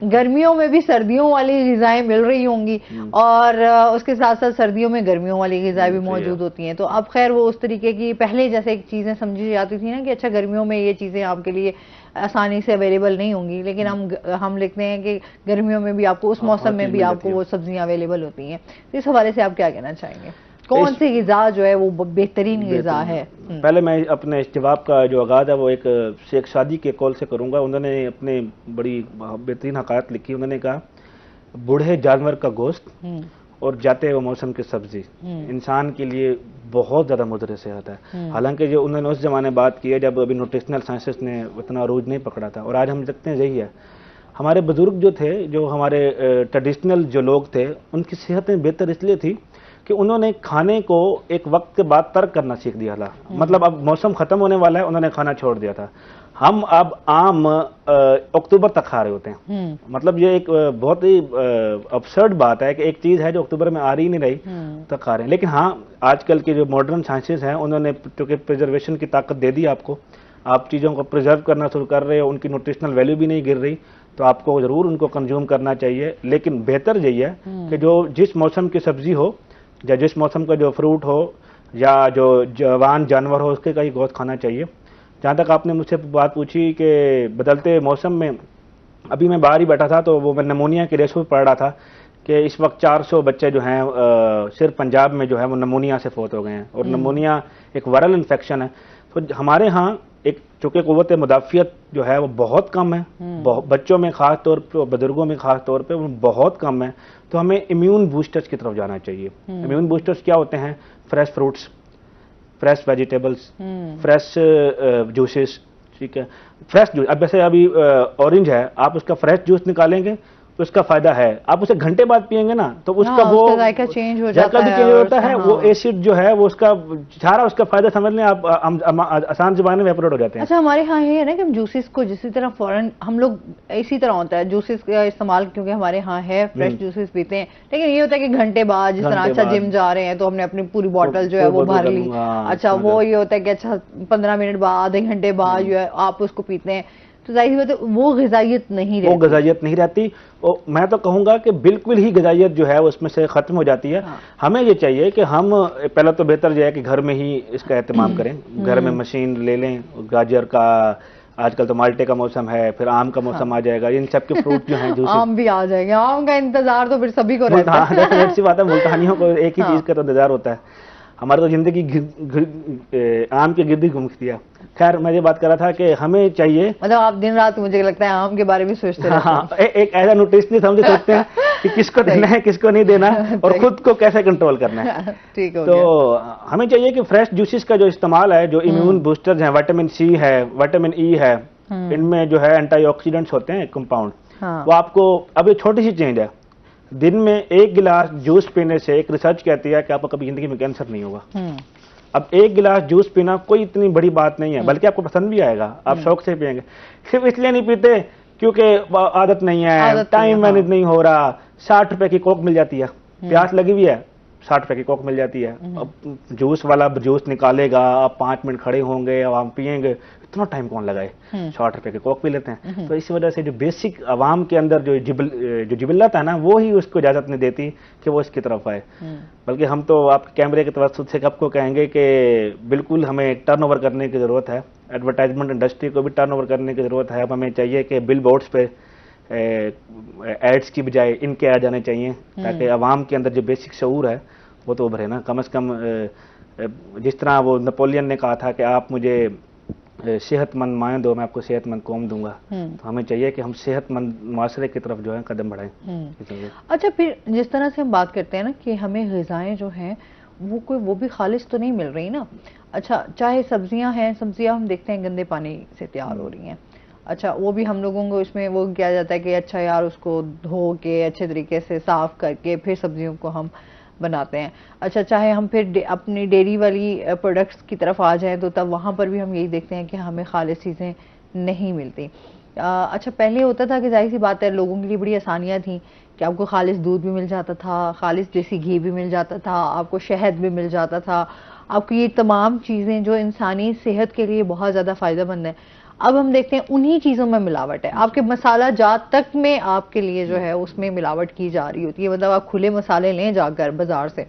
गर्मियों में भी सर्दियों वाली ग़िज़ाएं मिल रही होंगी और उसके साथ साथ सर्दियों में गर्मियों वाली ग़िज़ाएं भी मौजूद होती हैं। तो अब खैर वो उस तरीके की पहले जैसे चीज़ें समझी जाती थी ना कि अच्छा गर्मियों में ये चीज़ें आपके लिए आसानी से अवेलेबल नहीं होंगी, लेकिन हम लिखते हैं कि गर्मियों में भी आपको उस मौसम में भी आपको वो सब्जियां अवेलेबल होती हैं। तो इस हवाले से आप क्या कहना चाहेंगे? कौन सी ग़िज़ा जो है वो बेहतरीन ग़िज़ा है? पहले मैं अपने इस जवाब का जो आगाज़ है वो एक शेख शादी के कॉल से करूंगा। उन्होंने अपने बड़ी बेहतरीन हकायत लिखी। उन्होंने कहा बूढ़े जानवर का गोश्त और जाते हुए मौसम की सब्जी इंसान के लिए बहुत ज़्यादा मुदर सेहत है। हालांकि जो उन्होंने उस जमाने बात की है जब अभी न्यूट्रिशनल साइंसेस ने उतना अरूज नहीं पकड़ा था, और आज हम देखते हैं यही है। हमारे बुजुर्ग जो थे, जो हमारे ट्रेडिशनल जो लोग थे, उनकी सेहतें बेहतर इसलिए थी कि उन्होंने खाने को एक वक्त के बाद तर्क करना सीख दिया था। मतलब अब मौसम खत्म होने वाला है, उन्होंने खाना छोड़ दिया था। हम अब आम अक्टूबर तक खा रहे होते हैं। मतलब ये एक बहुत ही अब्सर्ड बात है कि एक चीज है जो अक्टूबर में आ रही नहीं रही तक खा रहे हैं। लेकिन हाँ, आजकल के जो मॉडर्न साइंसेस हैं उन्होंने चूंकि प्रिजर्वेशन की ताकत दे दी आपको, आप चीज़ों को प्रिजर्व करना शुरू कर रहे हो, उनकी न्यूट्रिशनल वैल्यू भी नहीं गिर रही, तो आपको जरूर उनको कंज्यूम करना चाहिए। लेकिन बेहतर यही है कि जो जिस मौसम की सब्जी हो या जिस मौसम का जो फ्रूट हो या जो जवान जानवर हो उसके का ही गोश्त खाना चाहिए। जहाँ तक आपने मुझसे बात पूछी कि बदलते मौसम में, अभी मैं बाहर ही बैठा था तो वो मैं नमूनिया के रेशो पढ़ रहा था कि इस वक्त 400 बच्चे जो हैं सिर्फ पंजाब में जो है वो नमूनिया से फौत हो गए हैं। और नमूनिया एक वायरल इन्फेक्शन है। तो हमारे यहाँ एक चूँकि क़ुव्वत मुदाफ़ियत जो है वो बहुत कम है, बच्चों में ख़ास तौर पर, बुजुर्गों में ख़ास तौर पे वो बहुत कम है। तो हमें इम्यून बूस्टर्स की तरफ जाना चाहिए। इम्यून बूस्टर्स क्या होते हैं? Fresh fruits, fresh vegetables, fresh juices. ठीक है, फ्रेश जूस। अब जैसे अभी ऑरेंज है, आप उसका फ्रेश जूस निकालेंगे तो उसका फायदा है। आप उसे घंटे बाद पियेंगे ना तो उसका वो जायका चेंज हो जाता है, चेंज होता है। वो एसिड जो है वो उसका सारा उसका फायदा समझ लें आप, आसान जुबान में एवोपरेट हो जाते हैं। अच्छा, हमारे यहाँ ये है ना कि हम जूसेस को जिसी तरह फौरन हम लोग इसी तरह होता है जूसेस का इस्तेमाल, क्योंकि हमारे यहाँ है फ्रेश जूसेस पीते हैं। लेकिन ये होता है कि घंटे बाद, जिस तरह अच्छा जिम जा रहे हैं तो हमने अपनी पूरी बोतल जो है वो भर ली। अच्छा, वो ये होता है कि अच्छा 15 मिनट बाद, आधे घंटे बाद जो है आप उसको पीते हैं। तो जाहिर बात है वो ग़िज़ाइयत नहीं रहती, वो ग़िज़ाइयत नहीं रहती। और मैं तो कहूँगा कि बिल्कुल ही ग़िज़ाइयत जो है उसमें से ख़त्म हो जाती है। हमें ये चाहिए कि हम पहले तो बेहतर जो है कि घर में ही इसका एहतमाम करें। घर में मशीन ले लें, गाजर का, आजकल तो माल्टे का मौसम है, फिर आम का मौसम आ जाएगा, इन सब के फ्रूट जो हैं आम भी आ जाएंगे। आम का इंतजार तो फिर सभी को रहता है। डेफिनेट सी बात है, मुल्तानियों को एक ही चीज़ का तो इंतजार होता है। हमारी तो जिंदगी आम के गिर्द ही घूमती है। खैर, मैं ये बात कर रहा था कि हमें चाहिए, मतलब आप दिन रात मुझे लगता है आम के बारे में सोचते हैं। हाँ, एक ऐसा न्यूट्रिशनिस्ट हम सोचते हैं कि किसको देना है, किसको नहीं देना, और खुद को कैसे कंट्रोल करना है। ठीक है। तो हमें चाहिए कि फ्रेश जूसेस का जो इस्तेमाल है, जो इम्यून बूस्टर्स हैं, विटामिन सी है, विटामिन ई है, इनमें जो है एंटीऑक्सीडेंट्स होते हैं कंपाउंड, वो आपको, अब ये छोटी सी चेंज है, दिन में 1 गिलास जूस पीने से एक रिसर्च कहती है कि आपको कभी जिंदगी में कैंसर नहीं होगा। अब 1 गिलास जूस पीना कोई इतनी बड़ी बात नहीं है, बल्कि आपको पसंद भी आएगा, आप शौक से पिएंगे। सिर्फ इसलिए नहीं पीते क्योंकि आदत नहीं है, टाइम मैनेज नहीं हो रहा। 60 रुपए की कोक मिल जाती है, प्यास लगी हुई है, 60 रुपए की कोक मिल जाती है। अब जूस वाला जूस निकालेगा, आप 5 मिनट खड़े होंगे, अब हम पियेंगे, इतना टाइम कौन लगाए, 60 रुपए की कोक पी लेते हैं। तो इसी वजह से जो बेसिक आवाम के अंदर जो जिबिल्लत है ना, वो ही उसको इजाजत नहीं देती कि वो इसकी तरफ आए। बल्कि हम तो आपके कैमरे के तवज्जुद से आपको कहेंगे कि बिल्कुल हमें टर्नओवर करने की ज़रूरत है, एडवर्टाइजमेंट इंडस्ट्री को भी टर्नओवर करने की ज़रूरत है। अब हमें चाहिए कि बिल बोर्ड्स पे एड्स की बजाय इनके आ जाने चाहिए, ताकि आवाम के अंदर जो बेसिक शऊर है वो तो उभरे ना। कम से कम जिस तरह वो नेपोलियन ने कहा था कि आप मुझे सेहतमंद माएँ दो, मैं आपको सेहतमंद कौम दूंगा। तो हमें चाहिए कि हम सेहतमंद माशरे की तरफ जो है कदम बढ़ाएं। अच्छा, फिर जिस तरह से हम बात करते हैं ना कि हमें ग़िज़ाएं जो हैं वो भी खालिश तो नहीं मिल रही ना। अच्छा, चाहे सब्जियां हैं, सब्जियां हम देखते हैं गंदे पानी से तैयार हो रही हैं। अच्छा, वो भी हम लोगों को इसमें वो किया जाता है कि अच्छा यार उसको धो के अच्छे तरीके से साफ करके फिर सब्जियों को हम बनाते हैं। अच्छा, चाहे हम फिर अपनी डेयरी वाली प्रोडक्ट्स की तरफ आ जाएं तो तब वहाँ पर भी हम यही देखते हैं कि हमें खालिश चीज़ें नहीं मिलती। अच्छा, पहले होता था कि जाहिर सी बात है लोगों के लिए बड़ी आसानियाँ थी कि आपको खालिश दूध भी मिल जाता था, खालिश देसी घी भी मिल जाता था, आपको शहद भी मिल जाता था, आपको ये तमाम चीज़ें जो इंसानी सेहत के लिए बहुत ज़्यादा फ़ायदेमंद है। अब हम देखते हैं उन्हीं चीज़ों में मिलावट है। आपके मसाला जात तक में आपके लिए जो है उसमें मिलावट की जा रही होती है। मतलब आप खुले मसाले लें जाकर बाजार से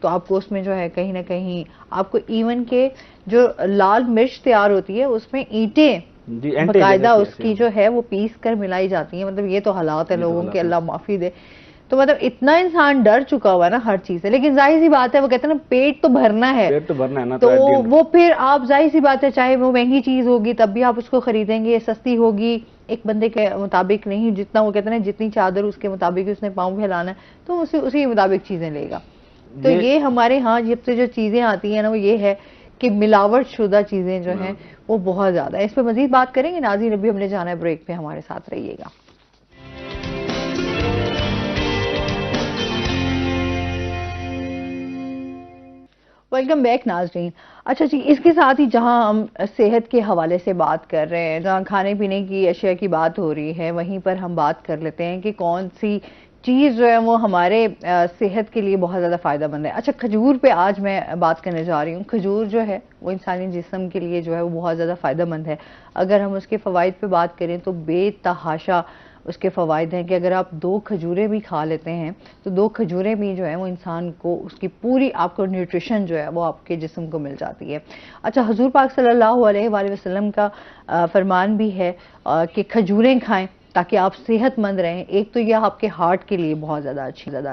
तो आपको उसमें जो है कहीं ना कहीं आपको इवन के जो लाल मिर्च तैयार होती है उसमें ईंटें बाकायदा उसकी जो है वो पीस कर मिलाई जाती है। मतलब ये तो हालात है लोगों के, अल्लाह माफी दे। तो मतलब इतना इंसान डर चुका हुआ है ना हर चीज से। लेकिन जाहिर सी बात है, वो कहते हैं ना पेट तो भरना है, पेट तो भरना है ना। तो वो फिर आप जाहिर सी बात है चाहे वो महंगी चीज होगी तब भी आप उसको खरीदेंगे, सस्ती होगी एक बंदे के मुताबिक नहीं, जितना वो कहते हैं ना जितनी चादर उसके मुताबिक उसने पाँव फैलाना है तो उसी मुताबिक चीजें लेगा। तो ये हमारे यहाँ जब से जो चीजें आती है ना वो ये है कि मिलावट शुदा चीजें जो हैं वो बहुत ज्यादा है। इस पर मजीद बात करेंगे नाज़रीन, अभी हमने जाना है ब्रेक पे, हमारे साथ रहिएगा। वेलकम बैक नाज़रीन। अच्छा जी, इसके साथ ही जहां हम सेहत के हवाले से बात कर रहे हैं, जहां खाने पीने की अशिया की बात हो रही है, वहीं पर हम बात कर लेते हैं कि कौन सी चीज़ जो है वो हमारे सेहत के लिए बहुत ज़्यादा फ़ायदेमंद है। अच्छा, खजूर पे आज मैं बात करने जा रही हूँ। खजूर जो है वो इंसानी जिस्म के लिए जो है वो बहुत ज़्यादा फ़ायदेमंद है। अगर हम उसके फ़वाइद पे बात करें तो बेतहाशा उसके फ़वाइद हैं कि अगर आप 2 खजूरें भी खा लेते हैं तो 2 खजूरें भी जो है वो इंसान को उसकी पूरी आपको न्यूट्रिशन जो है वो आपके जिस्म को मिल जाती है। अच्छा, हुजूर पाक सल्लल्लाहु अलैहि वसल्लम का फरमान भी है कि खजूरें खाएं ताकि आप सेहतमंद रहें। एक तो यह आपके हार्ट के लिए बहुत ज़्यादा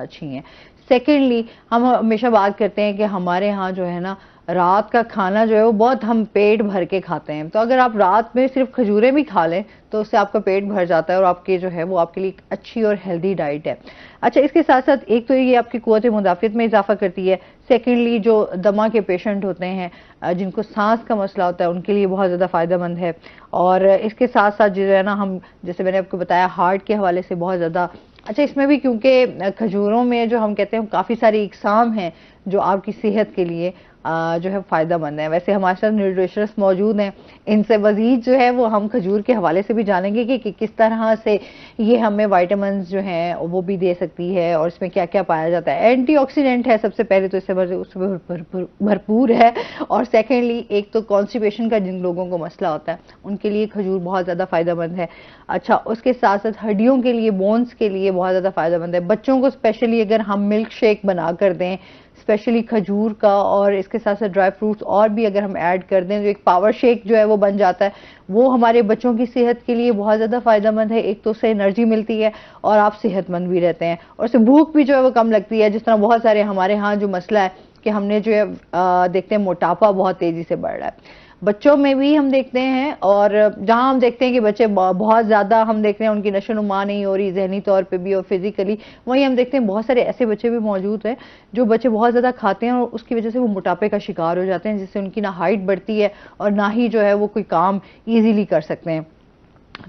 अच्छी हैं। सेकेंडली, हम हमेशा बात करते हैं कि हमारे यहाँ जो है ना रात का खाना जो है वो बहुत हम पेट भर के खाते हैं। तो अगर आप रात में सिर्फ खजूरें भी खा लें तो उससे आपका पेट भर जाता है और आपके जो है वो आपके लिए अच्छी और हेल्दी डाइट है। अच्छा, इसके साथ साथ एक तो ये आपकी क़ुव्वत मुदाफ़ियत में इजाफा करती है। सेकेंडली, जो दमा के पेशेंट होते हैं जिनको सांस का मसला होता है उनके लिए बहुत ज़्यादा फ़ायदेमंद है। और इसके साथ साथ जो है ना हम जैसे मैंने आपको बताया हार्ट के हवाले से बहुत ज़्यादा अच्छा इसमें भी, क्योंकि खजूरों में जो हम कहते हैं काफ़ी सारी इकसाम हैं जो आपकी सेहत के लिए जो है फ़ायदेमंद है। वैसे हमारे साथ न्यूट्रिशनिस्ट मौजूद हैं, इनसे मज़ीद जो है वो हम खजूर के हवाले से भी जानेंगे कि किस तरह से ये हमें वाइटामिन जो हैं वो भी दे सकती है और इसमें क्या क्या पाया जाता है। एंटीऑक्सीडेंट है सबसे पहले तो, इससे भरपूर है। और सेकेंडली, एक तो कॉन्स्टिपेशन का जिन लोगों को मसला होता है उनके लिए खजूर बहुत ज़्यादा फ़ायदेमंद है। अच्छा, उसके साथ साथ हड्डियों के लिए, बोन्स के लिए बहुत ज़्यादा फ़ायदेमंद है। बच्चों को स्पेशली अगर हम मिल्क शेक बना कर दें स्पेशली खजूर का, और इसके साथ साथ ड्राई फ्रूट्स और भी अगर हम ऐड कर दें तो एक पावर शेक जो है वो बन जाता है। वो हमारे बच्चों की सेहत के लिए बहुत ज़्यादा फ़ायदेमंद है। एक तो उससे एनर्जी मिलती है और आप सेहतमंद भी रहते हैं और उससे भूख भी जो है वो कम लगती है। जिस तरह बहुत सारे हमारे यहाँ जो मसला है कि हमने जो है देखते हैं मोटापा बहुत तेज़ी से बढ़ रहा है बच्चों में भी हम देखते हैं, और जहां हम देखते हैं कि बच्चे बहुत ज़्यादा हम देखते हैं उनकी नशोनुमा नहीं हो रही जहनी तौर पे भी और फिजिकली, वहीं हम देखते हैं बहुत सारे ऐसे बच्चे भी मौजूद हैं जो बच्चे बहुत ज़्यादा खाते हैं और उसकी वजह से वो मोटापे का शिकार हो जाते हैं, जिससे उनकी ना हाइट बढ़ती है और ना ही जो है वो कोई काम ईजीली कर सकते हैं।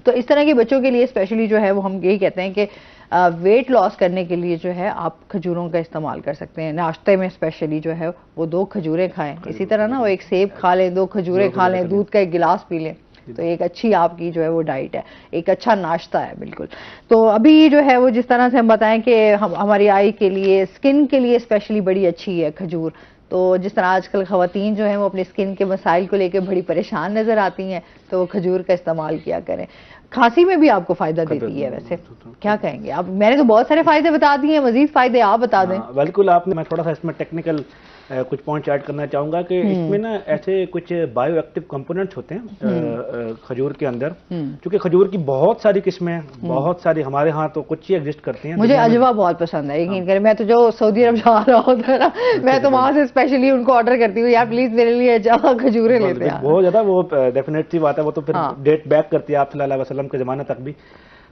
तो इस तरह के बच्चों के लिए स्पेशली जो है वो हम यही कहते हैं कि वेट लॉस करने के लिए जो है आप खजूरों का इस्तेमाल कर सकते हैं। नाश्ते में स्पेशली जो है वो 2 खजूरें खाएं। इसी तरह ना वो एक सेब खा लें, 2 खजूरें खा लें, दूध का एक गिलास पी लें तो एक अच्छी आपकी जो है वो डाइट है, एक अच्छा नाश्ता है बिल्कुल। तो अभी जो है वो जिस तरह से हम बताएं कि हमारी आई के लिए, स्किन के लिए स्पेशली बड़ी अच्छी है खजूर। तो जिस तरह आजकल खवातीन जो हैं वो अपने स्किन के मसाइल को लेकर बड़ी परेशान नजर आती हैं, तो वो खजूर का इस्तेमाल किया करें। खांसी में भी आपको फायदा देती है वैसे, क्या कहेंगे आप? मैंने तो बहुत सारे फायदे बता दिए हैं, मजीद फायदे आप बता दें। बिल्कुल आपने, मैं थोड़ा सा इसमें टेक्निकल कुछ पॉइंट ऐड करना चाहूंगा कि इसमें ना ऐसे कुछ बायो एक्टिव कंपोनेंट्स होते हैं खजूर के अंदर, क्योंकि खजूर की बहुत सारी किस्में हैं, बहुत सारी, हमारे यहाँ तो कुछ ही एग्जिस्ट करती हैं। मुझे अजवा बहुत पसंद है, यकीन करें। मैं तो जो सऊदी अरब जा रहा होता है ना, मैं तो वहां से स्पेशली उनको ऑर्डर करती हूँ, यार प्लीज मेरे लिए अजवा खजूरें लेते हैं। बहुत ज्यादा, वो डेफिनेटली बात है, वो तो फिर डेट बैक करती है आप सल्लल्लाहु अलैहि वसल्लम के जमाने तक भी।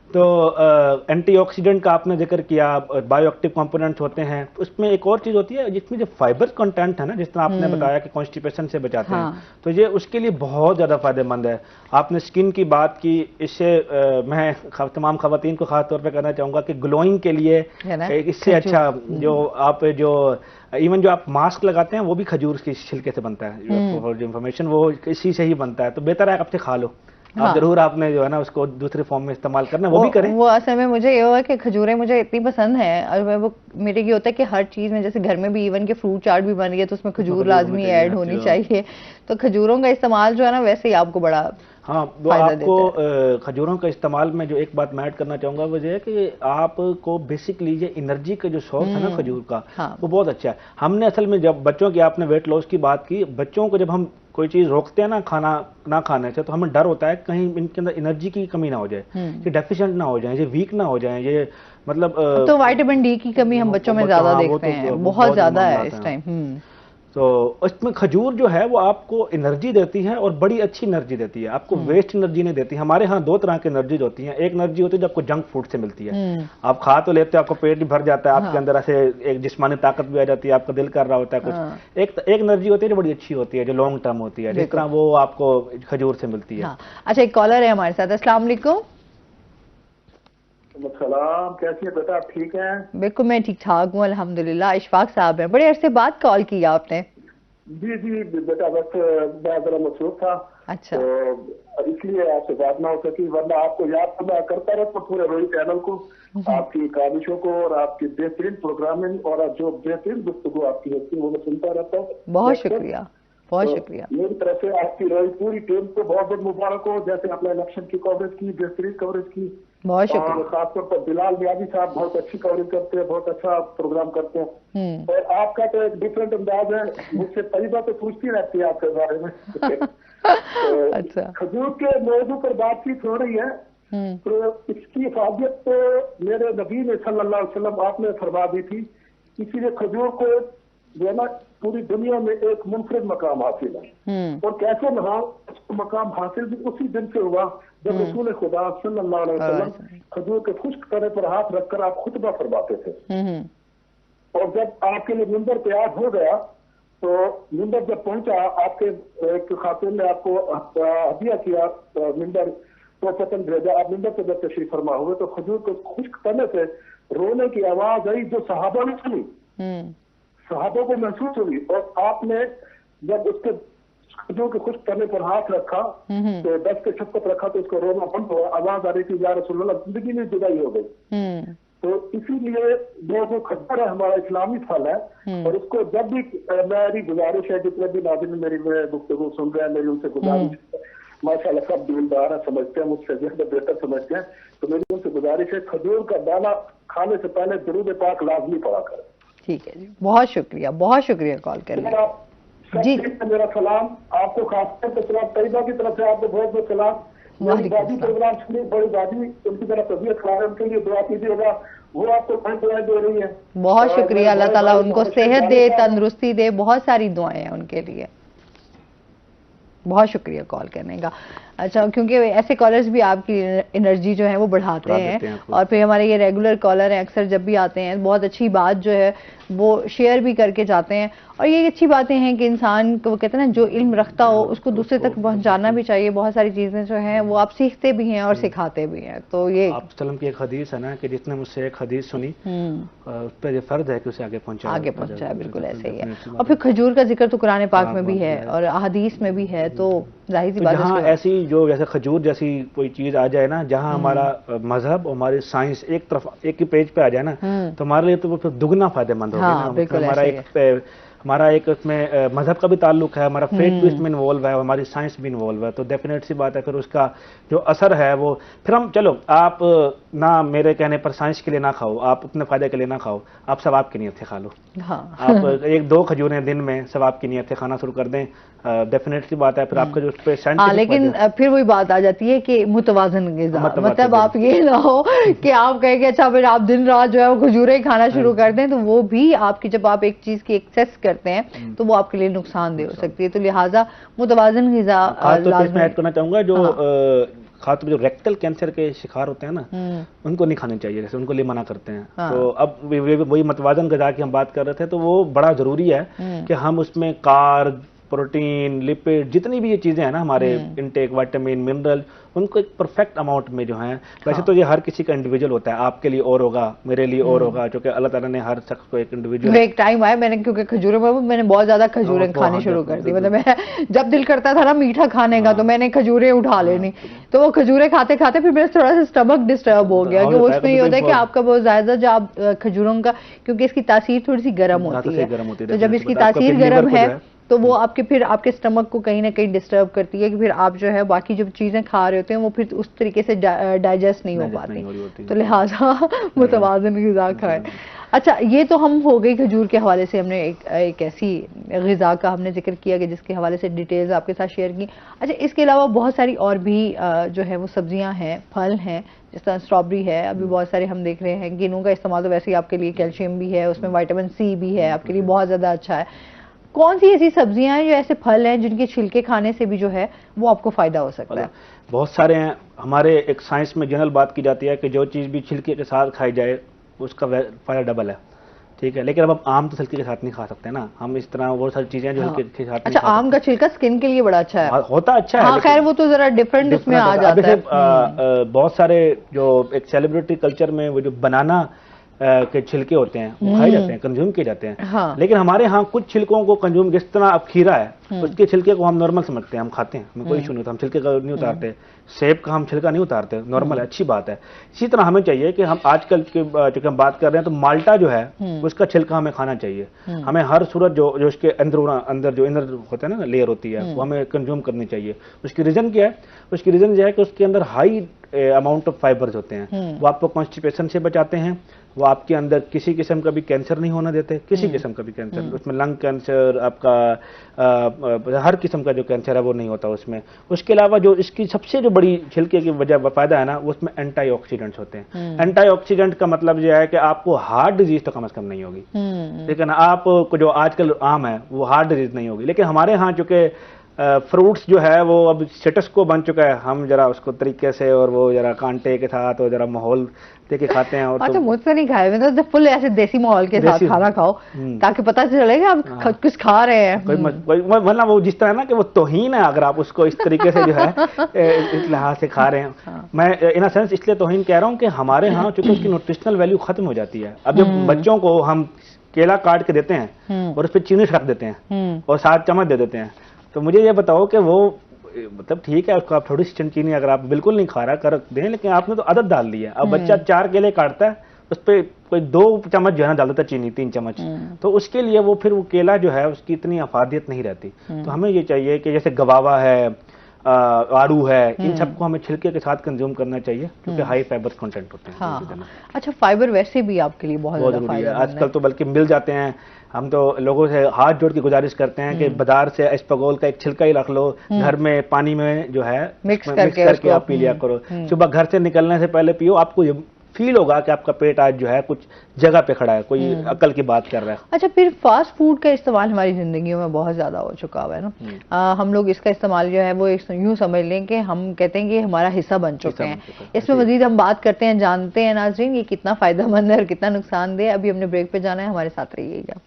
तो एंटीऑक्सीडेंट का आपने जिक्र किया, बायोएक्टिव कंपोनेंट्स होते हैं। उसमें एक और चीज होती है जिसमें जो फाइबर कंटेंट है ना, जिस तरह आपने बताया कि कॉन्स्टिपेशन से बचाते हैं, तो ये उसके लिए बहुत ज्यादा फायदेमंद है। आपने स्किन की बात की, इससे मैं तमाम खवातीन को खास तौर पे कहना चाहूंगा कि ग्लोइंग के लिए इससे अच्छा जो इवन जो आप मास्क लगाते हैं वो भी खजूर की छिलके से बनता है, जो इन्फॉर्मेशन वो इसी से ही बनता है। तो बेहतर है आपसे खा लो, आप जरूर, आपने जो है ना उसको दूसरे फॉर्म में इस्तेमाल करना, वो भी करें। वो असल में मुझे ये हुआ कि खजूरें मुझे इतनी पसंद है, और वो मेरे ये होता है कि हर चीज में, जैसे घर में भी इवन के फ्रूट चाट भी बन रही है तो उसमें खजूर लाजमी ऐड होनी चाहिए। तो खजूरों का इस्तेमाल जो है ना वैसे ही आपको बड़ा वो आपको खजूरों का इस्तेमाल में जो एक बात मैं ऐड करना चाहूंगा वो ये है कि आपको बेसिकली ये एनर्जी का जो सोर्स है ना खजूर का, वो बहुत अच्छा है। हमने असल में जब बच्चों की, आपने वेट लॉस की बात की, बच्चों को जब हम कोई चीज रोकते हैं ना, खाना ना खाने से, तो हमें डर होता है कहीं इनके अंदर एनर्जी की कमी ना हो जाए, ये डेफिशिएंट ना हो जाए, ये वीक ना हो जाए, ये मतलब तो विटामिन डी की कमी हम बच्चों में ज्यादा देखते हैं, बहुत ज्यादा है इस टाइम। तो इसमें खजूर जो है वो आपको एनर्जी देती है, और बड़ी अच्छी एनर्जी देती है, आपको वेस्ट एनर्जी नहीं देती। हमारे यहाँ दो तरह की एनर्जी होती है। एक एनर्जी होती है जो आपको जंक फूड से मिलती है, आप खा तो लेते हो, आपको पेट भी भर जाता है, आपके अंदर ऐसे एक जिस्मानी ताकत भी आ जाती है, आपका दिल कर रहा होता है कुछ। एक एनर्जी होती है जो बड़ी अच्छी होती है, जो लॉन्ग टर्म होती है, जिस तरह वो आपको खजूर से मिलती है। अच्छा, एक कॉलर है हमारे साथ। अस्सलाम वालेकुम। सलाम, कैसी है बेटा, ठीक है? बिल्कुल मैं ठीक ठाक हूँ अल्हम्दुलिल्लाह। इशफाक साहब हैं, बड़े अरसे बाद कॉल किया आपने। जी बेटा, बस मैं जरा मसरूफ था। अच्छा, तो इसलिए आपसे बात ना हो सकी, वरना आपको याद तो मैं करता रहता पूरे रोही चैनल को, आपकी काविशों को और आपकी बेहतरीन प्रोग्रामिंग और जो बेहतरीन गुफ्तगू आपकी होती है वो मैं सुनता रहता हूँ। बहुत शुक्रिया, बहुत शुक्रिया। मेरी तरफ से आपकी रोही पूरी टीम को बहुत बहुत मुबारक हो। जैसे आपने इलेक्शन की कवरेज की, बेहतरीन कवरेज की, बहुत शुक्रिया। और खासतौर पर बिलाल मियादी साहब बहुत अच्छी कवरेज करते हैं, बहुत अच्छा प्रोग्राम करते हैं। और आपका तो एक डिफरेंट अंदाज है, मुझसे तरीबा तो पूछती रहती है आपके बारे में। तो अच्छा, खजूर के मौजू पर बातचीत हो रही है, तो इसकी हिफाजत तो मेरे नबी ने सल्लल्लाहु अलैहि वसल्लम आपने फरमा दी थी, इसीलिए खजूर को जो है ना पूरी दुनिया में एक मुनफरिद मकाम हासिल है। और कैसे रहा, उसको मकाम हासिल भी उसी दिन से हुआ जब रसूल खुदा सल्लल्लाहु अलैहि वसल्लम खजूर के खुश्क तने पर हाथ रखकर आप खुतबा फरमाते थे। और जब आपके लिए मिंबर तैयार हो गया, तो मिंबर जब पहुंचा, आपके एक खातून ने आपको हदिया किया मिंबर, तो पतन भेजा, आप मिंबर से जब तशरीफ फरमा हुए तो खजूर के खुश्क तने से रोने की आवाज आई, जो सहाबा ने सुनी, सहाबों को महसूस हुई। और आपने जब उसके खजूर के खुश्क तने पर हाथ रखा, तो दस के शक्कत रखा, तो उसको रोना बंद हुआ, आवाज आ रही थी, या रसूलुल्लाह जिंदगी में जुदाई हो गई। तो इसीलिए जो खजूर है हमारा इस्लामी फल है, और उसको जब भी मेरी गुजारिश है, जितने भी नाज़रीन मेरी गुफ्तगू सुन रहे हैं, मेरी उनसे गुजारिश, माशाल्लाह सब दिलदार है, समझते हैं, मुझसे ज्यादा बेहतर समझते हैं, तो मेरी उनसे गुजारिश है खजूर का दाना खाने से पहले दुरूद पाक लाजमी पढ़ा करें। ठीक है जी, बहुत शुक्रिया कॉल करने का। जी, मेरा सलाम आपको, खासतौर पर सलाम तैयबा की तरफ से आपको बहुत बहुत सलाम। मेरी दादी प्रोग्राम सुनी, बड़ी दादी, उनकी तरफ तबीयत खराब है, उनके लिए दुआ कीजिएगा, वो आपको दुआएं दे रही है। बहुत शुक्रिया, अल्लाह ताला उनको सेहत दे, तंदुरुस्ती दे, बहुत सारी दुआएं हैं उनके लिए। बहुत शुक्रिया कॉल करने का। अच्छा, क्योंकि ऐसे कॉलर्स भी आपकी एनर्जी जो है वो बढ़ाते हैं, और फिर हमारे ये रेगुलर कॉलर हैं, अक्सर जब भी आते हैं बहुत अच्छी बात जो है वो शेयर भी करके जाते हैं। और ये अच्छी बातें हैं कि इंसान को, वो कहते हैं ना, जो इल्म रखता हो उसको दूसरे तक पहुंचाना भी चाहिए। बहुत सारी चीजें जो हैं वो आप सीखते भी हैं और सिखाते भी हैं। तो ये आप सल्लम की एक हदीस है ना कि जिसने मुझसे एक हदीस सुनी, उस पर ये फर्ज है कि उसे आगे पहुंचाए। बिल्कुल ऐसे ही है। और फिर खजूर का जिक्र तो कुरान पाक में भी है और अहादीस में भी है, तो जाहिर सी तो बात है जहाँ उसके बाद। ऐसी जो जैसे खजूर जैसी कोई चीज आ जाए ना, जहाँ हमारा मजहब और हमारी साइंस एक तरफ एक ही पेज पे आ जाए ना, तो हमारे लिए तो वो फिर दुगना फायदेमंद होगी हाँ, ना। बिल्कुल हमारा ऐसा ही हमारा एक उसमें मजहब का भी ताल्लुक है, हमारा फेथ भी हम्म। इसमें इन्वॉल्व है, हमारी साइंस भी इन्वॉल्व है, तो डेफिनेट सी बात है फिर उसका जो असर है वो फिर हम चलो आप ना मेरे कहने पर साइंस के लिए ना खाओ, आप अपने फायदे के लिए ना खाओ, आप सवाब की नीयत से खा लो। हाँ आप एक दो खजूरें दिन में सवाब की नीयत से खाना शुरू कर दें, डेफिनेट सी बात है फिर आपका जो उस पे हाँ, साइंटिफिक लेकिन फिर वही बात आ जाती है कि मुतवाजन गिज़ा, मुतवाज़िन मतलब आप ये ना हो कि आप कहें कि अच्छा फिर आप दिन रात जो है वो खजूरें ही खाना शुरू कर दें, तो वो भी आपकी, जब आप एक चीज की एक्सेस करते हैं तो वो आपके लिए नुकसानदेह हो सकती है। तो लिहाजा मुतवाजन गिज़ा खासतौर पे इसमें लाजमी। ऐड करना चाहूंगा जो खासतौर पे जो रेक्टल कैंसर के शिकार होते हैं ना, उनको नहीं खाने चाहिए, जैसे उनको लिए मना करते हैं। हाँ। तो अब वही मतवाजन ग़िज़ा की हम बात कर रहे थे, तो वो बड़ा जरूरी है कि हम उसमें कार्ब, प्रोटीन, लिपिड, जितनी भी ये चीजें हैं ना हमारे इनटेक, विटामिन, मिनरल, उनको एक परफेक्ट अमाउंट में जो है। वैसे तो ये हर किसी का इंडिविजुअल होता है, आपके लिए और होगा, मेरे लिए और होगा, क्योंकि अल्लाह ताला ने हर शख्स को एक इंडिविजुअल। एक टाइम आया मैंने, क्योंकि खजूरें में मैंने बहुत ज्यादा खजूरें खानी शुरू कर दी, मतलब मैं जब दिल करता था ना मीठा खाने का तो मैंने खजूरें उठा लेनी, तो वो खजूरें खाते खाते फिर मेरा थोड़ा सा स्टमक डिस्टर्ब हो गया, कि वो उसमें ये होता है कि आपका बहुत ज्यादा जो आप खजूरों का, क्योंकि इसकी तासीर थोड़ी सी गर्म होती है, तो जब इसकी तासीर गर्म है तो वो आपके फिर आपके स्टमक को कहीं ना कहीं डिस्टर्ब करती है, कि फिर आप जो है बाकी जो चीजें खा रहे होते हैं वो फिर उस तरीके से डाइजेस्ट नहीं हो पाती, तो लिहाजा मुतवाज़िन ग़िज़ा खाएं। अच्छा, ये तो हम हो गई खजूर के हवाले से, हमने एक ऐसी ग़िज़ा का हमने जिक्र किया कि जिसके हवाले से डिटेल्स आपके साथ शेयर की। अच्छा, इसके अलावा बहुत सारी और भी जो है वो सब्जियां हैं, फल हैं, जिस तरह स्ट्रॉबेरी है, अभी बहुत सारे हम देख रहे हैं। गेनों का इस्तेमाल तो वैसे ही आपके लिए कैल्शियम भी है, उसमें विटामिन सी भी है, आपके लिए बहुत ज़्यादा अच्छा है। कौन सी ऐसी सब्जियां हैं, जो ऐसे फल हैं जिनके छिलके खाने से भी जो है वो आपको फायदा हो सकता है? बहुत सारे हैं। हमारे एक साइंस में जनरल बात की जाती है कि जो चीज़ भी छिलके के साथ खाई जाए उसका फायदा डबल है, ठीक है। लेकिन अब हम आम तो छिलके के साथ नहीं खा सकते ना, हम इस तरह बहुत सारी चीजें जो छिलके के साथ। अच्छा, आम का छिलका स्किन के लिए बड़ा अच्छा है, होता अच्छा है। हाँ, खैर वो तो जरा डिफरेंट उसमें आ जाता है। बहुत सारे जो एक सेलिब्रिटी कल्चर में वो जो बनाना के छिलके होते हैं वो खाए जाते हैं, कंज्यूम किए जाते हैं। हाँ। लेकिन हमारे यहाँ कुछ छिलकों को कंज्यूम, जिस तरह अब खीरा है उसके छिलके को हम नॉर्मल समझते हैं, हम खाते हैं, हमें कोई इशू नहीं होता, हम छिलके का नहीं उतारते। सेब का हम छिलका नहीं उतारते, नॉर्मल है, अच्छी बात है। इसी तरह हमें चाहिए कि हम आजकल के जो हम बात कर रहे हैं, तो माल्टा जो है उसका छिलका हमें खाना चाहिए। हमें हर सूरत जो उसके अंदर जो इनर होता है ना लेयर होती है, वो हमें कंज्यूम करनी चाहिए। उसकी रीजन क्या है? उसकी रीजन यह है कि उसके अंदर हाई अमाउंट ऑफ फाइबर्स होते हैं, वो आपको कॉन्स्टिपेशन से बचाते हैं, वो आपके अंदर किसी किस्म का भी कैंसर नहीं होना देते, किसी किस्म का भी कैंसर, उसमें लंग कैंसर, आपका हर किस्म का जो कैंसर है वो नहीं होता उसमें। उसके अलावा जो इसकी सबसे जो बड़ी छिलके की वजह फायदा है ना, वो उसमें एंटीऑक्सीडेंट्स होते हैं। एंटीऑक्सीडेंट का मतलब यह है कि आपको हार्ट डिजीज तो कम से कम नहीं होगी, ठीक है ना। आपको जो आजकल आम है वो हार्ट डिजीज नहीं होगी। लेकिन हमारे यहाँ चूंकि फ्रूट्स जो है वो अब स्टेटस को बन चुका है, हम जरा उसको तरीके से और वो जरा कांटे के साथ और जरा माहौल देके खाते हैं। और अच्छा, मुझसे नहीं खाए, मैं तो फुल ऐसे देसी माहौल के साथ खाना खाओ ताकि पता चले कि आप कुछ खा रहे हैं। वरना वो जिस तरह ना कि वो तौहीन है, अगर आप उसको इस तरीके से जो है इस लिहाज से खा रहे हैं। मैं इन सेंस इसलिए तौहीन कह रहा हूँ कि हमारे यहाँ चूंकि उसकी न्यूट्रिशनल वैल्यू खत्म हो जाती है। अब जब बच्चों को हम केला काट के देते हैं और उस पर चीनी रख देते हैं और 7 चम्मच दे देते हैं, तो मुझे ये बताओ कि वो मतलब ठीक है, उसको आप थोड़ी सी चीनी अगर आप बिल्कुल नहीं खा रहा कर दें, लेकिन आपने तो आदत डाल दी है। अब बच्चा 4 केले काटता है, उस पर कोई 2 चम्मच जो है ना डाल देता है चीनी, 3 चम्मच, तो उसके लिए वो फिर वो केला जो है उसकी इतनी अफादियत नहीं रहती। तो हमें ये चाहिए कि जैसे गवावा है, आड़ू है, इन सबको हमें छिलके के साथ कंज्यूम करना चाहिए, क्योंकि हाई फाइबर कंटेंट होते हैं। हाँ। अच्छा, फाइबर वैसे भी आपके लिए बहुत जरूरी है। आजकल तो बल्कि मिल जाते हैं। हम तो लोगों से हाथ जोड़ के गुजारिश करते हैं कि बाजार से एस्पगोल का एक छिलका ही रख लो, घर में पानी में जो है मिक्स करके आप पी लिया करो। सुबह घर से निकलने से पहले पियो, आपको ये फील होगा कि आपका पेट आज जो है कुछ जगह पे खड़ा है, कोई अकल की बात कर रहा है। अच्छा, फिर फास्ट फूड का इस्तेमाल हमारी जिंदगियों में बहुत ज्यादा हो चुका हुआ है ना। हम लोग इसका इस्तेमाल जो है वो यूं समझ लें कि हम कहते हैं कि हमारा हिस्सा बन चुके हैं। इसमें मजीद हम बात करते हैं, जानते हैं नाज़रीन ये कितना फायदेमंद है और कितना नुकसानदेह। अभी हमने ब्रेक पे जाना है, हमारे साथ रहिएगा।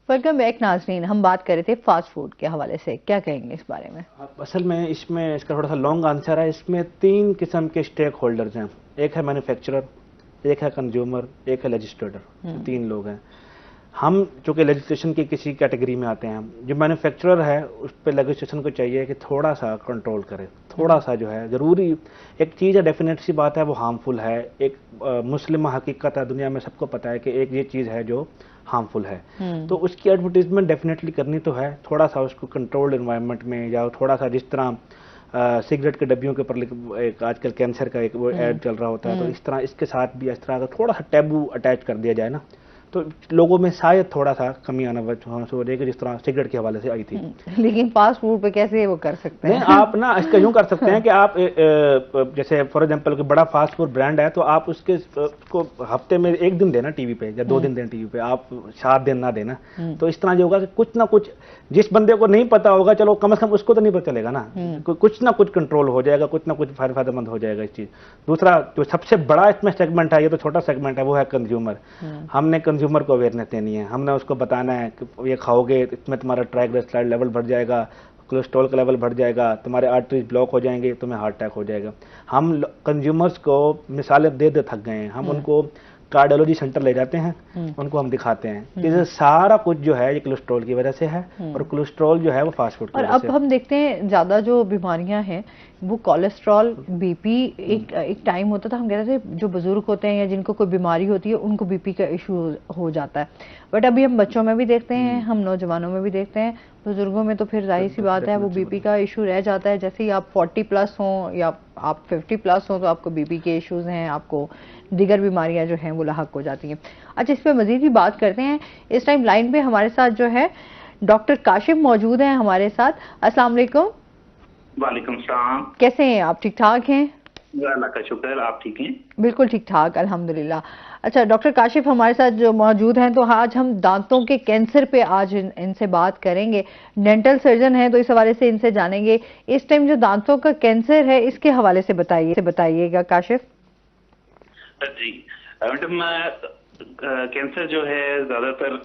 वेलकम बैक नाज़रीन। हम बात कर रहे थे फास्ट फूड के हवाले से, क्या कहेंगे इस बारे में? असल में इसमें इसका थोड़ा सा लॉन्ग आंसर है। इसमें 3 किस्म के स्टेक होल्डर्स हैं। एक है मैन्युफैक्चरर, एक है कंज्यूमर, एक है लेजिस्लेटर, 3 लोग हैं। हम चूंकि लेजिस्लेशन की किसी कैटेगरी में आते हैं, जो मैन्युफैक्चरर है उस पर लेजिस्लेशन को चाहिए कि थोड़ा सा कंट्रोल करे, थोड़ा सा जो है ज़रूरी एक चीज़ है, डेफिनेट सी बात है वो हार्मफुल है। एक मुस्लिम हकीकत है, दुनिया में सबको पता है कि एक ये चीज़ है जो हार्मफुल है, तो उसकी एडवर्टीजमेंट डेफिनेटली करनी तो है, थोड़ा सा उसको कंट्रोल्ड एनवायरनमेंट में, या थोड़ा सा जिस तरह सिगरेट के डब्बियों के ऊपर एक आजकल कैंसर का एक वो ऐड चल रहा होता है, तो इस तरह इसके साथ भी इस तरह का थोड़ा सा टैबू अटैच कर दिया जाए ना, तो लोगों में शायद थोड़ा सा कमी आना हो जाएगी, जिस तरह सिगरेट के हवाले से आई थी। लेकिन फास्ट फूड पे कैसे वो कर सकते हैं? नहीं, आप ना इसका यूं कर सकते हैं कि आप जैसे फॉर एग्जांपल कोई बड़ा फास्ट फूड ब्रांड है, तो आप उसको हफ्ते में 1 दिन देना टीवी पे, या 2 दिन देना टीवी पे, आप 7 दिन ना देना। तो इस तरह जो होगा कि कुछ ना कुछ जिस बंदे को नहीं पता होगा, चलो कम से कम उसको तो नहीं पता चलेगा ना, कुछ ना कुछ कंट्रोल हो जाएगा, कुछ ना कुछ फायदेमंद हो जाएगा इस चीज। दूसरा जो सबसे बड़ा इसमें सेगमेंट है, ये तो छोटा सेगमेंट है, वो है कंज्यूमर। हमने कंज्यूमर को अवेयरनेस देनी है, हमने उसको बताना है कि ये खाओगे इसमें तुम्हारा ट्राइग्लिसराइड लेवल बढ़ जाएगा, कोलेस्ट्रॉल का लेवल बढ़ जाएगा, तुम्हारे आर्टरीज ब्लॉक हो जाएंगे, तुम्हें हार्ट अटैक हो जाएगा। हम कंज्यूमर्स को मिसालें दे थक गए हैं, हम उनको कार्डियोलॉजी सेंटर ले जाते हैं, उनको हम दिखाते हैं कि ये सारा कुछ जो है ये कोलेस्ट्रॉल की वजह से है, और कोलेस्ट्रॉल जो है वो फास्ट फूड की और वजह अब से। हम देखते हैं ज्यादा जो बीमारियां हैं वो कोलेस्ट्रॉल, बीपी, एक टाइम होता था हम कहते थे जो बुजुर्ग होते हैं या जिनको कोई बीमारी होती है उनको बीपी का इशू हो जाता है, बट अभी हम बच्चों में भी देखते हैं, हम नौजवानों में भी देखते हैं, बुजुर्गों में तो फिर जाहिर सी बात है वो बीपी का इशू रह जाता है। जैसे ही आप 40 प्लस हों या आप 50 प्लस हों तो आपको बीपी के इश्यूज हैं, आपको दीगर बीमारियां जो हैं वो लाहक हो जाती हैं। अच्छा, इस पर मजीद भी बात करते हैं। इस टाइम लाइन पे हमारे साथ जो है डॉक्टर काशिफ मौजूद हैं हमारे साथ। अस्सलाम वालेकुम। वालेकुम सलाम। कैसे हैं आप? ठीक ठाक हैं? अल्लाह का शुक्र, आप ठीक हैं? बिल्कुल ठीक ठाक, अल्हम्दुलिल्लाह। अच्छा डॉक्टर काशिफ हमारे साथ जो मौजूद हैं, तो आज हम दांतों के कैंसर पे आज इनसे बात करेंगे। डेंटल सर्जन हैं तो इस हवाले से इनसे जानेंगे। इस टाइम जो दांतों का कैंसर है इसके हवाले से बताइएगा काशिफ। जी मैडम, कैंसर जो है ज्यादातर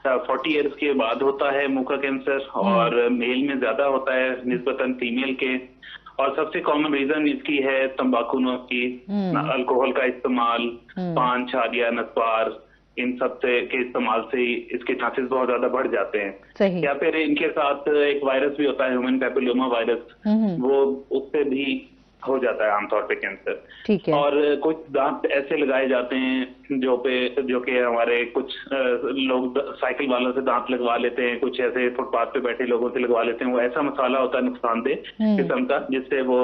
40 ईयर्स के बाद होता है मुंह का कैंसर, और मेल में ज्यादा होता है निस्बतन फीमेल के। और सबसे कॉमन रीजन इसकी है तंबाकू नोशी, अल्कोहल का इस्तेमाल, पान, छालिया, नस्वार, इन सब के इस्तेमाल से इसके चांसेस बहुत ज्यादा बढ़ जाते हैं। या फिर इनके साथ एक वायरस भी होता है, ह्यूमन पैपिलोमा वायरस, वो उससे भी हो जाता है आमतौर पे कैंसर। ठीक है। और कुछ दांत ऐसे लगाए जाते हैं जो कि हमारे कुछ लोग साइकिल वालों से दांत लगवा लेते हैं, कुछ ऐसे फुटपाथ पे बैठे लोगों से लगवा लेते हैं। वो ऐसा मसाला होता है नुकसानदेह किस्म का, जिससे वो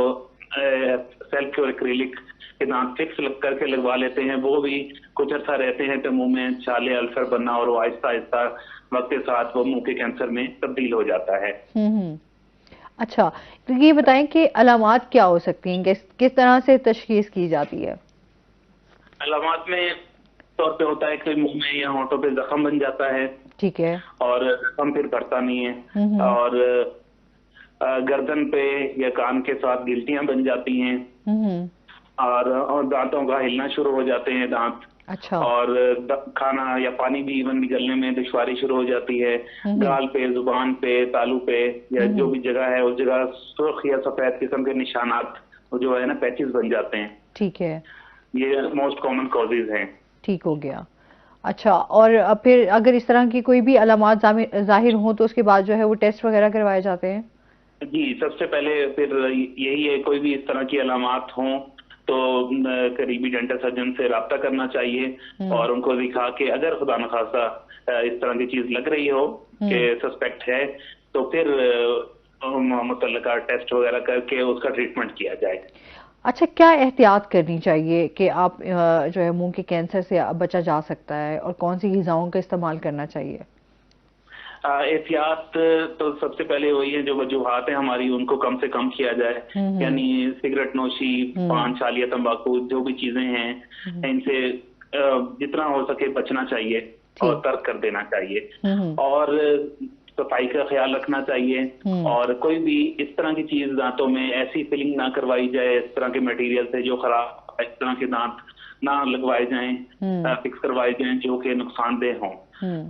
सेल्फ और एक्रिलिक के दांत फिक्स करके लगवा लेते हैं। वो भी कुछ अर्सा रहते हैं तो मुंह में छाले, अल्सर बनना, और वो आहिस्ता आहिस्ता वक्त के साथ वो मुंह के कैंसर में तब्दील हो जाता है। अच्छा, तो ये बताएं कि अलामात क्या हो सकती हैं, किस तरह से तशखीस की जाती है? अलामात में तौर पे होता है कि मुंह में या होंठों पे जख्म बन जाता है। ठीक है। और जख्म फिर बढ़ता नहीं है, और गर्दन पे या कान के साथ गिल्टियां बन जाती हैं, और दांतों का हिलना शुरू हो जाते हैं दांत। अच्छा। और खाना या पानी भी इवन निकलने में दुश्वारी शुरू हो जाती है। गाल पे, जुबान पे, तालू पे, या जो भी जगह है उस जगह सुर्ख या सफेद किस्म के निशानात जो है ना, पैचेस बन जाते हैं। ठीक है। ये मोस्ट कॉमन कॉजेज हैं। ठीक हो गया। अच्छा, और फिर अगर इस तरह की कोई भी अलामात जाहिर हो तो उसके बाद जो है वो टेस्ट वगैरह करवाए जाते हैं? जी, सबसे पहले फिर यही है, कोई भी इस तरह की अलामात हों तो करीबी डेंटल सर्जन से रब्ता करना चाहिए, और उनको दिखा के अगर खुदा न खासा इस तरह की चीज लग रही हो कि सस्पेक्ट है, तो फिर मुतल्लिका टेस्ट वगैरह करके उसका ट्रीटमेंट किया जाए। अच्छा, क्या एहतियात करनी चाहिए कि आप जो है मुंह के कैंसर से बचा जा सकता है, और कौन सी ग़िज़ाओं का इस्तेमाल करना चाहिए? एहतियात तो सबसे वही है, जो वजूहात है हमारी उनको कम से कम किया जाए। यानी सिगरेट नोशी, पान, छालिया, तंबाकू, जो भी चीजें हैं इनसे जितना हो सके बचना चाहिए और तर्क कर देना चाहिए। और सफाई का ख्याल रखना चाहिए, और कोई भी इस तरह की चीज दांतों में ऐसी फिलिंग ना करवाई जाए इस तरह के मटेरियल से जो खराब, इस तरह के दांत ना लगवाए जाएं, फिक्स करवाए जाएं जो कि नुकसानदेह हों।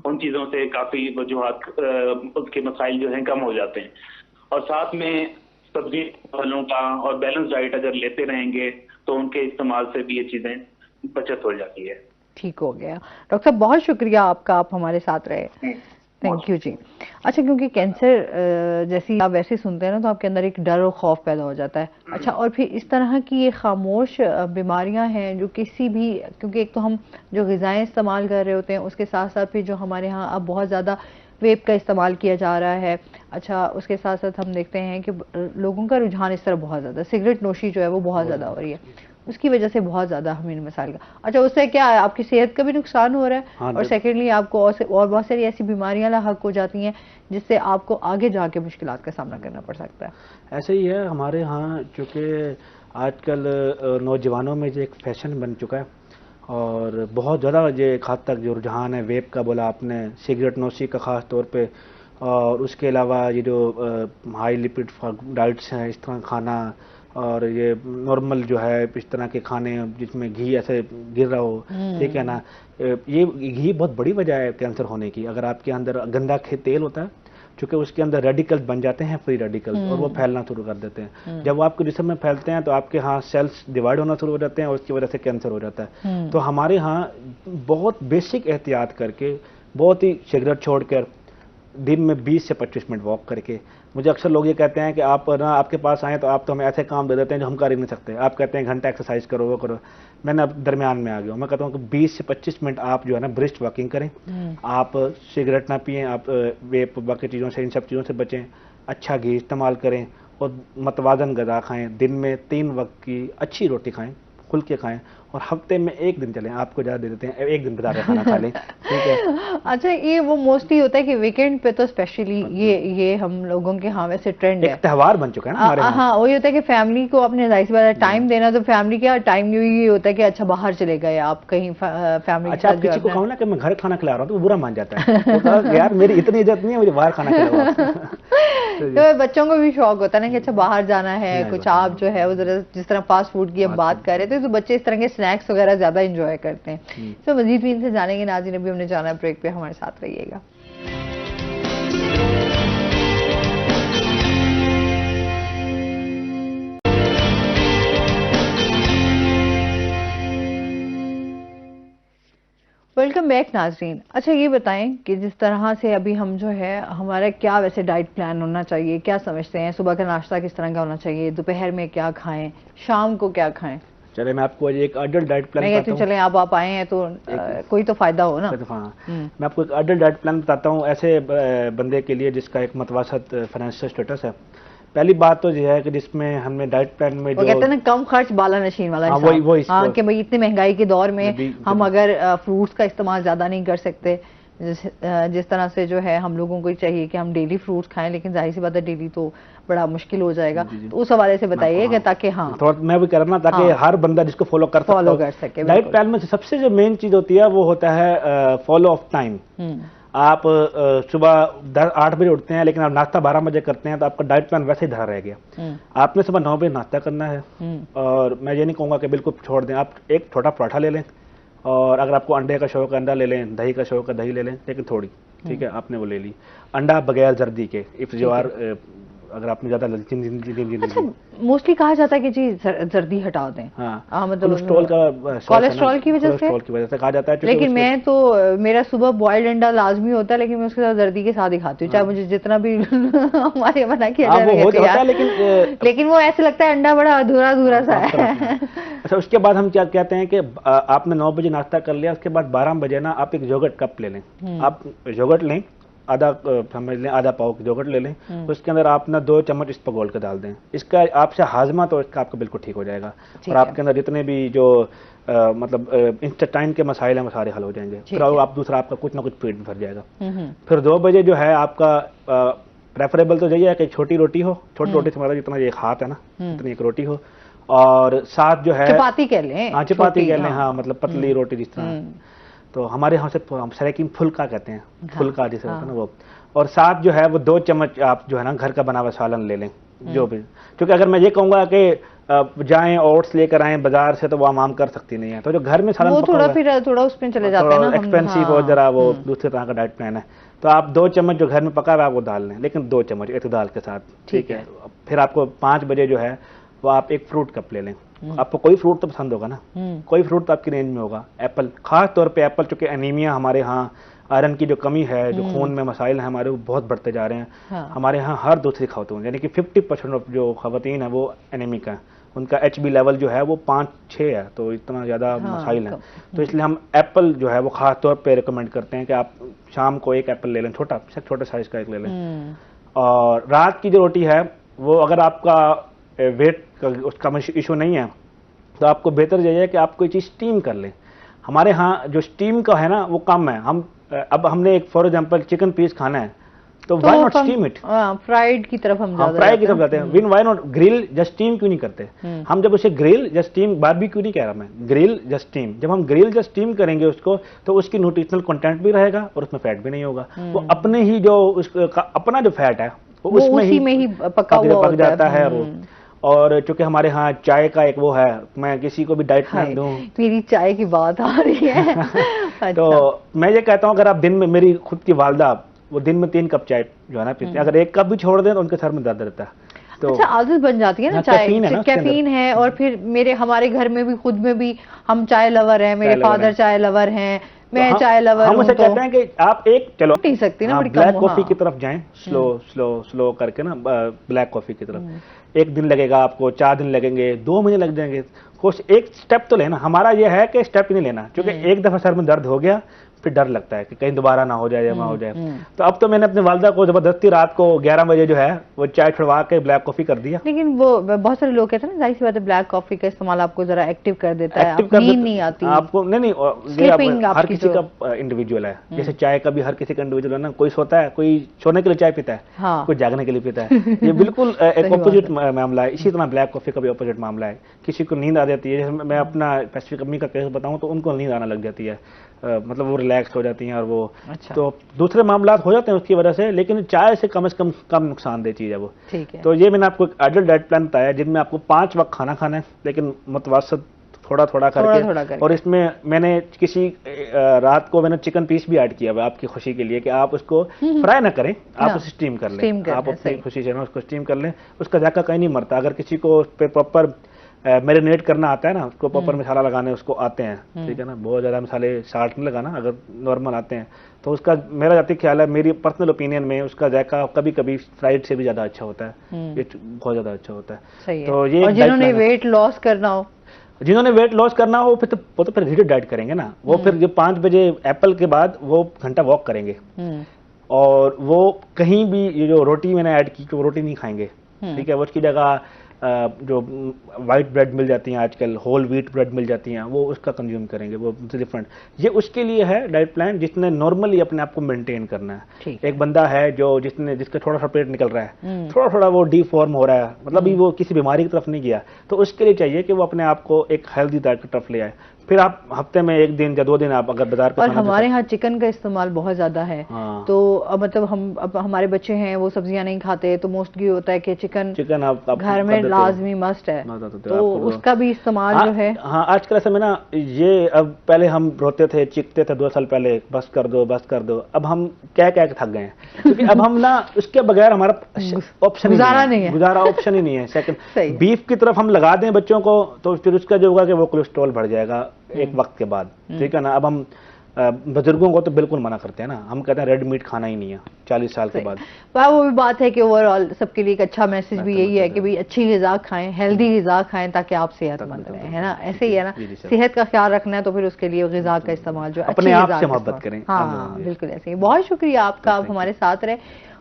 उन चीजों से काफी वजूहात उसके मसाइल जो हैं कम हो जाते हैं। और साथ में सब्जी, फलों का और बैलेंस डाइट अगर लेते रहेंगे तो उनके इस्तेमाल से भी ये चीजें बचत हो जाती है। ठीक हो गया डॉक्टर साहब, बहुत शुक्रिया आपका, आप हमारे साथ रहे, थैंक यू जी। अच्छा, क्योंकि कैंसर जैसी आप वैसे सुनते हैं ना तो आपके अंदर एक डर और खौफ पैदा हो जाता है। अच्छा, और फिर इस तरह की ये खामोश बीमारियां हैं जो किसी भी, क्योंकि एक तो हम जो ग़िज़ाएँ इस्तेमाल कर रहे होते हैं उसके साथ साथ फिर जो हमारे यहाँ अब बहुत ज़्यादा वेप का इस्तेमाल किया जा रहा है। अच्छा, उसके साथ साथ हम देखते हैं कि लोगों का रुझान इस तरफ बहुत ज़्यादा, सिगरेट नोशी जो है वो बहुत ज़्यादा हो रही है, उसकी वजह से बहुत ज़्यादा हमें मसाइल का। अच्छा, उससे क्या है, आपकी सेहत का भी नुकसान हो रहा है, हाँ, और सेकेंडली आपको और बहुत सारी ऐसी बीमारियां लाहक हो जाती हैं जिससे आपको आगे जाके मुश्किलात का सामना करना पड़ सकता है। ऐसे ही है हमारे यहाँ, चूँकि आजकल नौजवानों में जो एक फैशन बन चुका है और बहुत ज़्यादा ये एक हद तक जो रुझान है वेप का बोला आपने, सिगरेट नोशी का ख़ास तौर पे, और उसके अलावा ये जो हाई लिपिड डाइट्स हैं, इस तरह खाना, और ये नॉर्मल जो है इस तरह के खाने जिसमें घी ऐसे गिर रहा हो, ठीक है ना, ये घी बहुत बड़ी वजह है कैंसर होने की। अगर आपके अंदर गंदा तेल होता है, क्योंकि उसके अंदर रेडिकल्स बन जाते हैं, फ्री रेडिकल्स, और वो फैलना शुरू कर देते हैं। जब वो आपके जिस्म में फैलते हैं तो आपके यहाँ सेल्स डिवाइड होना शुरू हो जाते हैं और उसकी वजह से कैंसर हो जाता है। तो हमारे यहाँ बहुत बेसिक एहतियात करके, बहुत ही सिगरेट छोड़कर, दिन में 20 से 25 मिनट वॉक करके, मुझे अक्सर लोग ये कहते हैं कि आप ना आपके पास आए तो आप तो हमें ऐसे काम दे देते हैं जो हम कर ही नहीं सकते। आप कहते हैं घंटा एक्सरसाइज करो, वो करो, मैंने अब दरमियान में आ गया हूँ। मैं कहता हूँ कि 20 से 25 मिनट आप जो है ना ब्रिस्क वॉकिंग करें, आप सिगरेट ना पिएं, आप वेप बाकी चीज़ों से, इन सब चीज़ों से बचें, अच्छा घी इस्तेमाल करें और मतवाजन गज़ा खाएँ, दिन में 3 वक्त की अच्छी रोटी खाएँ, खुल के खाएं, और हफ्ते में 1 दिन चलें, आपको ज़्यादा दे देते हैं, 1 दिन बाजार का खाना खा लें, ठीक है। अच्छा, ये वो मोस्टली होता है कि वीकेंड पे तो स्पेशली ये हम लोगों के यहाँ वैसे ट्रेंड है, एक त्यौहार बन चुका है ना हमारे यहाँ। हाँ, वही होता है कि फैमिली को अपने जाहिर सी बात है टाइम देना, तो फैमिली का टाइम ये होता है कि अच्छा बाहर चले गए आप कहीं फैमिली। अच्छा, आप किसी को कहो ना कि मैं घर खाना खिला रहा हूँ तो वो बुरा मान जाता है, तो यार मेरी इतनी इज्जत नहीं है, मुझे बाहर खाना खिलाओ। तो बच्चों को भी शौक होता है ना कि अच्छा बाहर जाना है कुछ, आप जो है वो जरा जिस तरह फास्ट फूड की हम बात कर रहे थे, तो बच्चे इस तरह के स्नैक्स वगैरह ज्यादा एंजॉय करते हैं। तो मजीद भी इनसे जानेंगे। नाज़रीन, अभी हमने जाना ब्रेक पे, हमारे साथ रहिएगा। वेलकम बैक नाजरीन। अच्छा, ये बताएं कि जिस तरह से अभी हम जो है हमारा क्या वैसे डाइट प्लान होना चाहिए, क्या समझते हैं? सुबह का नाश्ता किस तरह का होना चाहिए, दोपहर में क्या खाएं, शाम को क्या खाएं? चले मैं आपको एक अडल्ट डाइट प्लान बताता हूं। चले आप आए हैं तो कोई तो फायदा हो ना। हाँ, मैं आपको एक अडल्ट डाइट प्लान बताता हूँ ऐसे बंदे के लिए जिसका एक मतवासत फाइनेंशियल स्टेटस है। पहली बात तो यह है कि जिसमें हमने डाइट प्लान में जो कहते हैं ना कम खर्च बाला नशीन वाला, हाँ, कि भाई इतनी महंगाई के दौर में हम अगर फ्रूट्स का इस्तेमाल ज्यादा नहीं कर सकते, जिस तरह से जो है हम लोगों को चाहिए कि हम डेली फ्रूट्स खाएं, लेकिन जाहिर सी बात है डेली तो बड़ा मुश्किल हो जाएगा। तो उस हवाले से बताइए कि ताकि हाँ थोड़ा मैं भी कर रहा ताकि हर बंदा जिसको फॉलो कर सके। डाइट प्लान में सबसे जो मेन चीज होती है वो होता है फॉलो ऑफ टाइम। आप सुबह 8 बजे उठते हैं लेकिन आप नाश्ता 12 बजे करते हैं तो आपका डाइट प्लान वैसे ही धरा रह गया। आपने सुबह 9 बजे नाश्ता करना है, और मैं ये नहीं कहूँगा कि बिल्कुल छोड़ दें। आप एक छोटा पराठा ले लें, और अगर आपको अंडे का शौक है अंडा ले लें, दही का शौक है दही ले लें, लेकिन थोड़ी, ठीक है, आपने वो ले ली। अंडा बगैर जर्दी के, इफ यू आर अगर आपने ज्यादा मोस्टली कहा जाता है कि जी जर्दी हटा दें। हाँ, मतलब कोलेस्ट्रॉल की वजह से कहा जाता है। लेकिन मैं तो मेरा सुबह बॉइल्ड अंडा लाजमी होता है, लेकिन मैं उसके साथ जर्दी के साथ ही खाती हूँ, चाहे मुझे जितना भी हमारे मना किया जाए, लेकिन वो ऐसे लगता है अंडा बड़ा अधूरा सा है। अच्छा, उसके बाद हम क्या कहते हैं कि आपने 9 बजे नाश्ता कर लिया, उसके बाद 12 बजे ना आप एक योगर्ट कप ले लें। आप योगर्ट लें, आधा समझ लें, आधा पाव की योगर्ट ले लें, तो उसके अंदर आप ना 2 चम्मच इस पर घोल के डाल दें। इसका आपसे हाजमा तो इसका आपका बिल्कुल ठीक हो जाएगा, और आपके अंदर जितने भी जो मतलब इंस्टेटाइन के मसाइल हैं वो सारे हल हो जाएंगे। फिर आप दूसरा आपका कुछ ना कुछ पेट में भर जाएगा। फिर 2 बजे जो है आपका प्रेफरेबल तो यही है कि छोटी रोटी हो, छोटी रोटी से मतलब जितना ये हाथ है ना इतनी एक रोटी हो, और साथ जो है चपाती कह लें। हाँ, चपाती कह लें, हाँ, मतलब पतली रोटी जिस तरह, तो हमारे यहाँ से सरेकिन फुल्का कहते हैं, फुल्का जिसे होता है ना वो, और साथ जो है वो 2 चम्मच आप जो है ना घर का बना हुआ सालन ले लें, जो भी। क्योंकि अगर मैं ये कहूँगा कि जाएं ओट्स लेकर आएं बाजार से, तो वो आम कर सकती नहीं है। तो जो घर में सालन थोड़ा उसमें चले जाते हैं ना, एक्सपेंसिव हो जरा, वो दूसरे तरह का डाइट प्लान है। तो आप 2 चम्मच जो घर में पका हुआ है वो डाल लें, लेकिन 2 चम्मच इतदाल के साथ, ठीक है। फिर आपको 5 बजे जो है वो आप एक फ्रूट कप ले लें। आपको कोई फ्रूट तो पसंद होगा ना, कोई फ्रूट तो आपकी रेंज में होगा। एप्पल, खास तौर पे एप्पल, चूंकि एनीमिया हमारे यहाँ आयरन की जो कमी है, जो खून में मसाइल हैं हमारे, वो बहुत बढ़ते जा रहे हैं। हाँ। हमारे यहाँ हर दूसरी खातून यानी कि 50% ऑफ जो खवातीन है वो एनीमिक है, उनका HB लेवल जो है वो 5-6 है, तो इतना ज़्यादा मसाइल है। तो इसलिए हम एप्पल जो है वो खास तौर पे रिकमेंड करते हैं कि आप शाम को एक एप्पल ले लें, छोटे साइज का एक ले लें। और रात की जो रोटी है वो, अगर आपका वेट का उसका इशू नहीं है तो आपको बेहतर यही है कि आप कोई चीज़ स्टीम कर लें। हमारे यहाँ जो स्टीम का है ना वो कम है। अब हमने एक फॉर एग्जांपल चिकन पीस खाना है तो why not steam it, fried की तरफ हम फ्राई की तरफ जाते हैं। Win why not grill just steam क्यों नहीं करते हम? जब उसे ग्रिल जस्ट स्टीम, बारबेक्यू नहीं कह रहा मैं, ग्रिल जस्ट स्टीम, जब हम ग्रिल जस्ट स्टीम करेंगे उसको तो उसकी न्यूट्रिशनल कंटेंट भी रहेगा और उसमें फैट भी नहीं होगा। वो अपने ही जो उसका अपना जो फैट है वो उसमें ही पक जाता है वो। और चूंकि हमारे यहाँ चाय का एक वो है, मैं किसी को भी डाइट प्लान दूं, मेरी चाय की बात आ रही है। अच्छा। तो मैं ये कहता हूँ अगर आप दिन में, मेरी खुद की वालदा वो दिन में 3 कप चाय जो है ना पीते हैं, अगर 1 कप भी छोड़ दें तो उनके सर में दर्द रहता है। तो अच्छा, आदत बन जाती है ना चाय, कैफीन है। और फिर हमारे घर में भी, खुद में भी हम चाय लवर हैं, मेरे फादर चाय लवर हैं, मैं चाय लवर हूं। हम उसे कहते हैं कि आप एक चलो पी सकती ना, ब्लैक कॉफी की तरफ जाएं, स्लो करके ना, ब्लैक कॉफी की तरफ। 1 दिन लगेगा आपको, 4 दिन लगेंगे, 2 महीने लग जाएंगे, कुछ एक स्टेप तो लेना। हमारा ये है कि स्टेप ही नहीं लेना, क्योंकि एक दफा सर में दर्द हो गया फिर डर लगता है कि कहीं दोबारा ना हो जाए या ना हो जाए। तो अब तो मैंने अपनी वालदा को जबरदस्ती रात को 11 बजे जो है वो चाय छुड़वा के ब्लैक कॉफी कर दिया। लेकिन वो बहुत सारे लोग कहते हैं ना, जाहिर सी बात है ब्लैक कॉफी का इस्तेमाल आपको जरा एक्टिव कर देता है, नींद नहीं आती आपको। नहीं, हर किसी का इंडिविजुअल है। जैसे चाय का भी हर किसी का इंडिविजुअल है ना, कोई सोता है, कोई सोने के लिए चाय पीता है, कोई जागने के लिए पीता है। ये बिल्कुल एक ऑपोजिट मामला है। इसी तरह ब्लैक कॉफी का भी ऑपोजिट मामला है। किसी को नींद आ जाती है, जैसे मैं अपना स्पेसिफिक अम्मी का केस बताऊं तो उनको नींद आने लग जाती है, मतलब वो रिलैक्स हो जाती हैं और वो। अच्छा। तो दूसरे मामला हो जाते हैं उसकी वजह से, लेकिन चाय से कम नुकसानदेह चीज है वो। ठीक है। तो ये मैंने आपको एक एडल्ट डाइट प्लान बताया जिनमें आपको 5 वक्त खाना खाना है, लेकिन मुतवसत थोड़ा करके। और इसमें मैंने रात को मैंने चिकन पीस भी ऐड किया हुआ आपकी खुशी के लिए कि आप उसको फ्राई ना करें, आप उसे स्टीम कर लें। आप अपनी खुशी से ना उसको स्टीम कर लें, उसका जायका कहीं नहीं मरता। अगर किसी को उस पर प्रॉपर मैरिनेट करना आता है ना, उसको प्रॉपर मसाला लगाने उसको आते हैं, ठीक है ना, बहुत ज़्यादा मसाले साल्ट नहीं लगाना, अगर नॉर्मल आते हैं तो उसका मेरा जाती ख्याल है, मेरी पर्सनल ओपिनियन में उसका जायका कभी कभी फ्राइड से भी ज़्यादा अच्छा होता है, ये बहुत ज़्यादा अच्छा होता है। तो ये जिन्होंने वेट लॉस करना हो फिर तो वो तो फिर हीटेड डाइट करेंगे ना। वो फिर जो 5 बजे एप्पल के बाद वो घंटा वॉक करेंगे और वो कहीं भी ये जो रोटी मैंने ऐड की वो रोटी नहीं खाएंगे, ठीक है। वो उसकी जगह जो वाइट ब्रेड मिल जाती हैं आजकल, होल व्हीट ब्रेड मिल जाती हैं, वो उसका कंज्यूम करेंगे, वो डिफरेंट। ये उसके लिए है डाइट प्लान जिसने नॉर्मली अपने आप को मेंटेन करना है। एक बंदा है जिसका थोड़ा सा पेट निकल रहा है, थोड़ा वो डिफॉर्म हो रहा है, मतलब अभी वो किसी बीमारी की तरफ नहीं गया, तो उसके लिए चाहिए कि वो अपने आप को एक हेल्दी डाइट की तरफ ले आए। फिर आप हफ्ते में 1 दिन या 2 दिन आप अगर बाजार का, और हमारे यहाँ चिकन का इस्तेमाल बहुत ज्यादा है। हाँ। तो मतलब अब हमारे बच्चे हैं वो सब्जियां नहीं खाते, तो मोस्टली होता है कि चिकन आप घर में लाजमी मस्ट है, तो उसका भी इस्तेमाल जो है। हाँ, आजकल ऐसा में ना, ये अब पहले हम रोते थे, चीखते थे 2 साल पहले, बस कर दो। अब हम कह के थक गए हैं, क्योंकि अब हम ना उसके बगैर हमारा ऑप्शन गुजारा ऑप्शन ही नहीं है। सेकंड बीफ की तरफ हम लगा दें बच्चों को तो फिर उसका जो होगा कि वो कोलेस्ट्रॉल बढ़ जाएगा एक वक्त के बाद, ठीक है ना। अब हम बुजुर्गों को तो बिल्कुल मना करते हैं ना, हम कहते हैं रेड मीट खाना ही नहीं है 40 साल के बाद। वो भी बात है कि ओवरऑल सबके लिए एक अच्छा मैसेज भी यही है कि भाई अच्छी ग़िज़ा खाएं, हेल्दी ग़िज़ा खाएं, ताकि आप सेहतमंद रहें, है ना। ऐसे ही है ना, सेहत का ख्याल रखना है तो फिर उसके लिए ग़िज़ा का इस्तेमाल जो अपने आप से मोहब्बत करें। हाँ, बिल्कुल ऐसे ही। बहुत शुक्रिया आपका, आप हमारे साथ रहे।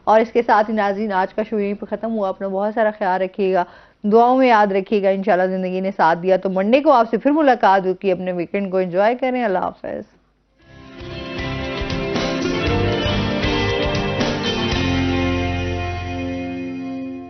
और इसके साथ ही नाज़रीन, आज का शो यहीं पर खत्म हुआ। अपना बहुत सारा ख्याल रखिएगा, दुआओं में याद रखिएगा। इंशाल्लाह ज़िंदगी ने साथ दिया तो मंडे को आपसे फिर मुलाकात होगी। अपने वीकेंड को एंजॉय करें। अल्लाह हाफ़िज़।